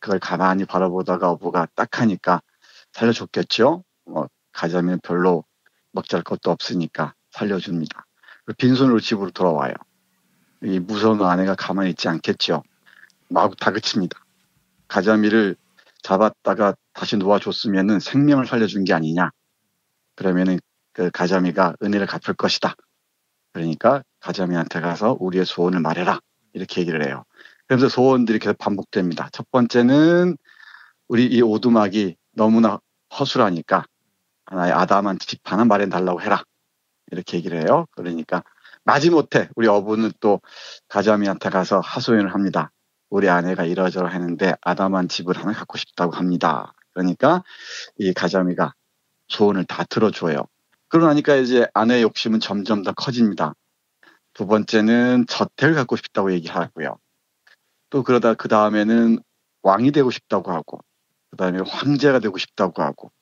그걸 가만히 바라보다가 어부가 딱 하니까 살려줬겠죠. 가자미는 별로 먹잘 것도 없으니까 살려줍니다. 빈손으로 집으로 돌아와요. 이 무서운 아내가 가만히 있지 않겠죠. 마구 다그칩니다. 가자미를 잡았다가 다시 놓아줬으면은 생명을 살려준 게 아니냐. 그러면은 그 가자미가 은혜를 갚을 것이다. 그러니까 가자미한테 가서 우리의 소원을 말해라. 이렇게 얘기를 해요. 그래서 소원들이 계속 반복됩니다. 첫 번째는 우리 이 오두막이 너무나 허술하니까 하나의 아담한 집 하나 마련해달라고 해라. 이렇게 얘기를 해요. 그러니까 마지못해 우리 어부는 또 가자미한테 가서 하소연을 합니다. 우리 아내가 이러저러 했는데 아담한 집을 하나 갖고 싶다고 합니다. 그러니까 이 가자미가 소원을 다 들어줘요. 그러고 나니까 이제 아내의 욕심은 점점 더 커집니다. 두 번째는 저택을 갖고 싶다고 얘기하고요. 또 그러다 그 다음에는 왕이 되고 싶다고 하고, 그 다음에 황제가 되고 싶다고 하고,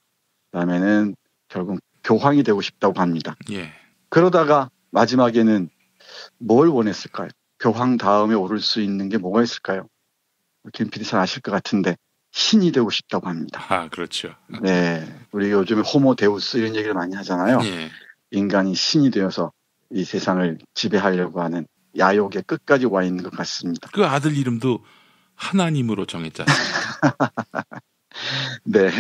그 다음에는 결국 교황이 되고 싶다고 합니다. 예. 그러다가 마지막에는 뭘 원했을까요? 교황 다음에 오를 수 있는 게 뭐가 있을까요? 김 PD 잘 아실 것 같은데 신이 되고 싶다고 합니다. 아, 그렇죠. 네, 우리 요즘에 호모 데우스 이런 얘기를 많이 하잖아요. 예. 인간이 신이 되어서 이 세상을 지배하려고 하는 야욕의 끝까지 와 있는 것 같습니다. 그 아들 이름도 하나님으로 정했지 않습니까? 네,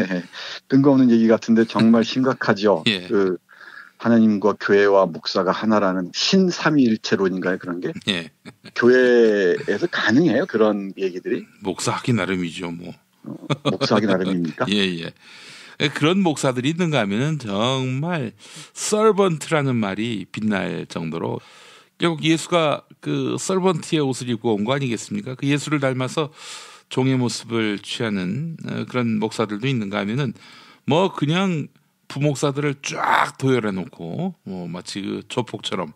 뜬금없는 얘기 같은데 정말 심각하죠. 예. 그 하나님과 교회와 목사가 하나라는 신삼위일체론인가요? 그런 게? 예. 교회에서 가능해요? 그런 얘기들이? 목사하기 나름이죠, 뭐. 목사하기 나름입니까? 예, 예. 그런 목사들이 있는가 하면은 정말 서번트라는 말이 빛날 정도로 결국 예수가 그 서번트의 옷을 입고 온 거 아니겠습니까? 그 예수를 닮아서 종의 모습을 취하는 그런 목사들도 있는가 하면은 뭐 그냥 부목사들을 쫙 도열해 놓고 뭐 마치 그 조폭처럼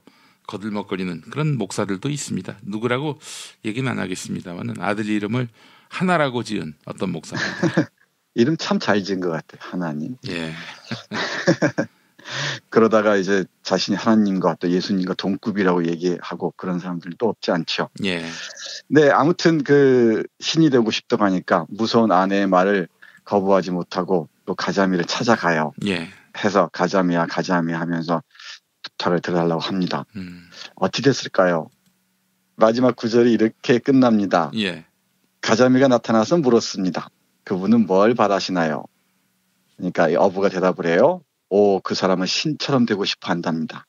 거들먹거리는 그런 목사들도 있습니다. 누구라고 얘기는 안 하겠습니다만은 아들 이름을 하나라고 지은 어떤 목사입니다. 이름 참 잘 지은 것 같아요. 하나님. 예. 그러다가 이제 자신이 하나님과 또 예수님과 동급이라고 얘기하고 그런 사람들도 없지 않죠. 예. 네, 아무튼 그 신이 되고 싶다고 하니까 무서운 아내의 말을 거부하지 못하고 또 가자미를 찾아가요. 예. 해서 가자미야 하면서 부탁을 들어달라고 합니다. 어찌 됐을까요? 마지막 구절이 이렇게 끝납니다. 예. 가자미가 나타나서 물었습니다. 그분은 뭘 바라시나요? 그러니까 이 어부가 대답을 해요. 그 사람은 신처럼 되고 싶어 한답니다.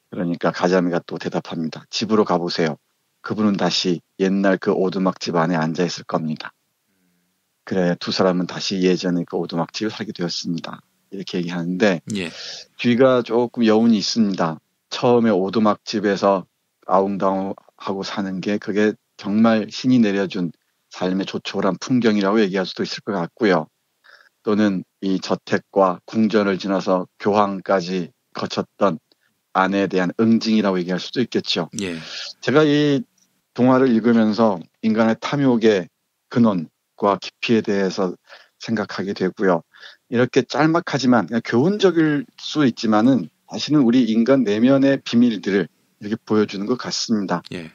그러니까 가자미가 또 대답합니다. 집으로 가보세요. 그분은 다시 옛날 그 오두막집 안에 앉아 있을 겁니다. 그래, 두 사람은 다시 예전의 그 오두막집에 살게 되었습니다. 이렇게 얘기하는데 예. 뒤가 조금 여운이 있습니다. 처음에 오두막집에서 아웅다웅하고 사는 게 그게 정말 신이 내려준 삶의 조촐한 풍경이라고 얘기할 수도 있을 것 같고요. 또는 이 저택과 궁전을 지나서 교황까지 거쳤던 아내에 대한 응징이라고 얘기할 수도 있겠죠. 예. 제가 이 동화를 읽으면서 인간의 탐욕의 근원과 깊이에 대해서 생각하게 되고요. 이렇게 짤막하지만 그냥 교훈적일 수 있지만은 사실은 우리 인간 내면의 비밀들을 이렇게 보여주는 것 같습니다. 예.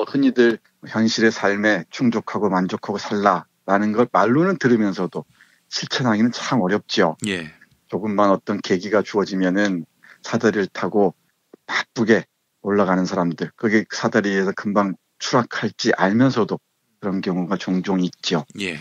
흔히들 현실의 삶에 충족하고 만족하고 살라라는 걸 말로는 들으면서도 실천하기는 참 어렵죠. 예. 조금만 어떤 계기가 주어지면은 사다리를 타고 바쁘게 올라가는 사람들, 그게 사다리에서 금방 추락할지 알면서도 그런 경우가 종종 있죠. 예.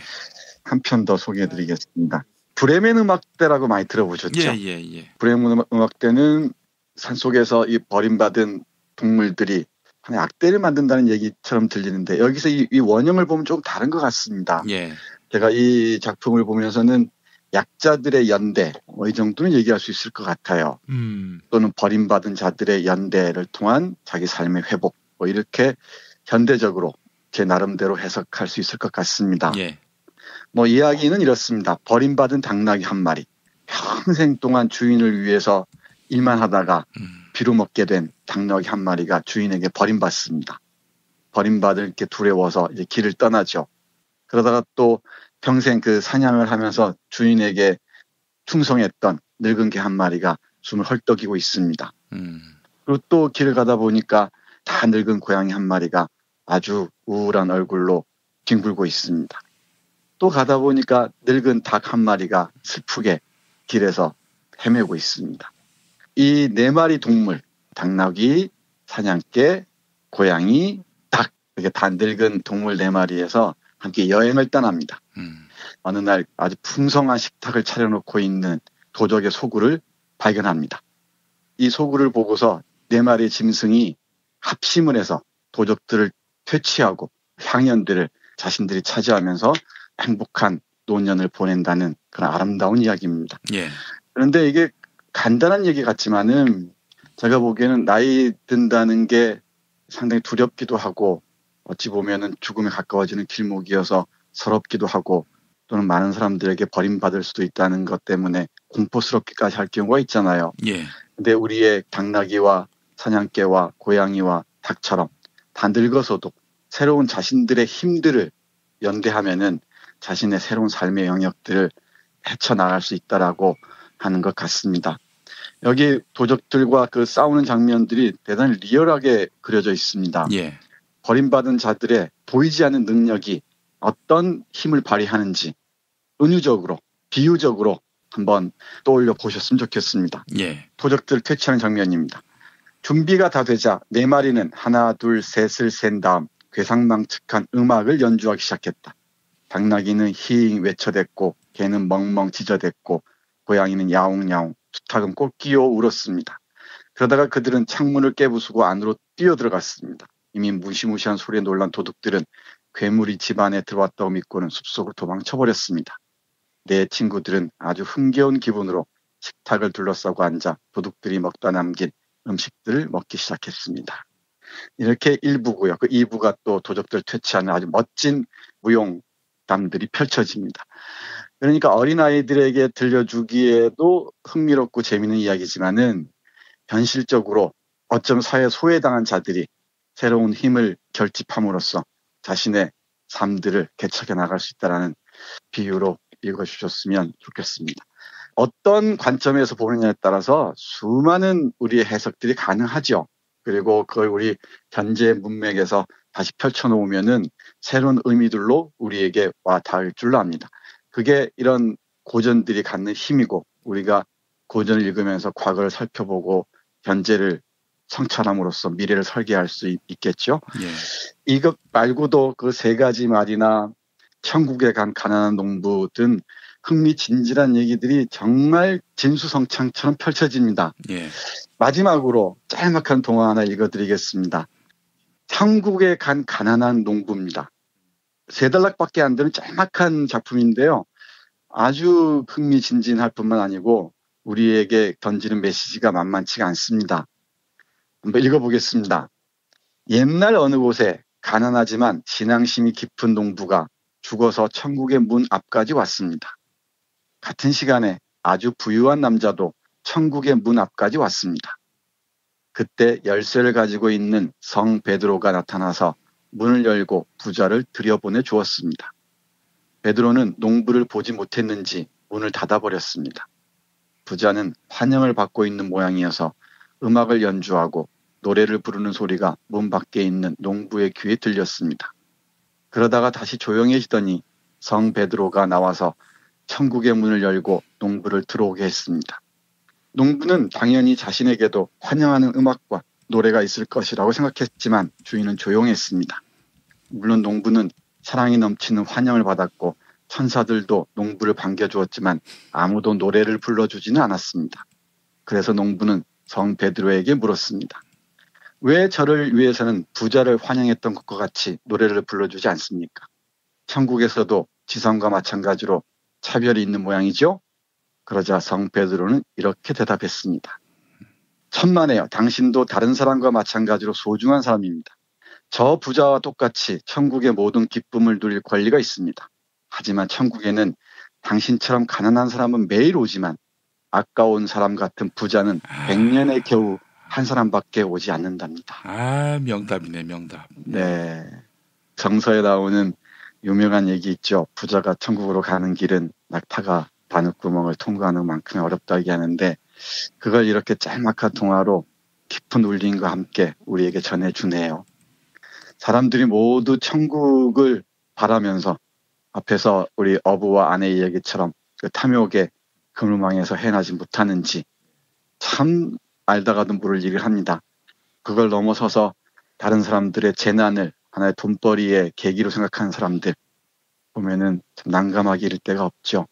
한 편 더 소개해드리겠습니다. 브레멘 음악대라고 많이 들어보셨죠? 예. 브레멘 음악대는 산속에서 이 버림받은 동물들이 하나의 악대를 만든다는 얘기처럼 들리는데 여기서 이 원형을 보면 좀 다른 것 같습니다. 예. 제가 이 작품을 보면서는 약자들의 연대, 이 정도는 얘기할 수 있을 것 같아요. 또는 버림받은 자들의 연대를 통한 자기 삶의 회복, 이렇게 현대적으로 제 나름대로 해석할 수 있을 것 같습니다. 예. 이야기는 이렇습니다. 버림받은 당나귀 한 마리. 평생 동안 주인을 위해서 일만 하다가 비루먹게 된 당나귀 한 마리가 주인에게 버림받습니다. 버림받을 게 두려워서 이제 길을 떠나죠. 그러다가 또 평생 그 사냥을 하면서 주인에게 충성했던 늙은 개 한 마리가 숨을 헐떡이고 있습니다. 그리고 또 길을 가다 보니까 다 늙은 고양이 한 마리가 아주 우울한 얼굴로 뒹굴고 있습니다. 또 가다 보니까 늙은 닭 한 마리가 슬프게 길에서 헤매고 있습니다. 이 네 마리 동물, 당나귀, 사냥개, 고양이, 닭, 이렇게 다 늙은 동물 네 마리에서 함께 여행을 떠납니다. 어느 날 아주 풍성한 식탁을 차려놓고 있는 도적의 소굴을 발견합니다. 이 소굴을 보고서 네 마리 짐승이 합심을 해서 도적들을 퇴치하고 향연들을 자신들이 차지하면서 행복한 노년을 보낸다는 그런 아름다운 이야기입니다. 예. 그런데 이게 간단한 얘기 같지만은 제가 보기에는 나이 든다는 게 상당히 두렵기도 하고 어찌 보면은 죽음에 가까워지는 길목이어서 서럽기도 하고 또는 많은 사람들에게 버림받을 수도 있다는 것 때문에 공포스럽기까지 할 경우가 있잖아요. 예. 근데 우리의 당나귀와 사냥개와 고양이와 닭처럼 다 늙어서도 새로운 자신들의 힘들을 연대하면은 자신의 새로운 삶의 영역들을 헤쳐나갈 수 있다라고 하는 것 같습니다. 여기 도적들과 그 싸우는 장면들이 대단히 리얼하게 그려져 있습니다. 예. 버림받은 자들의 보이지 않는 능력이 어떤 힘을 발휘하는지 은유적으로, 비유적으로 한번 떠올려 보셨으면 좋겠습니다. 예. 도적들 퇴치하는 장면입니다. 준비가 다 되자 네 마리는 하나, 둘, 셋을 센 다음 괴상망측한 음악을 연주하기 시작했다. 당나귀는 히잉 외쳐댔고 개는 멍멍 짖어댔고 고양이는 야옹야옹 두탁은 꼴끼요 울었습니다. 그러다가 그들은 창문을 깨부수고 안으로 뛰어들어갔습니다. 이미 무시무시한 소리에 놀란 도둑들은 괴물이 집안에 들어왔다고 믿고는 숲속으로 도망쳐버렸습니다. 내 친구들은 아주 흥겨운 기분으로 식탁을 둘러싸고 앉아 도둑들이 먹다 남긴 음식들을 먹기 시작했습니다. 이렇게 1부고요. 그 2부가 또 도적들 퇴치하는 아주 멋진 무용담들이 펼쳐집니다. 그러니까 어린아이들에게 들려주기에도 흥미롭고 재미있는 이야기지만은 현실적으로 어쩜 사회에 소외당한 자들이 새로운 힘을 결집함으로써 자신의 삶들을 개척해 나갈 수 있다는 비유로 읽어주셨으면 좋겠습니다. 어떤 관점에서 보느냐에 따라서 수많은 우리의 해석들이 가능하죠. 그리고 그걸 우리 현재 문맥에서 다시 펼쳐놓으면은 새로운 의미들로 우리에게 와 닿을 줄로 압니다. 그게 이런 고전들이 갖는 힘이고 우리가 고전을 읽으면서 과거를 살펴보고 현재를 성찰함으로써 미래를 설계할 수 있겠죠. 예. 이것 말고도 그 세 가지 말이나 천국에 간 가난한 농부 등 흥미진진한 얘기들이 정말 진수성찬처럼 펼쳐집니다. 예. 마지막으로 짤막한 동화 하나 읽어드리겠습니다. 천국에 간 가난한 농부입니다. 3단락밖에 안 되는 짤막한 작품인데요. 아주 흥미진진할 뿐만 아니고 우리에게 던지는 메시지가 만만치가 않습니다. 한번 읽어보겠습니다. 옛날 어느 곳에 가난하지만 신앙심이 깊은 농부가 죽어서 천국의 문 앞까지 왔습니다. 같은 시간에 아주 부유한 남자도 천국의 문 앞까지 왔습니다. 그때 열쇠를 가지고 있는 성 베드로가 나타나서 문을 열고 부자를 들여보내 주었습니다. 베드로는 농부를 보지 못했는지 문을 닫아버렸습니다. 부자는 환영을 받고 있는 모양이어서 음악을 연주하고 노래를 부르는 소리가 문 밖에 있는 농부의 귀에 들렸습니다. 그러다가 다시 조용해지더니 성 베드로가 나와서 천국의 문을 열고 농부를 들어오게 했습니다. 농부는 당연히 자신에게도 환영하는 음악과 노래가 있을 것이라고 생각했지만 주인은 조용했습니다. 물론 농부는 사랑이 넘치는 환영을 받았고 천사들도 농부를 반겨주었지만 아무도 노래를 불러주지는 않았습니다. 그래서 농부는 성 베드로에게 물었습니다. 왜 저를 위해서는 부자를 환영했던 것과 같이 노래를 불러주지 않습니까? 천국에서도 지성과 마찬가지로 차별이 있는 모양이죠? 그러자 성 베드로는 이렇게 대답했습니다. 천만에요. 당신도 다른 사람과 마찬가지로 소중한 사람입니다. 저 부자와 똑같이 천국의 모든 기쁨을 누릴 권리가 있습니다. 하지만 천국에는 당신처럼 가난한 사람은 매일 오지만 아까운 사람 같은 부자는 100년에 겨우 한 사람밖에 오지 않는답니다. 아, 명답이네, 명답. 네. 정서에 나오는 유명한 얘기 있죠. 부자가 천국으로 가는 길은 낙타가 바늘구멍을 통과하는 만큼 어렵다 얘기하는데 그걸 이렇게 짤막한 동화로 깊은 울림과 함께 우리에게 전해주네요. 사람들이 모두 천국을 바라면서 앞에서 우리 어부와 아내의 얘기처럼 그 탐욕의 그물망에서 헤어나지 못하는지 참 알다가도 모를 일을 합니다. 그걸 넘어서서 다른 사람들의 재난을 하나의 돈벌이의 계기로 생각하는 사람들 보면은 참 난감하게 이를 데가 없죠.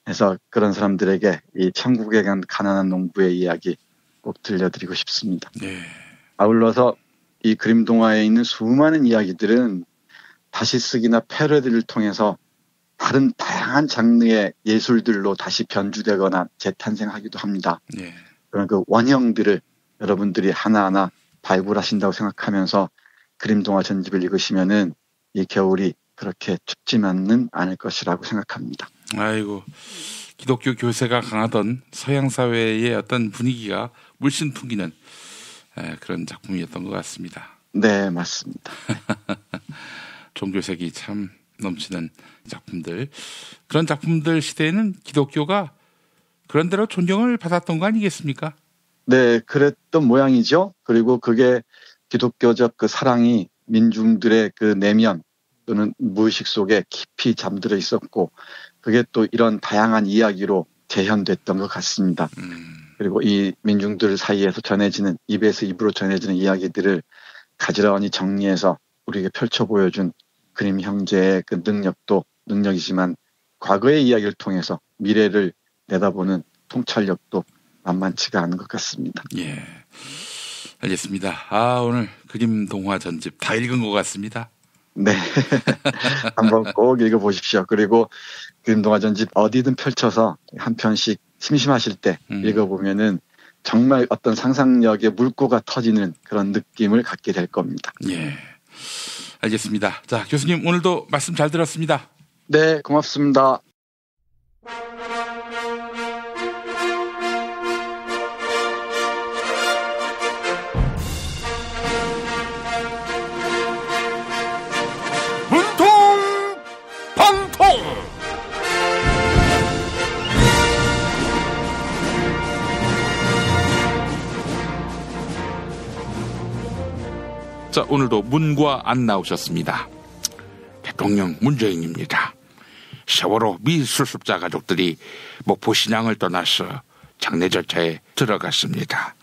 그래서 그런 사람들에게 이 천국에 간 가난한 농부의 이야기 꼭 들려드리고 싶습니다. 네. 아울러서 이 그림 동화에 있는 수많은 이야기들은 다시 쓰기나 패러디를 통해서 다른 다양한 장르의 예술들로 다시 변주되거나 재탄생하기도 합니다. 네. 그런 그 원형들을 여러분들이 하나하나 발굴하신다고 생각하면서 그림동화 전집을 읽으시면은 이 겨울이 그렇게 춥지만은 않을 것이라고 생각합니다. 아이고, 기독교 교세가 강하던 서양 사회의 어떤 분위기가 물씬 풍기는 그런 작품이었던 것 같습니다. 네, 맞습니다. 종교색이 참 넘치는 작품들. 그런 작품들 시대에는 기독교가 그런대로 존경을 받았던 거 아니겠습니까? 네, 그랬던 모양이죠. 그리고 그게 기독교적 그 사랑이 민중들의 그 내면 또는 무의식 속에 깊이 잠들어 있었고, 그게 또 이런 다양한 이야기로 재현됐던 것 같습니다. 그리고 이 민중들 사이에서 전해지는, 입에서 입으로 전해지는 이야기들을 가지런히 정리해서 우리에게 펼쳐 보여준 그림 형제의 그 능력도 능력이지만, 과거의 이야기를 통해서 미래를 내다보는 통찰력도 만만치가 않은 것 같습니다. 예, 알겠습니다. 오늘 그림 동화 전집 다 읽은 것 같습니다. 네. 한번 꼭 읽어보십시오. 그리고 그림 동화 전집 어디든 펼쳐서 한 편씩 심심하실 때 읽어보면은 정말 어떤 상상력의 물꼬가 터지는 그런 느낌을 갖게 될 겁니다. 예, 알겠습니다. 자, 교수님 오늘도 말씀 잘 들었습니다. 네, 고맙습니다. 자, 오늘도 문과 안 나오셨습니다. 대통령 문재인입니다. 세월호 미수습자 가족들이 목포 신앙을 떠나서 장례 절차에 들어갔습니다.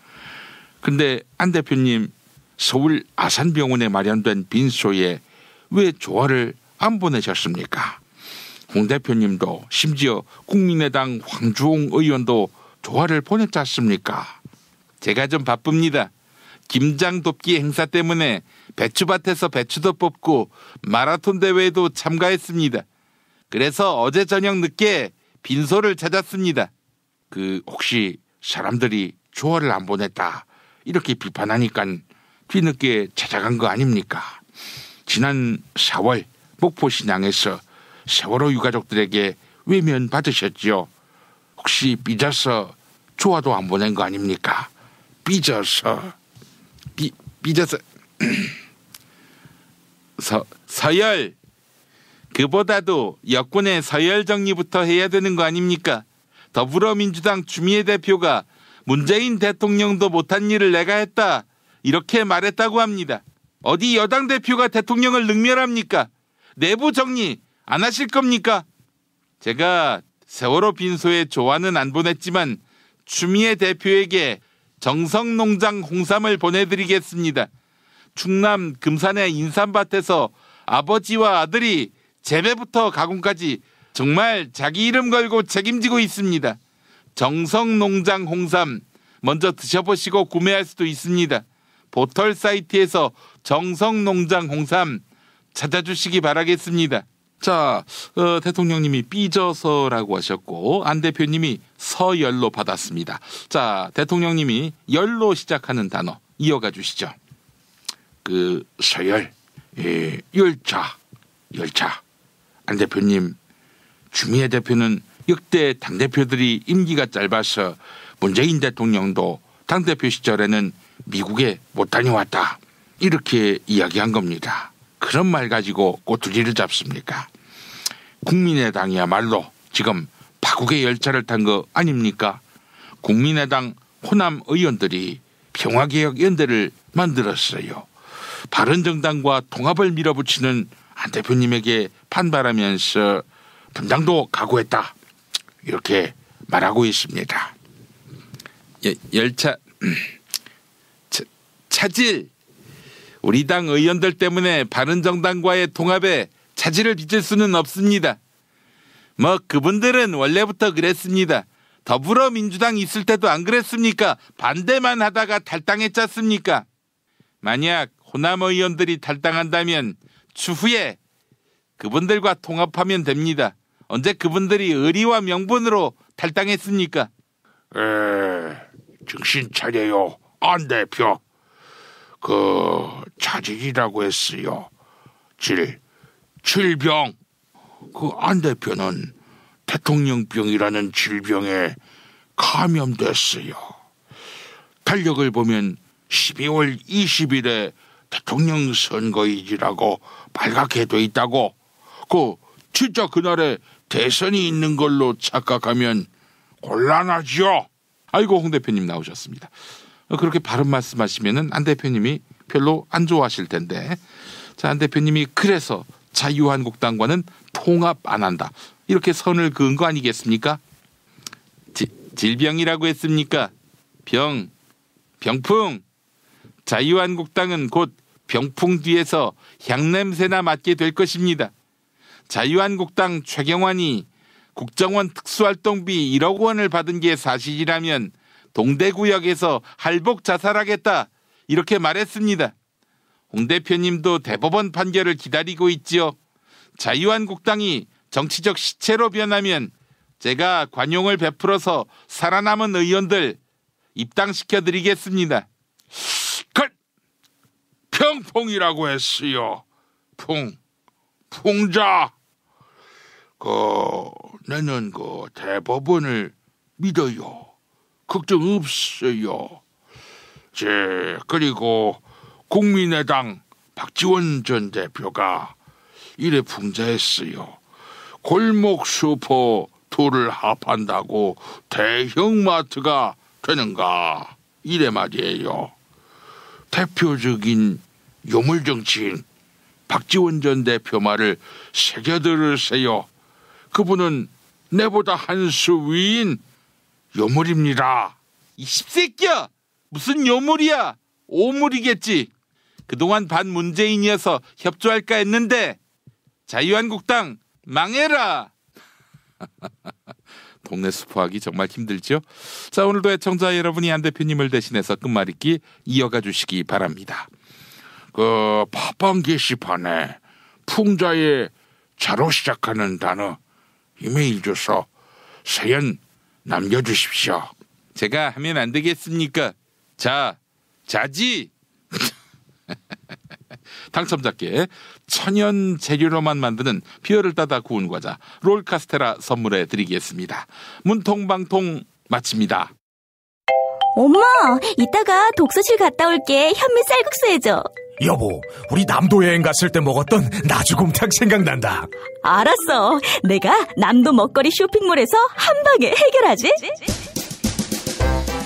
근데 안 대표님, 서울 아산병원에 마련된 빈소에 왜 조화를 안 보내셨습니까? 홍 대표님도 심지어 국민의당 황주홍 의원도 조화를 보냈지 않습니까? 제가 좀 바쁩니다. 김장 돕기 행사 때문에 배추밭에서 배추도 뽑고 마라톤 대회에도 참가했습니다. 그래서 어제 저녁 늦게 빈소를 찾았습니다. 혹시 사람들이 조화를 안 보냈다 이렇게 비판하니까 뒤늦게 찾아간 거 아닙니까? 지난 4월 목포 신앙에서 세월호 유가족들에게 외면 받으셨죠? 혹시 삐져서 조화도 안 보낸 거 아닙니까? 삐져서 서열, 그보다도 여권의 서열 정리부터 해야 되는 거 아닙니까? 더불어민주당 추미애 대표가 문재인 대통령도 못한 일을 내가 했다 이렇게 말했다고 합니다. 어디 여당 대표가 대통령을 능멸합니까? 내부 정리 안 하실 겁니까? 제가 세월호 빈소에 조화는 안 보냈지만 추미애 대표에게 정성농장 홍삼을 보내드리겠습니다. 충남 금산의 인삼밭에서 아버지와 아들이 재배부터 가공까지 정말 자기 이름 걸고 책임지고 있습니다. 정성농장 홍삼 먼저 드셔보시고 구매할 수도 있습니다. 포털 사이트에서 정성농장 홍삼 찾아주시기 바라겠습니다. 자, 대통령님이 삐져서라고 하셨고 안 대표님이 서열로 받았습니다. 자, 대통령님이 열로 시작하는 단어 이어가 주시죠. 서열, 열차. 안 대표님, 추미애 대표는 역대 당대표들이 임기가 짧아서 문재인 대통령도 당대표 시절에는 미국에 못 다녀왔다 이렇게 이야기한 겁니다. 그런 말 가지고 꼬투리를 잡습니까? 국민의당이야말로 지금 파국의 열차를 탄 거 아닙니까? 국민의당 호남 의원들이 평화개혁연대를 만들었어요. 바른정당과 통합을 밀어붙이는 안 대표님에게 반발하면서 분당도 각오했다 이렇게 말하고 있습니다. 열차 차질, 우리 당 의원들 때문에 바른정당과의 통합에 차질을 빚을 수는 없습니다. 그분들은 원래부터 그랬습니다. 더불어민주당 있을 때도 안 그랬습니까? 반대만 하다가 탈당했지 않습니까? 만약 호남 의원들이 탈당한다면 추후에 그분들과 통합하면 됩니다. 언제 그분들이 의리와 명분으로 탈당했습니까? 정신 차려요, 안 대표. 자질이라고 했어요. 질병. 안 대표는 대통령병이라는 질병에 감염됐어요. 달력을 보면 12월 20일에 대통령 선거일이라고 빨갛게 돼 있다고. 진짜 그날에 대선이 있는 걸로 착각하면 곤란하죠. 아이고, 홍 대표님 나오셨습니다. 그렇게 바른 말씀하시면은 안 대표님이 별로 안 좋아하실 텐데. 자, 안 대표님이 그래서 자유한국당과는 통합 안 한다, 이렇게 선을 그은 거 아니겠습니까? 질병이라고 했습니까? 병풍. 자유한국당은 곧 병풍 뒤에서 향냄새나 맡게 될 것입니다. 자유한국당 최경환이 국정원 특수활동비 1억 원을 받은 게 사실이라면 동대구역에서 할복 자살하겠다, 이렇게 말했습니다. 홍 대표님도 대법원 판결을 기다리고 있지요. 자유한국당이 정치적 시체로 변하면 제가 관용을 베풀어서 살아남은 의원들 입당시켜드리겠습니다. 평풍이라고 했어요. 풍자. 나는 대법원을 믿어요. 걱정 없어요. 그리고 국민의당 박지원 전 대표가 이래 풍자했어요. 골목 슈퍼 둘을 합한다고 대형마트가 되는가, 이래 말이에요. 대표적인 요물정치인 박지원 전 대표 말을 새겨들으세요. 그분은 내보다 한 수 위인 요물입니다. 이 씹새끼야, 무슨 요물이야, 오물이겠지. 그동안 반문재인이어서 협조할까 했는데 자유한국당 망해라. 동네 스포하기 정말 힘들죠. 자, 오늘도 애청자 여러분이 안 대표님을 대신해서 끝말잇기 이어가 주시기 바랍니다. 팟빵 게시판에 풍자의 자로 시작하는 단어 이메일 줘서 사연 남겨주십시오. 제가 하면 안 되겠습니까? 자지. 당첨자께 천연 재료로만 만드는 피어를 따다 구운 과자 롤카스테라 선물해 드리겠습니다. 문통방통 마칩니다. 엄마, 이따가 독서실 갔다 올게. 현미 쌀국수 해줘. 여보, 우리 남도 여행 갔을 때 먹었던 나주곰탕 생각난다. 알았어. 내가 남도 먹거리 쇼핑몰에서 한 방에 해결하지.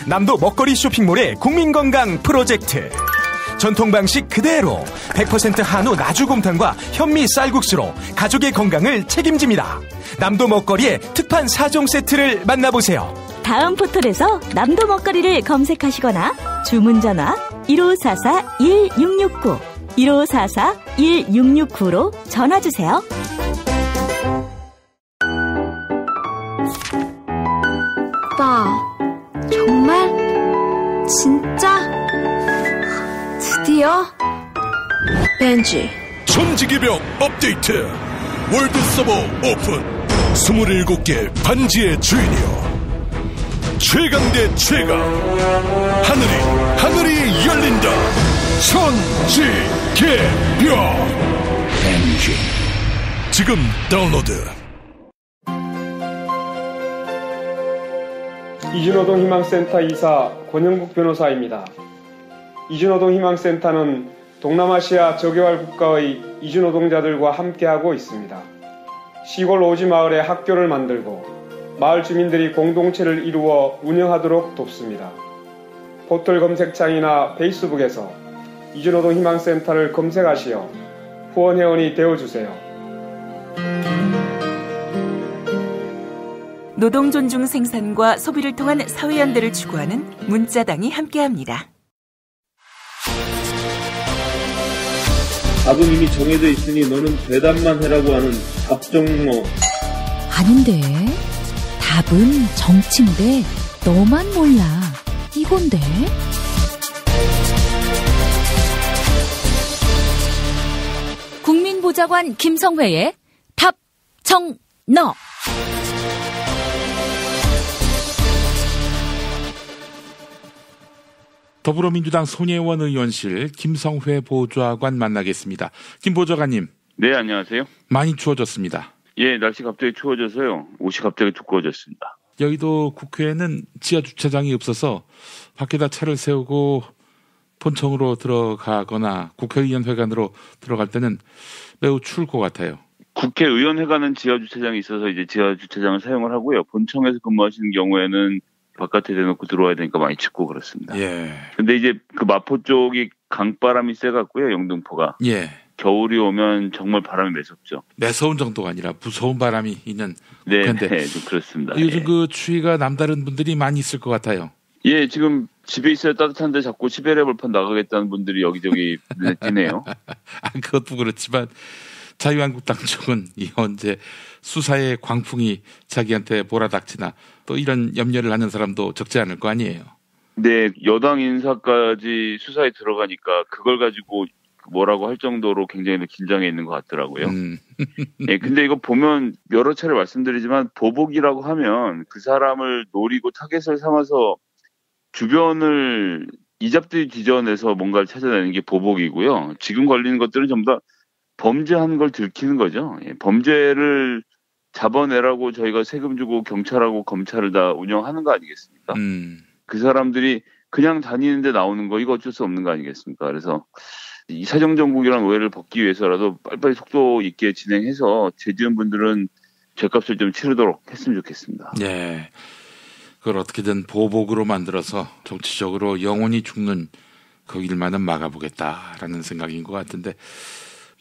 남도 먹거리 쇼핑몰의 국민건강 프로젝트. 전통 방식 그대로 100% 한우 나주곰탕과 현미 쌀국수로 가족의 건강을 책임집니다. 남도 먹거리의 특판 4종 세트를 만나보세요. 다음 포털에서 남도 먹거리를 검색하시거나 주문 전화 1544-1669 1544-1669로 전화주세요. 오빠, 정말? 진짜? 드디어? 벤지 천지개벽 업데이트. 월드 서버 오픈. 27개 반지의 주인이여, 최강 대 최강. 하늘이 열린다. 천지개벽 벤지. 지금 다운로드. 이준호동 희망센터 이사 권영국 변호사입니다. 이준호동 희망센터는 동남아시아 저개발 국가의 이주노동자들과 함께하고 있습니다. 시골 오지 마을에 학교를 만들고 마을 주민들이 공동체를 이루어 운영하도록 돕습니다. 포털 검색창이나 페이스북에서 이주노동 희망센터를 검색하시어 후원회원이 되어주세요. 노동 존중 생산과 소비를 통한 사회연대를 추구하는 문자당이 함께합니다. 답은 이미 정해져 있으니 너는 대답만 해라고 하는 답정너. 아닌데. 답은 정치인데 너만 몰라. 이건데. 국민보좌관 김성회의 답정너. 더불어민주당 손혜원 의원실 김성회 보좌관 만나겠습니다. 김 보좌관님. 네, 안녕하세요. 많이 추워졌습니다. 예, 날씨 갑자기 추워져서요. 옷이 갑자기 두꺼워졌습니다. 여의도 국회에는 지하 주차장이 없어서 밖에다 차를 세우고 본청으로 들어가거나 국회의원회관으로 들어갈 때는 매우 추울 것 같아요. 국회의원회관은 지하 주차장이 있어서 이제 지하 주차장을 사용을 하고요. 본청에서 근무하시는 경우에는 바깥에 대놓고 들어와야 되니까 많이 춥고 그렇습니다. 예. 근데 이제 그 마포 쪽이 강바람이 세갖고요, 영등포가. 예. 겨울이 오면 정말 바람이 매섭죠. 매서운 정도가 아니라 무서운 바람이 있는 네, 국회인데. 네, 좀 그렇습니다. 요즘 예. 그 추위가 남다른 분들이 많이 있을 것 같아요. 예, 지금 집에 있어야 따뜻한데 자꾸 시베리아 벌판 나가겠다는 분들이 여기저기 눈에 띄네요. 그것도 그렇지만 자유한국당 쪽은 이 언제 수사의 광풍이 자기한테 몰아닥치나 또 이런 염려를 하는 사람도 적지 않을 거 아니에요. 네, 여당 인사까지 수사에 들어가니까 그걸 가지고 뭐라고 할 정도로 굉장히 긴장해 있는 것 같더라고요. 네, 근데 이거 보면 여러 차례 말씀드리지만 보복이라고 하면 그 사람을 노리고 타겟을 삼아서 주변을 이잡듯이 뒤져내서 뭔가를 찾아내는 게 보복이고요. 지금 걸리는 것들은 전부 다 범죄한 걸 들키는 거죠. 예, 범죄를 잡아내라고 저희가 세금 주고 경찰하고 검찰을 다 운영하는 거 아니겠습니까? 그 사람들이 그냥 다니는데 나오는 거 이거 어쩔 수 없는 거 아니겠습니까? 그래서 이 사정정국이라는 오해를 벗기 위해서라도 빨리빨리 속도 있게 진행해서 죄지은 분들은 죄값을 좀 치르도록 했으면 좋겠습니다. 네. 그걸 어떻게든 보복으로 만들어서 정치적으로 영원히 죽는 그 일만은 막아보겠다라는 생각인 것 같은데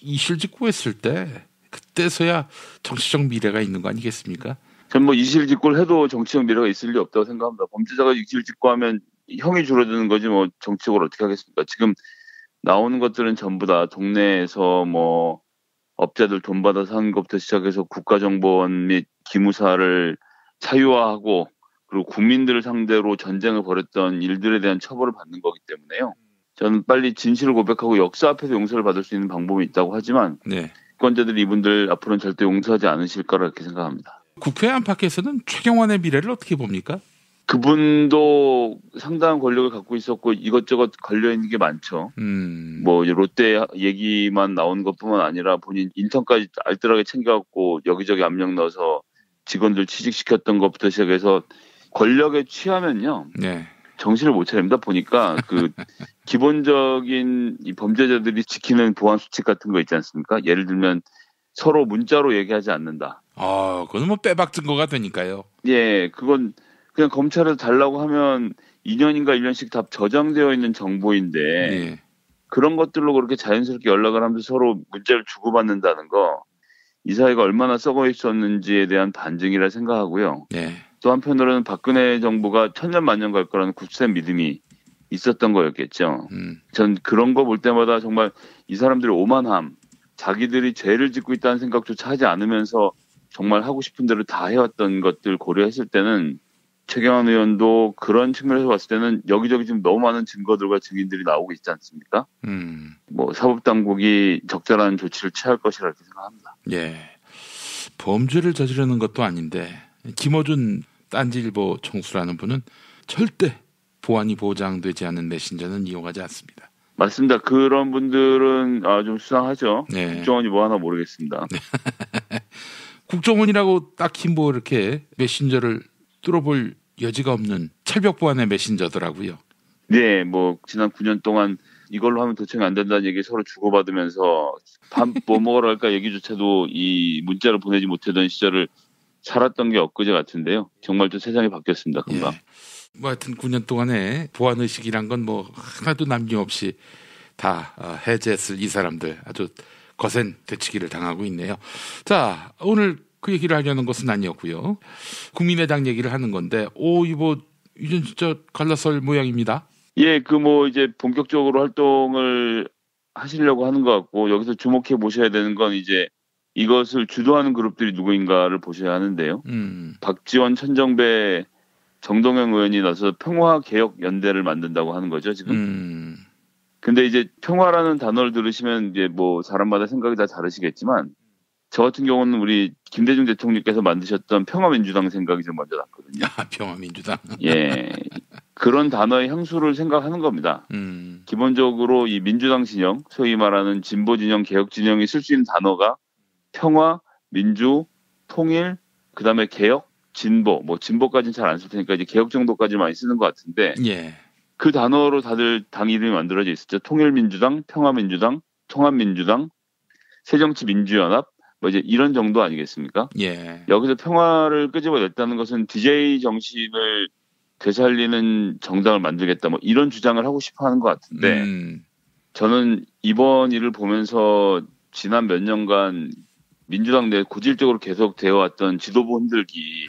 이실직고했을 때 그때서야 정치적 미래가 있는 거 아니겠습니까? 전 뭐 이실직고를 해도 정치적 미래가 있을 리 없다고 생각합니다. 범죄자가 이실직고하면 형이 줄어드는 거지 뭐 정치적으로 어떻게 하겠습니까? 지금 나오는 것들은 전부 다 동네에서 뭐 업자들 돈 받아서 하는 것부터 시작해서 국가정보원 및 기무사를 사유화하고 그리고 국민들을 상대로 전쟁을 벌였던 일들에 대한 처벌을 받는 거기 때문에요. 저는 빨리 진실을 고백하고 역사 앞에서 용서를 받을 수 있는 방법이 있다고 하지만 네. 유권자들이 이분들 앞으로는 절대 용서하지 않으실 거라 이렇게 생각합니다. 국회 안팎에서는 최경환의 미래를 어떻게 봅니까? 그분도 상당한 권력을 갖고 있었고 이것저것 걸려있는 게 많죠. 뭐 롯데 얘기만 나오는 것뿐만 아니라 본인 인턴까지 알뜰하게 챙겨갖고 여기저기 압력 넣어서 직원들 취직시켰던 것부터 시작해서 권력에 취하면요. 네. 정신을 못 차립니다. 보니까 그 기본적인 이 범죄자들이 지키는 보안 수칙 같은 거 있지 않습니까? 예를 들면 서로 문자로 얘기하지 않는다. 그건 뭐 빼박 증거가 되니까요. 예, 그건 그냥 검찰에서 달라고 하면 2년인가 1년씩 다 저장되어 있는 정보인데 예. 그런 것들로 그렇게 자연스럽게 연락을 하면서 서로 문자를 주고받는다는 거 이 사회가 얼마나 썩어 있었는지에 대한 반증이라 생각하고요. 네. 또 한편으로는 박근혜 정부가 천년만년 갈 거라는 굳센 믿음이 있었던 거였겠죠. 전 그런 거 볼 때마다 정말 이 사람들의 오만함, 자기들이 죄를 짓고 있다는 생각조차 하지 않으면서 정말 하고 싶은 대로 다 해왔던 것들 고려했을 때는 최경환 의원도 그런 측면에서 봤을 때는 여기저기 지금 너무 많은 증거들과 증인들이 나오고 있지 않습니까? 뭐 사법당국이 적절한 조치를 취할 것이라 이렇게 생각합니다. 예, 범죄를 저지르는 것도 아닌데 김어준 딴지일보 총수라는 분은 절대 보안이 보장되지 않은 메신저는 이용하지 않습니다. 맞습니다. 그런 분들은 좀 수상하죠. 네. 국정원이 뭐 하나 모르겠습니다. 국정원이라고 딱히 뭐 이렇게 메신저를 뚫어볼 여지가 없는 철벽 보안의 메신저더라고요. 네, 뭐 지난 9년 동안 이걸로 하면 도청이 안 된다는 얘기 서로 주고받으면서 밥 뭐 먹으러 갈까 얘기조차도 이 문자를 보내지 못하던 시절을 살았던 게 엊그제 같은데요. 정말 좀 세상이 바뀌었습니다. 금방. 예. 뭐 하여튼 9년 동안에 보안의식이란 건 뭐 하나도 남김없이 다 해제했을 이 사람들 아주 거센 되치기를 당하고 있네요. 자, 오늘 그 얘기를 하려는 것은 아니었고요. 국민의당 얘기를 하는 건데 이거 이젠 진짜 갈라설 모양입니다. 예, 그 뭐 이제 본격적으로 활동을 하시려고 하는 것 같고 여기서 주목해 보셔야 되는 건 이제 이것을 주도하는 그룹들이 누구인가를 보셔야 하는데요. 박지원, 천정배, 정동영 의원이 나서 평화개혁연대를 만든다고 하는 거죠, 지금. 근데 이제 평화라는 단어를 들으시면 이제 뭐 사람마다 생각이 다 다르시겠지만 저 같은 경우는 우리 김대중 대통령께서 만드셨던 평화민주당 생각이 좀 먼저 났거든요. 평화민주당. 예. 그런 단어의 향수를 생각하는 겁니다. 기본적으로 이 민주당 진영, 소위 말하는 진보 진영, 개혁 진영이 쓸 수 있는 단어가 평화, 민주, 통일, 그다음에 개혁, 진보, 뭐 진보까지는 잘 안 쓸 테니까 이제 개혁 정도까지 많이 쓰는 것 같은데 예. 그 단어로 다들 당 이름이 만들어져 있었죠. 통일민주당, 평화민주당, 통합민주당, 새정치민주연합, 뭐 이제 이런 정도 아니겠습니까? 예. 여기서 평화를 끄집어냈다는 것은 DJ 정신을 되살리는 정당을 만들겠다, 뭐 이런 주장을 하고 싶어하는 것 같은데 저는 이번 일을 보면서 지난 몇 년간 민주당 내 고질적으로 계속 되어왔던 지도부 흔들기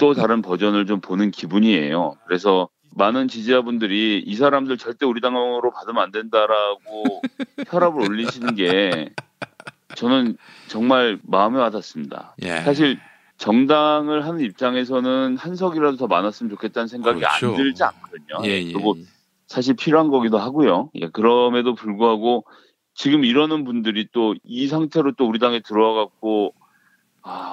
또 다른 버전을 좀 보는 기분이에요. 그래서 많은 지지자분들이 이 사람들 절대 우리 당으로 받으면 안 된다라고 혈압을 올리시는 게 저는 정말 마음에 와닿습니다. 예. 사실 정당을 하는 입장에서는 한 석이라도 더 많았으면 좋겠다는 생각이 그렇죠. 안 들지 않거든요. 예, 예. 그리고 사실 필요한 거기도 하고요. 예, 그럼에도 불구하고 지금 이러는 분들이 또 이 상태로 또 우리 당에 들어와갖고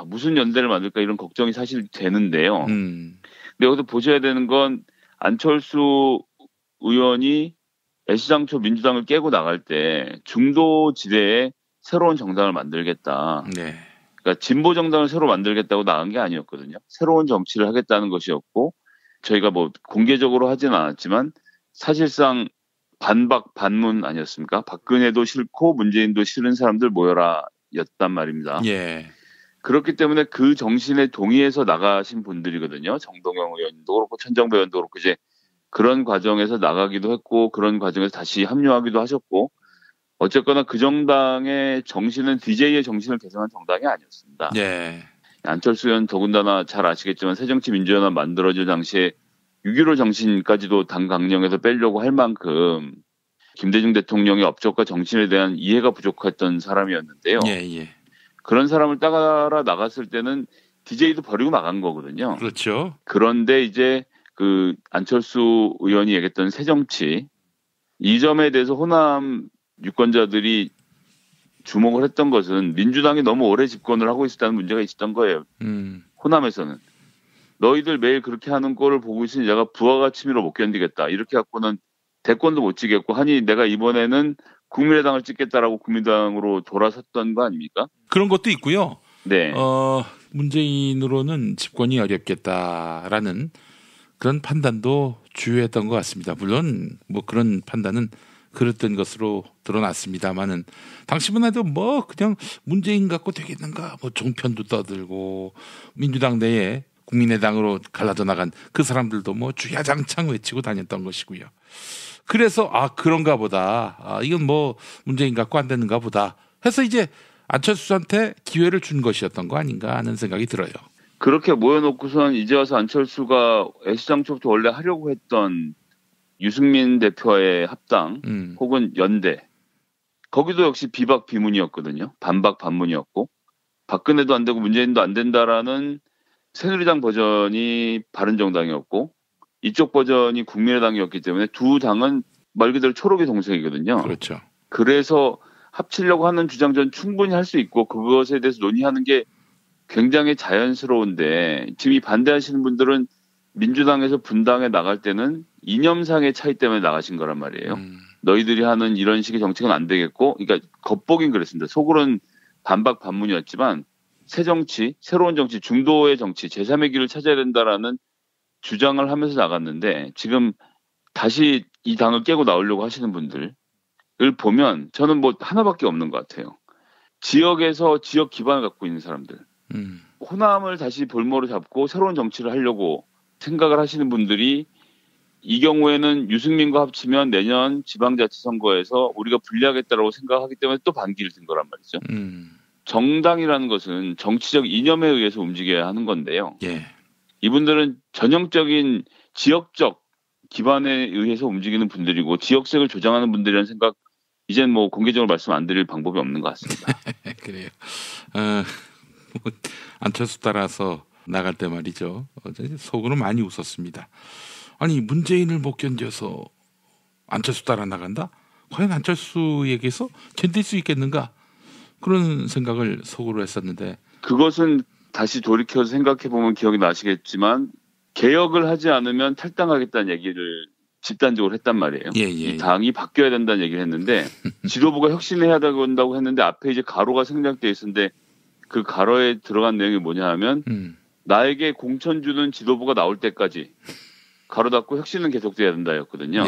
무슨 연대를 만들까 이런 걱정이 사실 되는데요. 근데 여기서 보셔야 되는 건 안철수 의원이 애시장초 민주당을 깨고 나갈 때 중도 지대에 새로운 정당을 만들겠다. 네. 그러니까 진보 정당을 새로 만들겠다고 나간 게 아니었거든요. 새로운 정치를 하겠다는 것이었고 저희가 뭐 공개적으로 하지는 않았지만 사실상 반박 반문 아니었습니까? 박근혜도 싫고 문재인도 싫은 사람들 모여라 였단 말입니다. 예. 그렇기 때문에 그 정신에 동의해서 나가신 분들이거든요. 정동영 의원도 그렇고 천정배 의원도 그렇고 이제 그런 과정에서 나가기도 했고 그런 과정에서 다시 합류하기도 하셨고 어쨌거나 그 정당의 정신은 DJ의 정신을 개선한 정당이 아니었습니다. 예. 안철수 의원 더군다나 잘 아시겠지만 새정치민주연합 만들어질 당시에 6.15 정신까지도 당 강령에서 빼려고 할 만큼 김대중 대통령의 업적과 정신에 대한 이해가 부족했던 사람이었는데요. 예, 예. 그런 사람을 따라 나갔을 때는 DJ도 버리고 나간 거거든요. 그렇죠. 그런데 이제 그 안철수 의원이 얘기했던 새정치 이 점에 대해서 호남 유권자들이 주목을 했던 것은 민주당이 너무 오래 집권을 하고 있었다는 문제가 있었던 거예요. 호남에서는. 너희들 매일 그렇게 하는 꼴을 보고 있으니 내가 부하가 치밀어 못 견디겠다. 이렇게 갖고는 대권도 못 찍겠고 하니 내가 이번에는 국민의당을 찍겠다라고 국민당으로 돌아섰던 거 아닙니까? 그런 것도 있고요. 네. 문재인으로는 집권이 어렵겠다라는 그런 판단도 주요했던 것 같습니다. 물론 뭐 그런 판단은 그랬던 것으로 드러났습니다만은 당시만 해도 뭐 그냥 문재인 갖고 되겠는가 뭐 종편도 떠들고 민주당 내에 국민의당으로 갈라져 나간 그 사람들도 뭐 주야장창 외치고 다녔던 것이고요. 그래서 그런가 보다. 이건 뭐 문재인 갖고 안 되는가 보다 해서 이제 안철수한테 기회를 준 것이었던 거 아닌가 하는 생각이 들어요. 그렇게 모여놓고선 이제 와서 안철수가 애시장초부터 원래 하려고 했던 유승민 대표의 합당 혹은 연대 거기도 역시 비박 비문이었거든요. 반박 반문이었고 박근혜도 안 되고 문재인도 안 된다라는 새누리당 버전이 바른정당이었고 이쪽 버전이 국민의당이었기 때문에 두 당은 말 그대로 초록의 동색이거든요. 그렇죠. 그래서 합치려고 하는 주장 전 충분히 할 수 있고 그것에 대해서 논의하는 게 굉장히 자연스러운데 지금 이 반대하시는 분들은 민주당에서 분당에 나갈 때는 이념상의 차이 때문에 나가신 거란 말이에요. 너희들이 하는 이런 식의 정책은 안 되겠고 그러니까 겉보긴 그랬습니다. 속으로는 반박 반문이었지만 새 정치, 새로운 정치, 중도의 정치, 제3의 길을 찾아야 된다라는 주장을 하면서 나갔는데 지금 다시 이 당을 깨고 나오려고 하시는 분들을 보면 저는 뭐 하나밖에 없는 것 같아요. 지역에서 지역 기반을 갖고 있는 사람들. 호남을 다시 볼모로 잡고 새로운 정치를 하려고 생각을 하시는 분들이 이 경우에는 유승민과 합치면 내년 지방자치선거에서 우리가 불리하겠다라고 생각하기 때문에 또 반기를 든 거란 말이죠. 정당이라는 것은 정치적 이념에 의해서 움직여야 하는 건데요. 예. 이분들은 전형적인 지역적 기반에 의해서 움직이는 분들이고 지역색을 조장하는 분들이라는 생각 이젠 뭐 공개적으로 말씀 안 드릴 방법이 없는 것 같습니다. 그래요. 뭐 안철수 따라서 나갈 때 말이죠. 속으로 많이 웃었습니다. 아니 문재인을 못 견뎌서 안철수 따라 나간다? 과연 안철수에게서 견딜 수 있겠는가? 그런 생각을 속으로 했었는데 그것은 다시 돌이켜서 생각해보면 기억이 나시겠지만 개혁을 하지 않으면 탈당하겠다는 얘기를 집단적으로 했단 말이에요. 이 당이 바뀌어야 된다는 얘기를 했는데 지도부가 혁신해야 된다고 했는데 앞에 이제 가로가 생략되어 있었는데 그 가로에 들어간 내용이 뭐냐 하면 나에게 공천 주는 지도부가 나올 때까지 가로 닫고 혁신은 계속돼야 된다였거든요.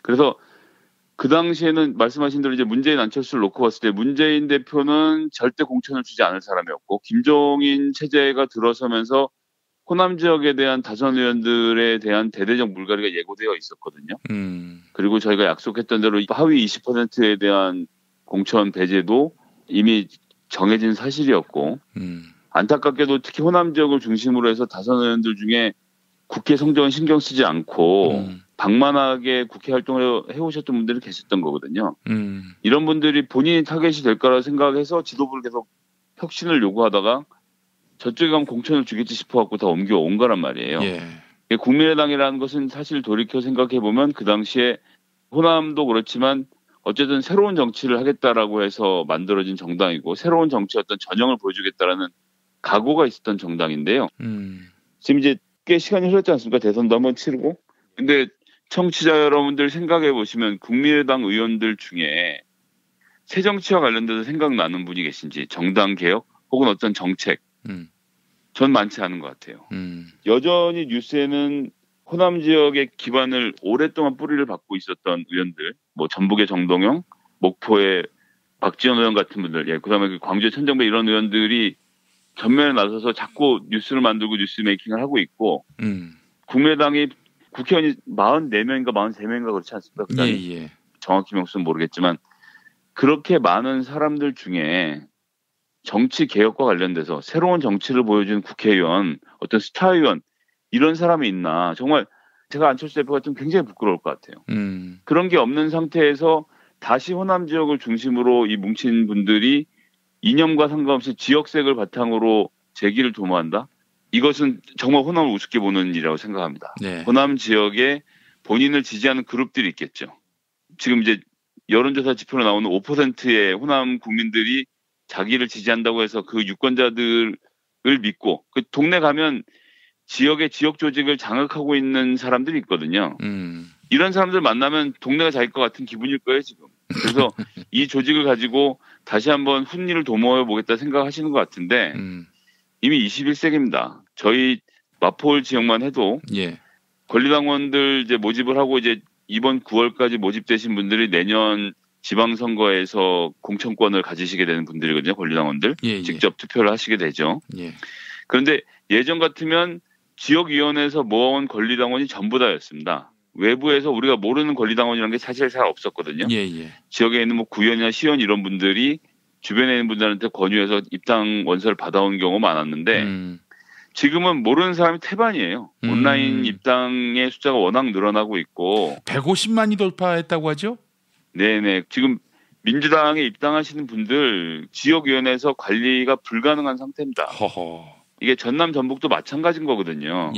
그래서 그 당시에는 말씀하신 대로 이제 문재인 안철수를 놓고 봤을 때 문재인 대표는 절대 공천을 주지 않을 사람이었고 김종인 체제가 들어서면서 호남 지역에 대한 다선 의원들에 대한 대대적 물갈이가 예고되어 있었거든요. 그리고 저희가 약속했던 대로 하위 20%에 대한 공천 배제도 이미 정해진 사실이었고 안타깝게도 특히 호남 지역을 중심으로 해서 다선 의원들 중에 국회 성적은 신경 쓰지 않고 방만하게 국회 활동을 해오셨던 분들이 계셨던 거거든요. 이런 분들이 본인이 타겟이 될 거라고 생각해서 지도부를 계속 혁신을 요구하다가 저쪽에 가면 공천을 주겠지 싶어갖고 다 옮겨온 거란 말이에요. 국민의당이라는 것은 사실 돌이켜 생각해보면 그 당시에 호남도 그렇지만 어쨌든 새로운 정치를 하겠다라고 해서 만들어진 정당이고 새로운 정치 어떤 전형을 보여주겠다라는 각오가 있었던 정당인데요. 지금 이제 꽤 시간이 흘렀지 않습니까? 대선도 한번 치르고. 근데 청취자 여러분들 생각해 보시면 국민의당 의원들 중에 새 정치와 관련돼서 생각나는 분이 계신지 정당 개혁 혹은 어떤 정책 전 많지 않은 것 같아요. 여전히 뉴스에는 호남 지역의 기반을 오랫동안 뿌리를 받고 있었던 의원들, 뭐 전북의 정동영, 목포의 박지원 의원 같은 분들, 그다음에 그 광주의 천정배 이런 의원들이 전면에 나서서 자꾸 뉴스를 만들고 뉴스 메이킹을 하고 있고 국민의당이 국회의원이 44명인가 43명인가 그렇지 않습니까? 정확히 명수는 모르겠지만 그렇게 많은 사람들 중에 정치 개혁과 관련돼서 새로운 정치를 보여준 국회의원, 어떤 스타 의원 이런 사람이 있나 정말 제가 안철수 대표 같으면 굉장히 부끄러울 것 같아요. 그런 게 없는 상태에서 다시 호남 지역을 중심으로 이 뭉친 분들이 이념과 상관없이 지역색을 바탕으로 재기를 도모한다? 이것은 정말 호남을 우습게 보는 일이라고 생각합니다. 호남 지역에 본인을 지지하는 그룹들이 있겠죠. 지금 이제 여론조사 지표로 나오는 5%의 호남 국민들이 자기를 지지한다고 해서 그 유권자들을 믿고 그 동네 가면 지역의 지역 조직을 장악하고 있는 사람들이 있거든요. 이런 사람들 만나면 동네가 자기 것 같은 기분일 거예요, 지금. 그래서 이 조직을 가지고 다시 한번 훈리를 도모해 보겠다 생각하시는 것 같은데 이미 21세기입니다. 저희 마포울 지역만 해도 권리당원들 이제 모집을 하고 이제 이번 9월까지 모집되신 분들이 내년 지방선거에서 공천권을 가지시게 되는 분들이거든요. 권리당원들. 직접 투표를 하시게 되죠. 그런데 예전 같으면 지역위원회에서 모아온 권리당원이 전부 다였습니다. 외부에서 우리가 모르는 권리당원이라는 게 사실 잘 없었거든요. 지역에 있는 뭐 구의원이나 시의원 이런 분들이 주변에 있는 분들한테 권유해서 입당 원서를 받아온 경우가 많았는데 지금은 모르는 사람이 태반이에요. 온라인 입당의 숫자가 워낙 늘어나고 있고 150만이 돌파했다고 하죠? 네네. 지금 민주당에 입당하시는 분들 지역위원회에서 관리가 불가능한 상태입니다. 이게 전남 전북도 마찬가지인 거거든요.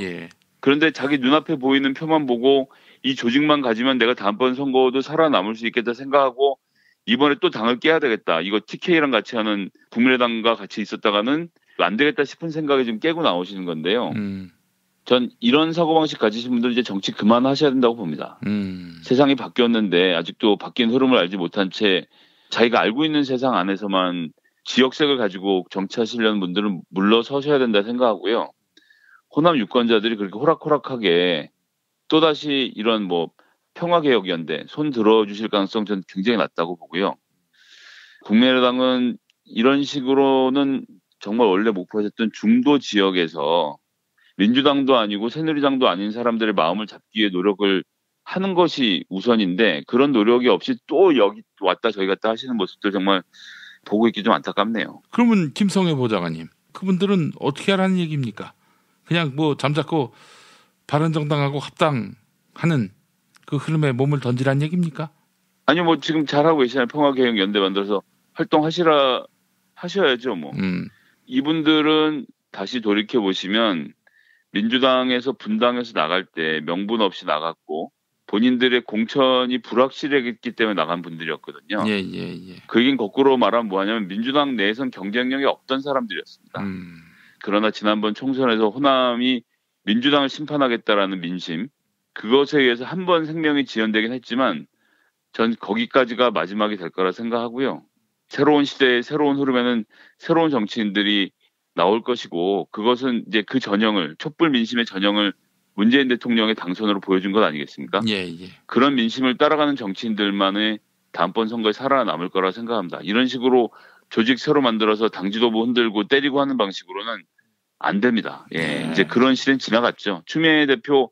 그런데 자기 눈앞에 보이는 표만 보고 이 조직만 가지면 내가 다음번 선거도 살아남을 수 있겠다 생각하고 이번에 또 당을 깨야 되겠다. 이거 TK랑 같이 하는 국민의당과 같이 있었다가는 안 되겠다 싶은 생각에 좀 깨고 나오시는 건데요. 전 이런 사고방식 가지신 분들 이제 정치 그만하셔야 된다고 봅니다. 세상이 바뀌었는데 아직도 바뀐 흐름을 알지 못한 채 자기가 알고 있는 세상 안에서만 지역색을 가지고 정치하시려는 분들은 물러서셔야 된다 생각하고요. 호남 유권자들이 그렇게 호락호락하게 또다시 이런 뭐 평화개혁연대 손 들어주실 가능성 저는 굉장히 낮다고 보고요. 국민의당은 이런 식으로는 정말 원래 목표에 했던 중도 지역에서 민주당도 아니고 새누리당도 아닌 사람들의 마음을 잡기 위해 노력을 하는 것이 우선인데 그런 노력이 없이 또 여기 왔다 저기 갔다 하시는 모습들 정말 보고 있기 좀 안타깝네요. 그러면 김성회 보좌관님, 그분들은 어떻게 하라는 얘기입니까? 그냥 뭐 잠자코 바른정당하고 합당하는 그 흐름에 몸을 던지라는 얘기입니까? 아니요, 뭐 지금 잘하고 계시잖아요. 평화개혁연대 만들어서 하셔야죠, 뭐. 이분들은 다시 돌이켜 보시면 민주당에서 분당해서 나갈 때 명분 없이 나갔고 본인들의 공천이 불확실했기 때문에 나간 분들이었거든요. 예. 그 얘기는 거꾸로 말하면 뭐하냐면 민주당 내에선 경쟁력이 없던 사람들이었습니다. 그러나 지난번 총선에서 호남이 민주당을 심판하겠다라는 민심, 그것에 의해서 한 번 생명이 지연되긴 했지만 전 거기까지가 마지막이 될 거라 생각하고요. 새로운 시대의 새로운 흐름에는 새로운 정치인들이 나올 것이고 그것은 이제 그 전형을, 촛불 민심의 전형을 문재인 대통령의 당선으로 보여준 것 아니겠습니까? 예. 그런 민심을 따라가는 정치인들만의 다음번 선거에 살아남을 거라 생각합니다. 이런 식으로 조직 새로 만들어서 당 지도부 흔들고 때리고 하는 방식으로는 안 됩니다. 예, 이제 그런 시대는 지나갔죠. 추미애 대표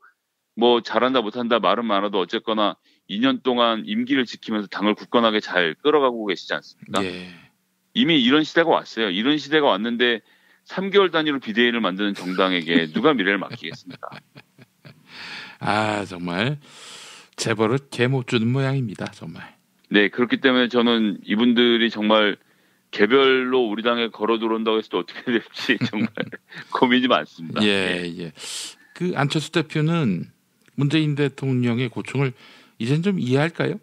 뭐 잘한다 못한다 말은 많아도 어쨌거나 2년 동안 임기를 지키면서 당을 굳건하게 잘 끌어가고 계시지 않습니까? 예. 이미 이런 시대가 왔어요. 이런 시대가 왔는데 3개월 단위로 비대위를 만드는 정당에게 누가 미래를 맡기겠습니까? 아, 정말 재벌은 개 못 주는 모양입니다. 정말. 네, 그렇기 때문에 저는 이분들이 정말 개별로 우리 당에 걸어 들어온다고 해서 어떻게 될지 정말 고민이 많습니다. 예. 그 안철수 대표는 문재인 대통령의 고충을 이젠 좀 이해할까요?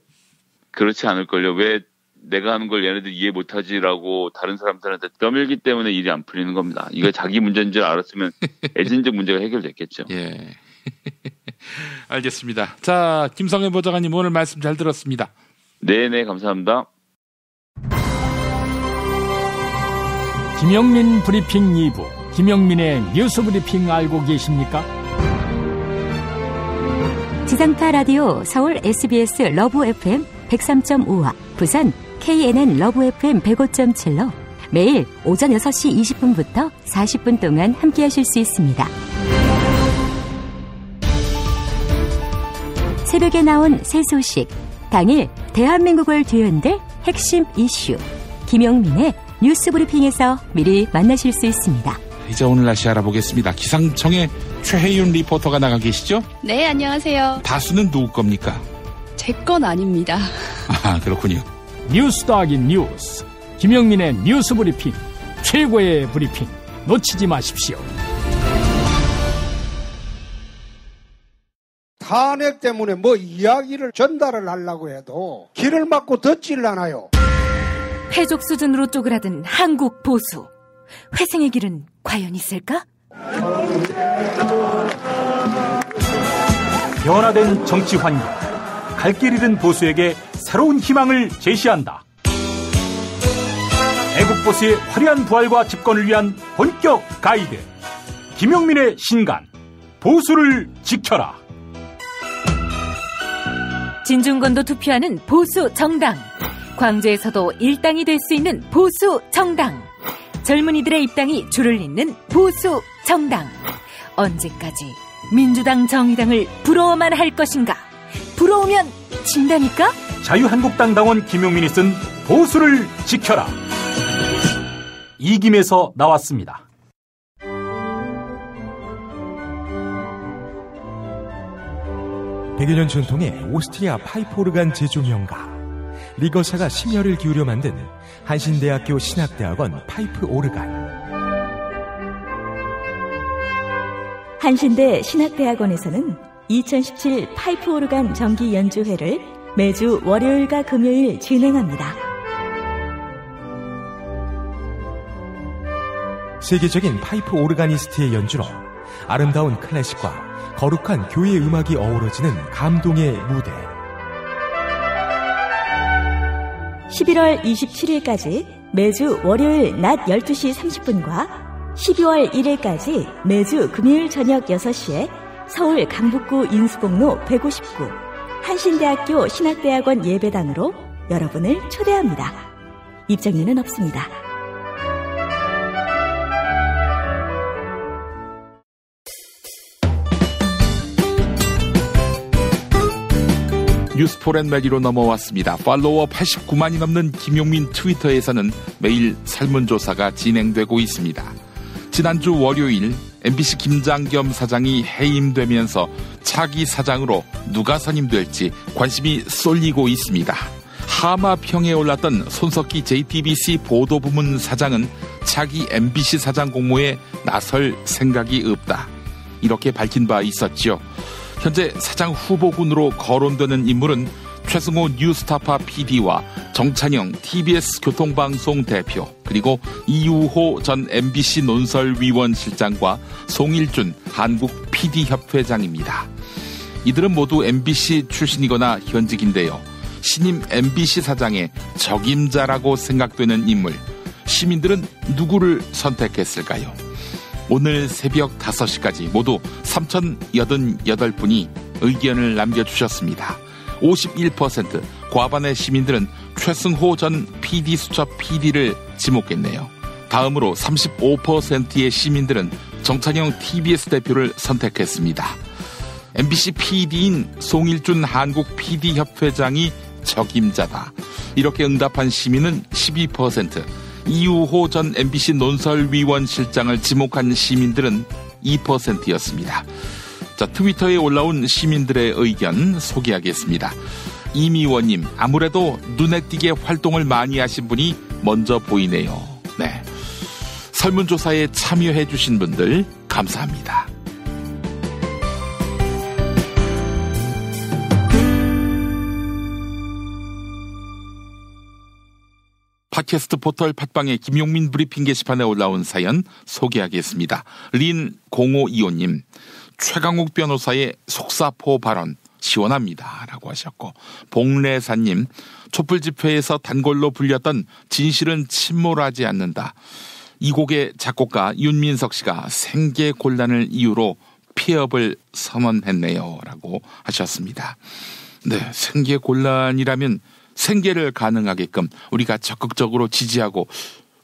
그렇지 않을걸요. 왜 내가 하는 걸 얘네들 이해 못하지라고 다른 사람들한테 떠밀기 때문에 일이 안 풀리는 겁니다. 이거 자기 문제인 줄 알았으면 애진적 문제가 해결됐겠죠. 예. 알겠습니다. 자, 김성애 보좌관님 오늘 말씀 잘 들었습니다. 네네, 감사합니다. 김영민 브리핑 2부, 김영민의 뉴스 브리핑 알고 계십니까? 지상파 라디오 서울 SBS 러브 FM 103.5와 부산 KNN 러브 FM 105.7로 매일 오전 6시 20분부터 40분 동안 함께하실 수 있습니다. 새벽에 나온 새 소식, 당일 대한민국을 뒤흔들 핵심 이슈, 김영민의 뉴스 브리핑에서 미리 만나실 수 있습니다. 이제 오늘 날씨 알아보겠습니다. 기상청에 최혜윤 리포터가 나가 계시죠? 네, 안녕하세요. 다수는 누구 겁니까? 제 건 아닙니다. 아, 그렇군요. 뉴스 더하기 뉴스, 김영민의 뉴스 브리핑, 최고의 브리핑 놓치지 마십시오. 탄핵 때문에 뭐 이야기를 전달을 하려고 해도 길을 막고 듣질 않아요. 패족 수준으로 쪼그라든 한국 보수. 회생의 길은 과연 있을까? 변화된 정치 환경, 갈 길 잃은 보수에게 새로운 희망을 제시한다. 애국 보수의 화려한 부활과 집권을 위한 본격 가이드, 김용민의 신간, 보수를 지켜라. 진중권도 투표하는 보수 정당. 광주에서도 일당이 될 수 있는 보수 정당. 젊은이들의 입당이 줄을 잇는 보수 정당. 언제까지 민주당 정의당을 부러워만 할 것인가? 부러우면 진다니까? 자유한국당 당원 김용민이 쓴 보수를 지켜라. 이김에서 나왔습니다. 백여 년 전통의 오스트리아 파이프 오르간 제조 명가 리거사가 심혈을 기울여 만든 한신대학교 신학대학원 파이프 오르간. 한신대 신학대학원에서는 2017 파이프 오르간 정기 연주회를 매주 월요일과 금요일 진행합니다. 세계적인 파이프 오르가니스트의 연주로 아름다운 클래식과 거룩한 교회 음악이 어우러지는 감동의 무대. 11월 27일까지 매주 월요일 낮 12시 30분과 12월 1일까지 매주 금요일 저녁 6시에 서울 강북구 인수공로 159 한신대학교 신학대학원 예배당으로 여러분을 초대합니다. 입장료는 없습니다. 뉴스포렌 매기로 넘어왔습니다. 팔로워 89만이 넘는 김용민 트위터에서는 매일 설문조사가 진행되고 있습니다. 지난주 월요일 MBC 김장겸 사장이 해임되면서 차기 사장으로 누가 선임될지 관심이 쏠리고 있습니다. 하마평에 올랐던 손석희 JTBC 보도부문 사장은 차기 MBC 사장 공모에 나설 생각이 없다. 이렇게 밝힌 바 있었죠. 현재 사장 후보군으로 거론되는 인물은 최승호 뉴스타파 PD와 정찬영 TBS 교통방송 대표, 그리고 이유호 전 MBC 논설위원실장과 송일준 한국 PD협회장입니다. 이들은 모두 MBC 출신이거나 현직인데요. 신임 MBC 사장의 적임자라고 생각되는 인물, 시민들은 누구를 선택했을까요? 오늘 새벽 5시까지 모두 3,088분이 의견을 남겨주셨습니다. 51% 과반의 시민들은 최승호 전 PD수첩 PD를 지목했네요. 다음으로 35%의 시민들은 정찬영 TBS 대표를 선택했습니다. MBC PD인 송일준 한국 PD협회장이 적임자다. 이렇게 응답한 시민은 12%, 이유호 전 MBC 논설위원실장을 지목한 시민들은 2%였습니다. 자, 트위터에 올라온 시민들의 의견 소개하겠습니다. 이미원님, 아무래도 눈에 띄게 활동을 많이 하신 분이 먼저 보이네요. 네, 설문조사에 참여해 주신 분들 감사합니다. 팟캐스트 포털 팟빵의 김용민 브리핑 게시판에 올라온 사연 소개하겠습니다. 린0525님, 최강욱 변호사의 속사포 발언 시원합니다 라고 하셨고, 봉래사님, 촛불 집회에서 단골로 불렸던 진실은 침몰하지 않는다. 이 곡의 작곡가 윤민석 씨가 생계곤란을 이유로 폐업을 선언했네요 라고 하셨습니다. 네, 생계곤란이라면 생계를 가능하게끔 우리가 적극적으로 지지하고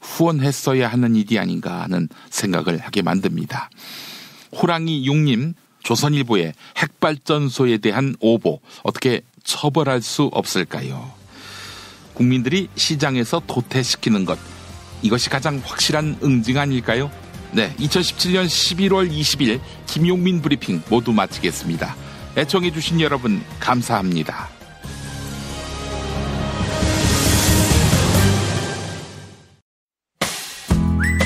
후원했어야 하는 일이 아닌가 하는 생각을 하게 만듭니다. 호랑이 6님, 조선일보의 핵발전소에 대한 오보 어떻게 처벌할 수 없을까요? 국민들이 시장에서 도태시키는 것, 이것이 가장 확실한 응징 아닐까요? 네, 2017년 11월 20일 김용민 브리핑 모두 마치겠습니다. 애청해 주신 여러분 감사합니다.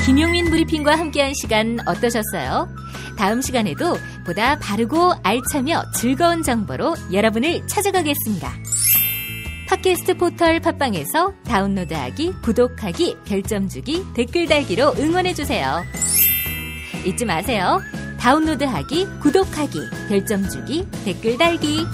김용민 브리핑과 함께한 시간 어떠셨어요? 다음 시간에도 보다 바르고 알차며 즐거운 정보로 여러분을 찾아가겠습니다. 팟캐스트 포털 팟빵에서 다운로드하기, 구독하기, 별점 주기, 댓글 달기로 응원해주세요. 잊지 마세요. 다운로드하기, 구독하기, 별점 주기, 댓글 달기.